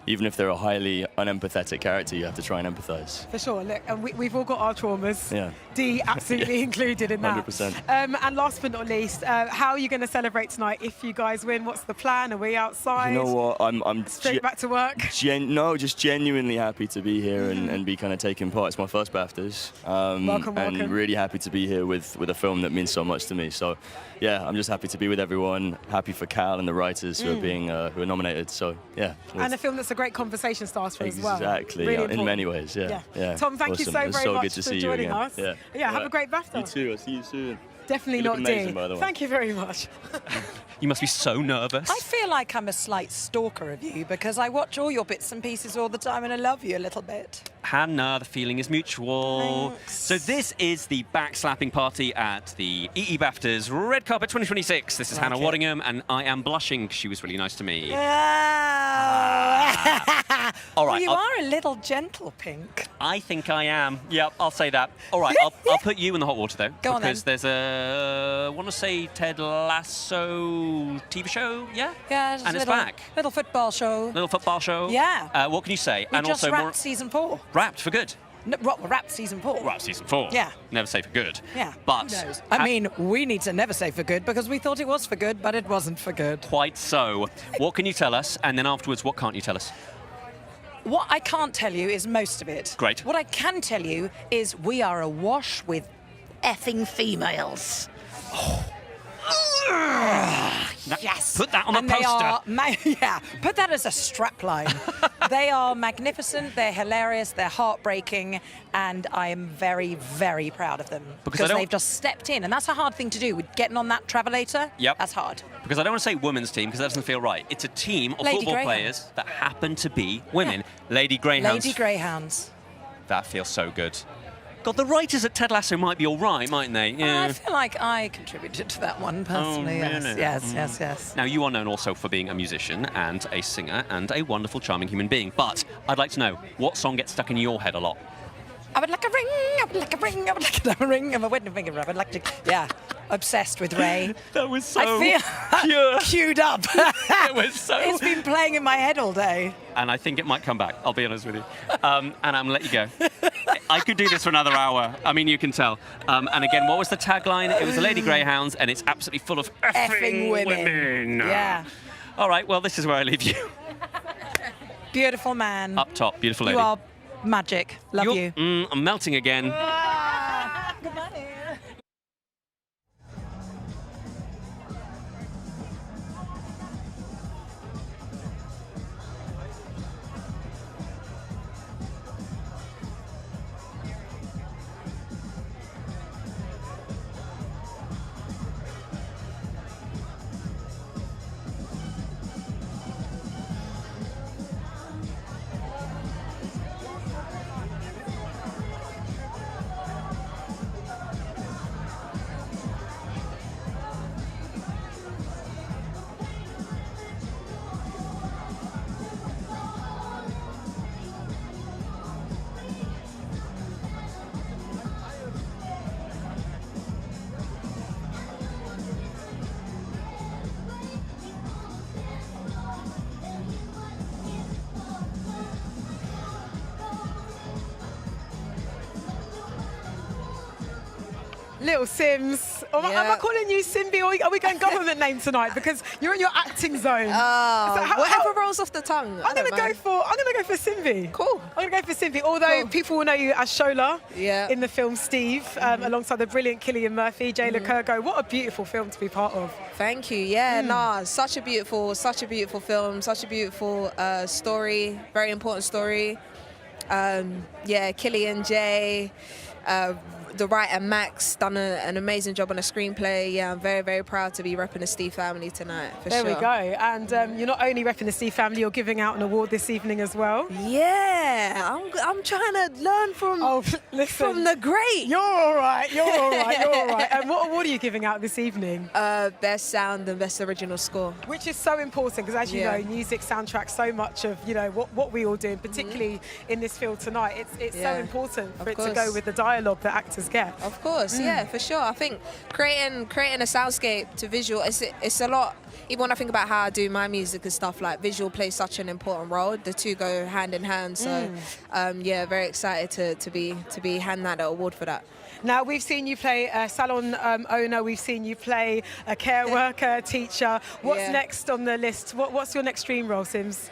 Speaker 9: even if they're a highly unempathetic character, you have to try and empathize.
Speaker 11: For sure. Look, and we've all got our traumas.
Speaker 9: Yeah.
Speaker 11: D absolutely included in that.
Speaker 9: 100%.
Speaker 11: And last but not least, how are you going to celebrate tonight if you guys win? What's the plan? Are we outside?
Speaker 9: You know what? I'm
Speaker 11: straight back to work.
Speaker 9: Just genuinely happy to be here and be kind of taking part. It's my first BAFTAs.
Speaker 11: Welcome.
Speaker 9: And really happy to be here with a film that means so much to me. So yeah, I'm just happy to be with everyone. Happy for Cal and the writers who are nominated. So yeah.
Speaker 11: And a film that's a great conversation starter as well.
Speaker 9: Exactly.
Speaker 11: Really
Speaker 9: In
Speaker 11: important.
Speaker 9: many ways. Yeah.
Speaker 11: Tom, thank you
Speaker 9: Awesome.
Speaker 11: so
Speaker 9: It's
Speaker 11: very
Speaker 9: so
Speaker 11: much
Speaker 9: good to
Speaker 11: for
Speaker 9: see you
Speaker 11: joining
Speaker 9: again.
Speaker 11: us.
Speaker 9: Yeah.
Speaker 11: Have a great BAFTA.
Speaker 9: You too. I'll see you soon.
Speaker 11: Definitely
Speaker 9: You look
Speaker 11: not
Speaker 9: amazing,
Speaker 11: D.
Speaker 9: by the way.
Speaker 11: Thank you very much.
Speaker 12: You must be so nervous.
Speaker 21: I feel like I'm a slight stalker of you because I watch all your bits and pieces all the time and I love you a little bit.
Speaker 12: Hannah, the feeling is mutual.
Speaker 21: Thanks.
Speaker 12: So this is the backslapping party at the EE BAFTAs Red Carpet 2026. This is Hannah Waddingham, and I am blushing 'cause she was really nice to me. All right.
Speaker 21: Well, you are a little gentle, Pink.
Speaker 12: I think I am. Yep, I'll say that. All right, I'll put you in the hot water, though.
Speaker 21: Go on,
Speaker 12: because
Speaker 21: then.
Speaker 12: there's I want to say Ted Lasso TV show, yeah?
Speaker 21: Yeah,
Speaker 12: And it's back.
Speaker 21: Little football show.
Speaker 12: Little football show.
Speaker 21: Yeah.
Speaker 12: What can you say?
Speaker 21: We
Speaker 12: and
Speaker 21: just
Speaker 12: also
Speaker 21: wrapped season 4.
Speaker 12: Wrapped for good.
Speaker 21: No, Wrap season 4.
Speaker 12: Right, season 4.
Speaker 21: Yeah.
Speaker 12: Never say for good.
Speaker 21: Yeah.
Speaker 12: But
Speaker 21: Who knows? I mean, we need to never say for good because we thought it was for good, but it wasn't for good.
Speaker 12: Quite so. What can you tell us? And then afterwards, what can't you tell us?
Speaker 21: What I can't tell you is most of it.
Speaker 12: Great.
Speaker 21: What I can tell you is we are awash with effing females. Yes.
Speaker 12: Put that on a
Speaker 21: And they
Speaker 12: poster.
Speaker 21: are, put that as a strapline. They are magnificent, they're hilarious, they're heartbreaking, and I am very, very proud of them.
Speaker 12: Because
Speaker 21: they've just stepped in, and that's a hard thing to do. With getting on that travelator,
Speaker 12: Yep.
Speaker 21: that's hard.
Speaker 12: Because I don't want to say women's team, because that doesn't feel right. It's a team of
Speaker 21: Lady
Speaker 12: football
Speaker 21: Greyhounds.
Speaker 12: players that happen to be women. Lady Greyhounds.
Speaker 21: Lady Greyhounds.
Speaker 12: That feels so good. God, the writers at Ted Lasso might be all right, mightn't they? Yeah.
Speaker 21: I feel like I contributed to that one personally.
Speaker 12: really?
Speaker 21: Yes.
Speaker 12: Now, you are known also for being a musician and a singer and a wonderful, charming human being. But I'd like to know, what song gets stuck in your head a lot?
Speaker 21: I would like a ring, I would like a ring, I would like a ring, I'm a wedding finger, I would like to, obsessed with Ray.
Speaker 12: That was so
Speaker 21: I feel
Speaker 12: pure.
Speaker 21: Queued up.
Speaker 12: It was so...
Speaker 21: It's been playing in my head all day.
Speaker 12: And I think it might come back, I'll be honest with you. And I'm going to let you go. I could do this for another hour. I mean, you can tell. And again, what was the tagline? It was the Lady Greyhounds, and it's absolutely full of effing women.
Speaker 21: Yeah.
Speaker 12: All right, well, this is where I leave you.
Speaker 21: Beautiful man.
Speaker 12: Up top, beautiful lady.
Speaker 21: You are magic. Love you.
Speaker 12: I'm melting again.
Speaker 11: Little Simz. Am I calling you Simbi, or are we going government name tonight? Because you're in your acting zone.
Speaker 13: Whatever rolls off the tongue.
Speaker 11: I'm gonna go for Simbi.
Speaker 13: Cool.
Speaker 11: I'm gonna go for Simbi. Although people will know you as Shola in the film Steve, alongside the brilliant Cillian Murphy, Jay Lacurgo. What a beautiful film to be part of.
Speaker 13: Thank you. Such a beautiful film, such a beautiful story, very important story. Cillian, Jay, the writer Max done an amazing job on a screenplay. Yeah, I'm very, very proud to be repping the Steve family tonight, for
Speaker 11: there
Speaker 13: sure.
Speaker 11: We go. And you're not only repping the Steve family, you're giving out an award this evening as well.
Speaker 13: Yeah, I'm trying to learn from the great.
Speaker 11: You're all right. And what award are you giving out this evening?
Speaker 13: Best sound and best original score.
Speaker 11: Which is so important because, as you know, music soundtracks so much of what we all do, and particularly in this field tonight. It's so important for it to go with the dialogue that actors get.
Speaker 13: Of course, yeah, for sure. I think creating a soundscape to visual, it's a lot. Even when I think about how I do my music and stuff, like visual plays such an important role. The two go hand in hand. So, very excited to be handing out the award for that.
Speaker 11: Now, we've seen you play a salon owner, we've seen you play a care worker, teacher. What's next on the list? What's your next dream role, Simz?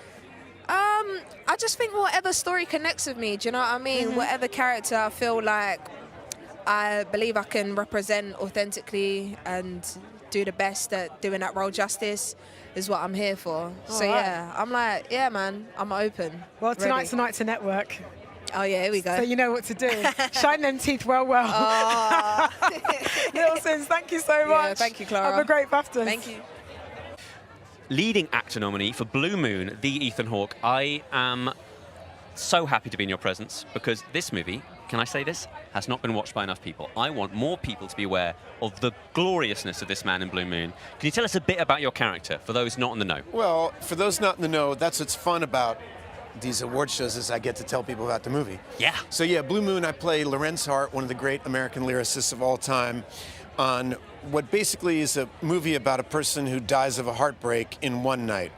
Speaker 13: I just think whatever story connects with me, do you know what I mean? Whatever character I feel like I believe I can represent authentically and do the best at doing that role justice is what I'm here for. I'm like, man, I'm open.
Speaker 11: Well, tonight's the night to network.
Speaker 13: Oh, yeah, here we go.
Speaker 11: So you know what to do. Shine them teeth well. Little Simz, thank you so much.
Speaker 13: Yeah, thank you, Clara.
Speaker 11: Have a great BAFTA.
Speaker 13: Thank you.
Speaker 12: Leading actor nominee for Blue Moon, the Ethan Hawke. I am so happy to be in your presence because this movie, can I say this, has not been watched by enough people. I want more people to be aware of the gloriousness of this man in Blue Moon. Can you tell us a bit about your character for those not in the know?
Speaker 14: Well, for those not in the know, that's what's fun about these award shows is I get to tell people about the movie.
Speaker 12: Yeah.
Speaker 14: So Blue Moon, I play Lorenz Hart, one of the great American lyricists of all time, on what basically is a movie about a person who dies of a heartbreak in one night.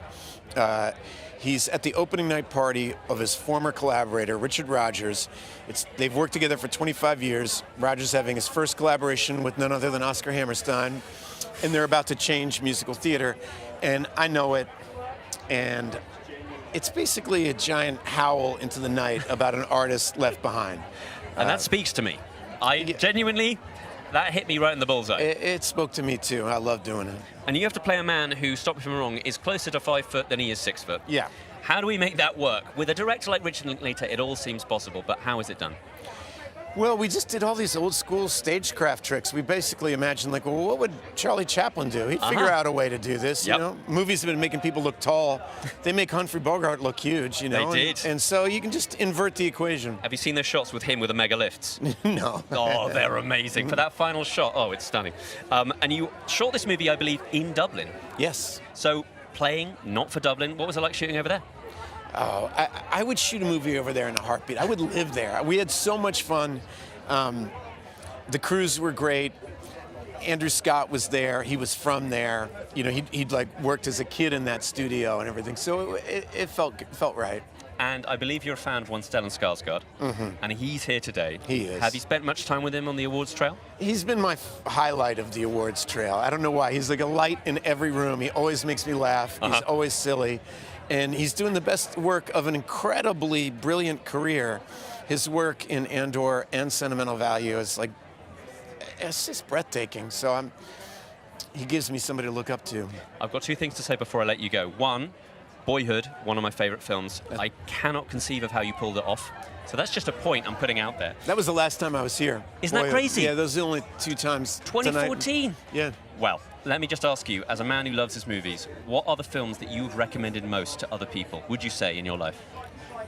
Speaker 14: He's at the opening night party of his former collaborator, Richard Rodgers. They've worked together for 25 years. Rodgers having his first collaboration with none other than Oscar Hammerstein, and they're about to change musical theater. And I know it, and it's basically a giant howl into the night about an artist left behind.
Speaker 12: And that speaks to me. Genuinely, that hit me right in the bullseye.
Speaker 14: It spoke to me too. I love doing it.
Speaker 12: And you have to play a man who, stop me if I'm wrong, is closer to 5 foot than he is 6 foot.
Speaker 14: Yeah.
Speaker 12: How do we make that work? With a director like Richard Linklater, it all seems possible, but how is it done?
Speaker 14: Well, we just did all these old school stagecraft tricks. We basically imagined, like, well, what would Charlie Chaplin do? He'd figure out a way to do this, you know? Movies have been making people look tall. They make Humphrey Bogart look huge, you know?
Speaker 12: They did.
Speaker 14: And so you can just invert the equation.
Speaker 12: Have you seen the shots with him with the mega lifts?
Speaker 14: No.
Speaker 12: Oh, they're amazing. For that final shot, oh, it's stunning. And you shot this movie, I believe, in Dublin.
Speaker 14: Yes.
Speaker 12: So, playing, not for Dublin, what was it like shooting over there?
Speaker 14: Oh, I would shoot a movie over there in a heartbeat. I would live there. We had so much fun. The crews were great. Andrew Scott was there. He was from there. You know, he'd like worked as a kid in that studio and everything. So it felt right.
Speaker 12: And I believe you're a fan of one Stellan Skarsgård, and he's here today.
Speaker 14: He is.
Speaker 12: Have you spent much time with him on the awards trail?
Speaker 14: He's been my highlight of the awards trail. I don't know why. He's like a light in every room. He always makes me laugh. He's always silly. And he's doing the best work of an incredibly brilliant career. His work in Andor and Sentimental Value is like, it's just breathtaking. So he gives me somebody to look up to.
Speaker 12: I've got 2 things to say before I let you go. One, Boyhood, one of my favorite films. I cannot conceive of how you pulled it off. So that's just a point I'm putting out there.
Speaker 14: That was the last time I was here.
Speaker 12: Isn't that crazy?
Speaker 14: Yeah, those are the only 2 times
Speaker 12: 2014?
Speaker 14: Tonight. Yeah.
Speaker 12: Well, let me just ask you, as a man who loves his movies, what are the films that you've recommended most to other people, would you say, in your life?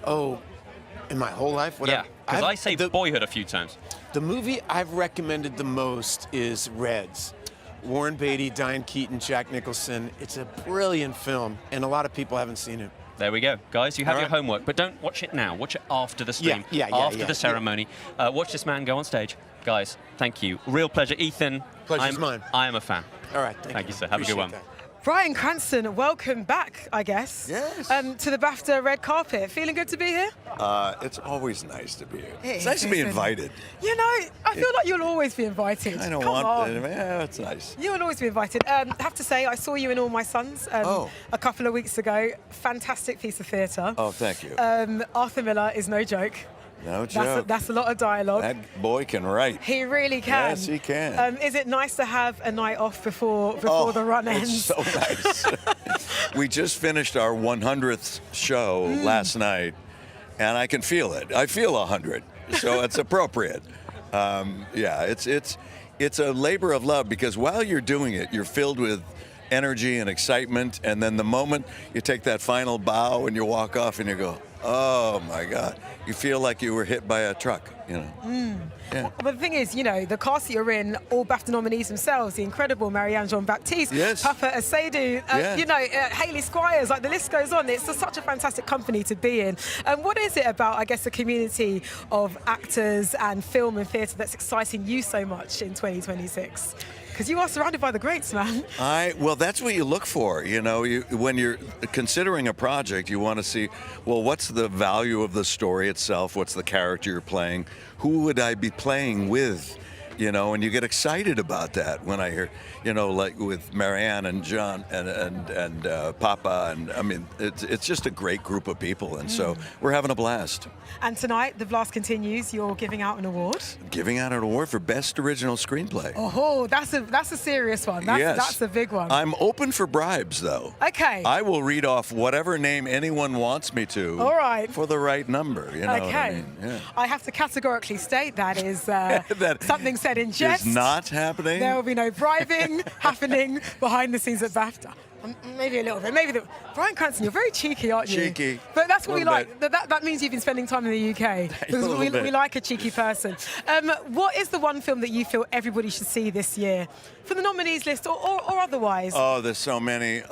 Speaker 14: Oh, in my whole life?
Speaker 12: Yeah, because I say Boyhood a few times.
Speaker 14: The movie I've recommended the most is Reds. Warren Beatty, Diane Keaton, Jack Nicholson. It's a brilliant film, and a lot of people haven't seen it.
Speaker 12: There we go. Guys, you have your homework, but don't watch it now. Watch it after the stream, after the ceremony. Watch this man go on stage. Guys, thank you. Real pleasure. Ethan,
Speaker 14: Pleasure's mine.
Speaker 12: I am a fan.
Speaker 14: All right,
Speaker 12: thank you, sir. Have a good one.
Speaker 14: That.
Speaker 11: Bryan Cranston, welcome back, I guess.
Speaker 3: Yes.
Speaker 11: To the BAFTA red carpet. Feeling good to be here?
Speaker 3: It's always nice to be here. It's nice to be invited.
Speaker 11: You know, I feel like you'll always be invited.
Speaker 3: I don't
Speaker 11: Come
Speaker 3: want
Speaker 11: on.
Speaker 3: it. Yeah, it's nice.
Speaker 11: You'll always be invited. I have to say, I saw you in All My Sons a couple of weeks ago. Fantastic piece of theatre.
Speaker 3: Oh, thank you.
Speaker 11: Arthur Miller is no joke.
Speaker 3: No joke.
Speaker 11: That's a lot of dialogue.
Speaker 3: That boy can write.
Speaker 11: He really can.
Speaker 3: Yes, he can.
Speaker 11: Is it nice to have a night off before the run ends?
Speaker 3: It's so nice. We just finished our 100th show last night, and I can feel it. I feel 100, so it's appropriate. Yeah, it's a labor of love, because while you're doing it, you're filled with energy and excitement, and then the moment you take that final bow and you walk off and you go, oh my God, you feel like you were hit by a truck, you know. Yeah.
Speaker 11: But the thing is, you know, the cast that you're in, all BAFTA nominees themselves, the incredible Marianne Jean-Baptiste, Papa Asadu, you know, Hayley Squires, like the list goes on. It's such a fantastic company to be in. What is it about, I guess, the community of actors and film and theatre that's exciting you so much in 2026? Because you are surrounded by the greats, man.
Speaker 3: Well, that's what you look for. You know, when you're considering a project, you want to see, well, what's the value of the story itself? What's the character you're playing? Who would I be playing with? You know, and you get excited about that when I hear, you know, like with Marianne and John and Papa, and I mean, it's just a great group of people, and so we're having a blast.
Speaker 11: And tonight, the blast continues. You're giving out an award.
Speaker 3: Giving out an award for Best Original Screenplay.
Speaker 11: Oh, that's a serious one. That's a big one.
Speaker 3: I'm open for bribes, though.
Speaker 11: Okay.
Speaker 3: I will read off whatever name anyone wants me to.
Speaker 11: All right.
Speaker 3: For the right number. You know
Speaker 11: okay.
Speaker 3: what I mean? Yeah.
Speaker 11: I have to categorically state that is something said in jest.
Speaker 3: Is not happening.
Speaker 11: There will be no bribing happening behind the scenes at BAFTA. Maybe a little bit. Bryan Cranston, you're very cheeky, aren't you?
Speaker 3: Cheeky.
Speaker 11: But that's what we like. That means you've been spending time in the UK. Because we like a cheeky person. What is the one film that you feel everybody should see this year? For the nominees list or otherwise?
Speaker 3: Oh, there's so many.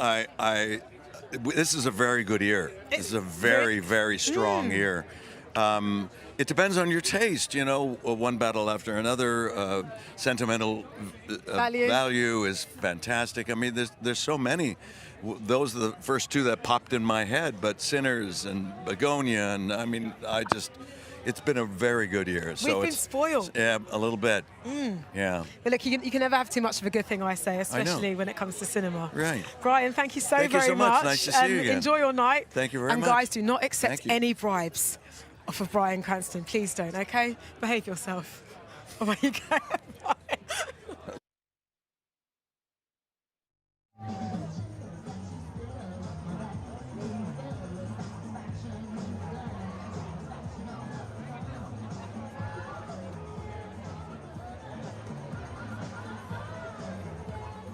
Speaker 3: This is a very good year. This is a very, very strong year. It depends on your taste, you know. One battle after another. Sentimental value is fantastic. I mean, there's so many. Those are the first two that popped in my head. But Sinners and Begonia, and I mean, it's been a very good year.
Speaker 11: We've been spoiled.
Speaker 3: Yeah, a little bit. Yeah.
Speaker 11: But look, you can never have too much of a good thing, I say, especially when it comes to cinema.
Speaker 3: Right.
Speaker 11: Bryan, thank you very
Speaker 3: Thank you so much.
Speaker 11: much.
Speaker 3: Nice to see you again.
Speaker 11: Enjoy your night.
Speaker 3: Thank you very much.
Speaker 11: And guys, do not accept any bribes off of Bryan Cranston. Please don't, okay? Behave yourself. Away you go. Bye.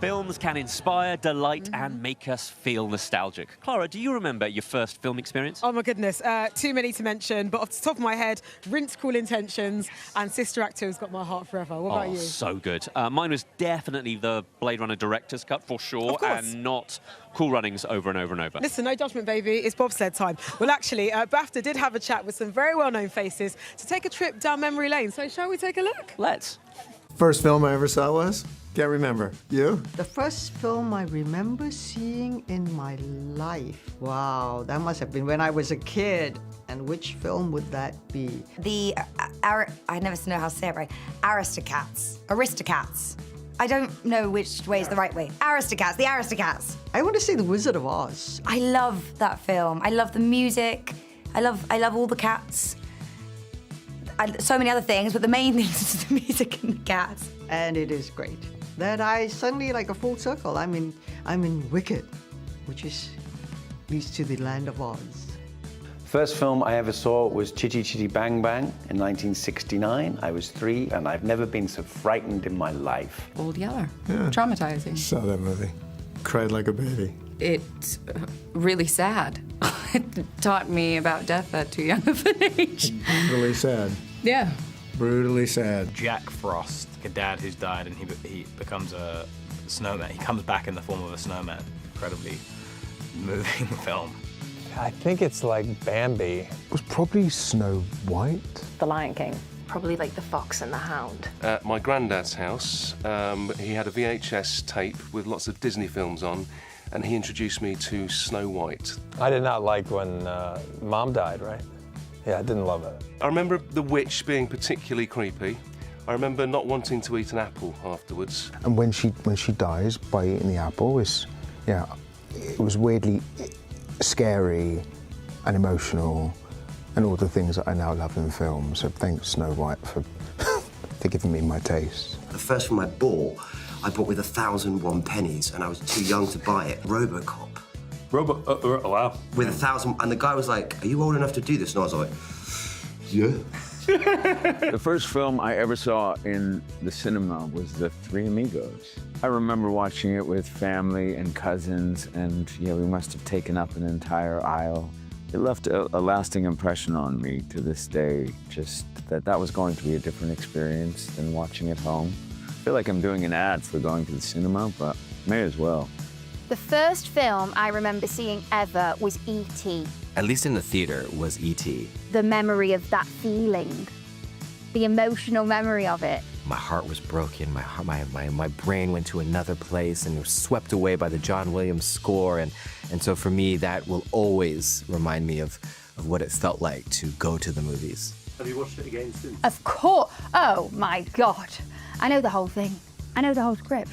Speaker 12: Films can inspire, delight, and make us feel nostalgic. Clara, do you remember your first film experience?
Speaker 11: Oh my goodness, too many to mention, but off the top of my head, Rinse Cruel Intentions and Sister Act 2 has got my heart forever. What about you?
Speaker 12: So good. Mine was definitely the Blade Runner director's cut, for sure,
Speaker 11: Of course.
Speaker 12: and not Cool Runnings over and over and over.
Speaker 11: Listen, no judgment, baby. It's bobsled time. Well, actually, BAFTA did have a chat with some very well-known faces to take a trip down memory lane. So shall we take a look?
Speaker 12: Let's.
Speaker 5: First film I ever saw was? Can't remember. You?
Speaker 6: The first film I remember seeing in my life. Wow, that must have been when I was a kid. And which film would that be?
Speaker 23: I never know how to say it right. Aristocats. I don't know which way is the right way. The Aristocats.
Speaker 6: I want to say The Wizard of Oz.
Speaker 23: I love that film. I love the music. I love all the cats. So many other things, but the main thing is the music and the cats.
Speaker 6: And it is great. Then I suddenly, like a full circle, I'm in Wicked, which leads to the Land of Oz.
Speaker 24: First film I ever saw was Chitty Chitty Bang Bang in 1969. I was 3, and I've never been so frightened in my life.
Speaker 25: Old Yeller.
Speaker 5: Yeah.
Speaker 25: Traumatizing.
Speaker 5: Saw that movie. Cried like a baby.
Speaker 25: It's really sad. It taught me about death at too young of an age.
Speaker 5: Brutally sad.
Speaker 25: Yeah.
Speaker 5: Brutally sad.
Speaker 26: Jack Frost, a dad who's died, and he becomes a snowman. He comes back in the form of a snowman. Incredibly moving film.
Speaker 27: I think it's like Bambi.
Speaker 28: It was probably Snow White.
Speaker 29: The Lion King. Probably like The Fox and the Hound.
Speaker 30: At my granddad's house, he had a VHS tape with lots of Disney films on, and he introduced me to Snow White.
Speaker 27: I did not like when Mom died, right? Yeah, I didn't love it.
Speaker 30: I remember the witch being particularly creepy. I remember not wanting to eat an apple afterwards.
Speaker 28: And when she dies by eating the apple, it was weirdly scary and emotional and all the things that I now love in film. So thanks, Snow White, for giving me my taste.
Speaker 31: The first film I bought with 1,001 pennies, and I was too young to buy it. RoboCop.
Speaker 30: Wow.
Speaker 31: With 1,000, and the guy was like, "Are you old enough to do this?" And I was like, "Yeah."
Speaker 32: The first film I ever saw in the cinema was The Three Amigos. I remember watching it with family and cousins, and we must have taken up an entire aisle. It left a lasting impression on me to this day, just that was going to be a different experience than watching at home. I feel like I'm doing an ad for going to the cinema, but may as well.
Speaker 8: The first film I remember seeing ever was E.T.
Speaker 33: At least in the theater, was E.T.
Speaker 8: The memory of that feeling, the emotional memory of it.
Speaker 33: My heart was broken. My brain went to another place and was swept away by the John Williams score. And so for me, that will always remind me of what it felt like to go to the movies.
Speaker 30: Have you watched it again since?
Speaker 8: Of course. Oh my God. I know the whole thing. I know the whole script.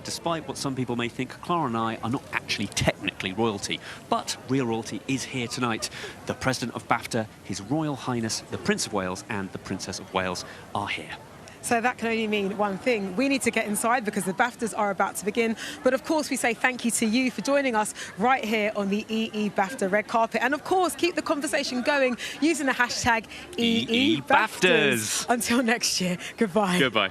Speaker 12: despite what some people may think, Clara and I are not actually technically royalty, but real royalty is here tonight. The President of BAFTA, His Royal Highness, the Prince of Wales and the Princess of Wales are here.
Speaker 11: So that can only mean one thing. We need to get inside because the BAFTAs are about to begin. But of course, we say thank you to you for joining us right here on the EE BAFTA red carpet. And of course, keep the conversation going using the hashtag EE BAFTAs. Until next year, goodbye.
Speaker 12: Goodbye.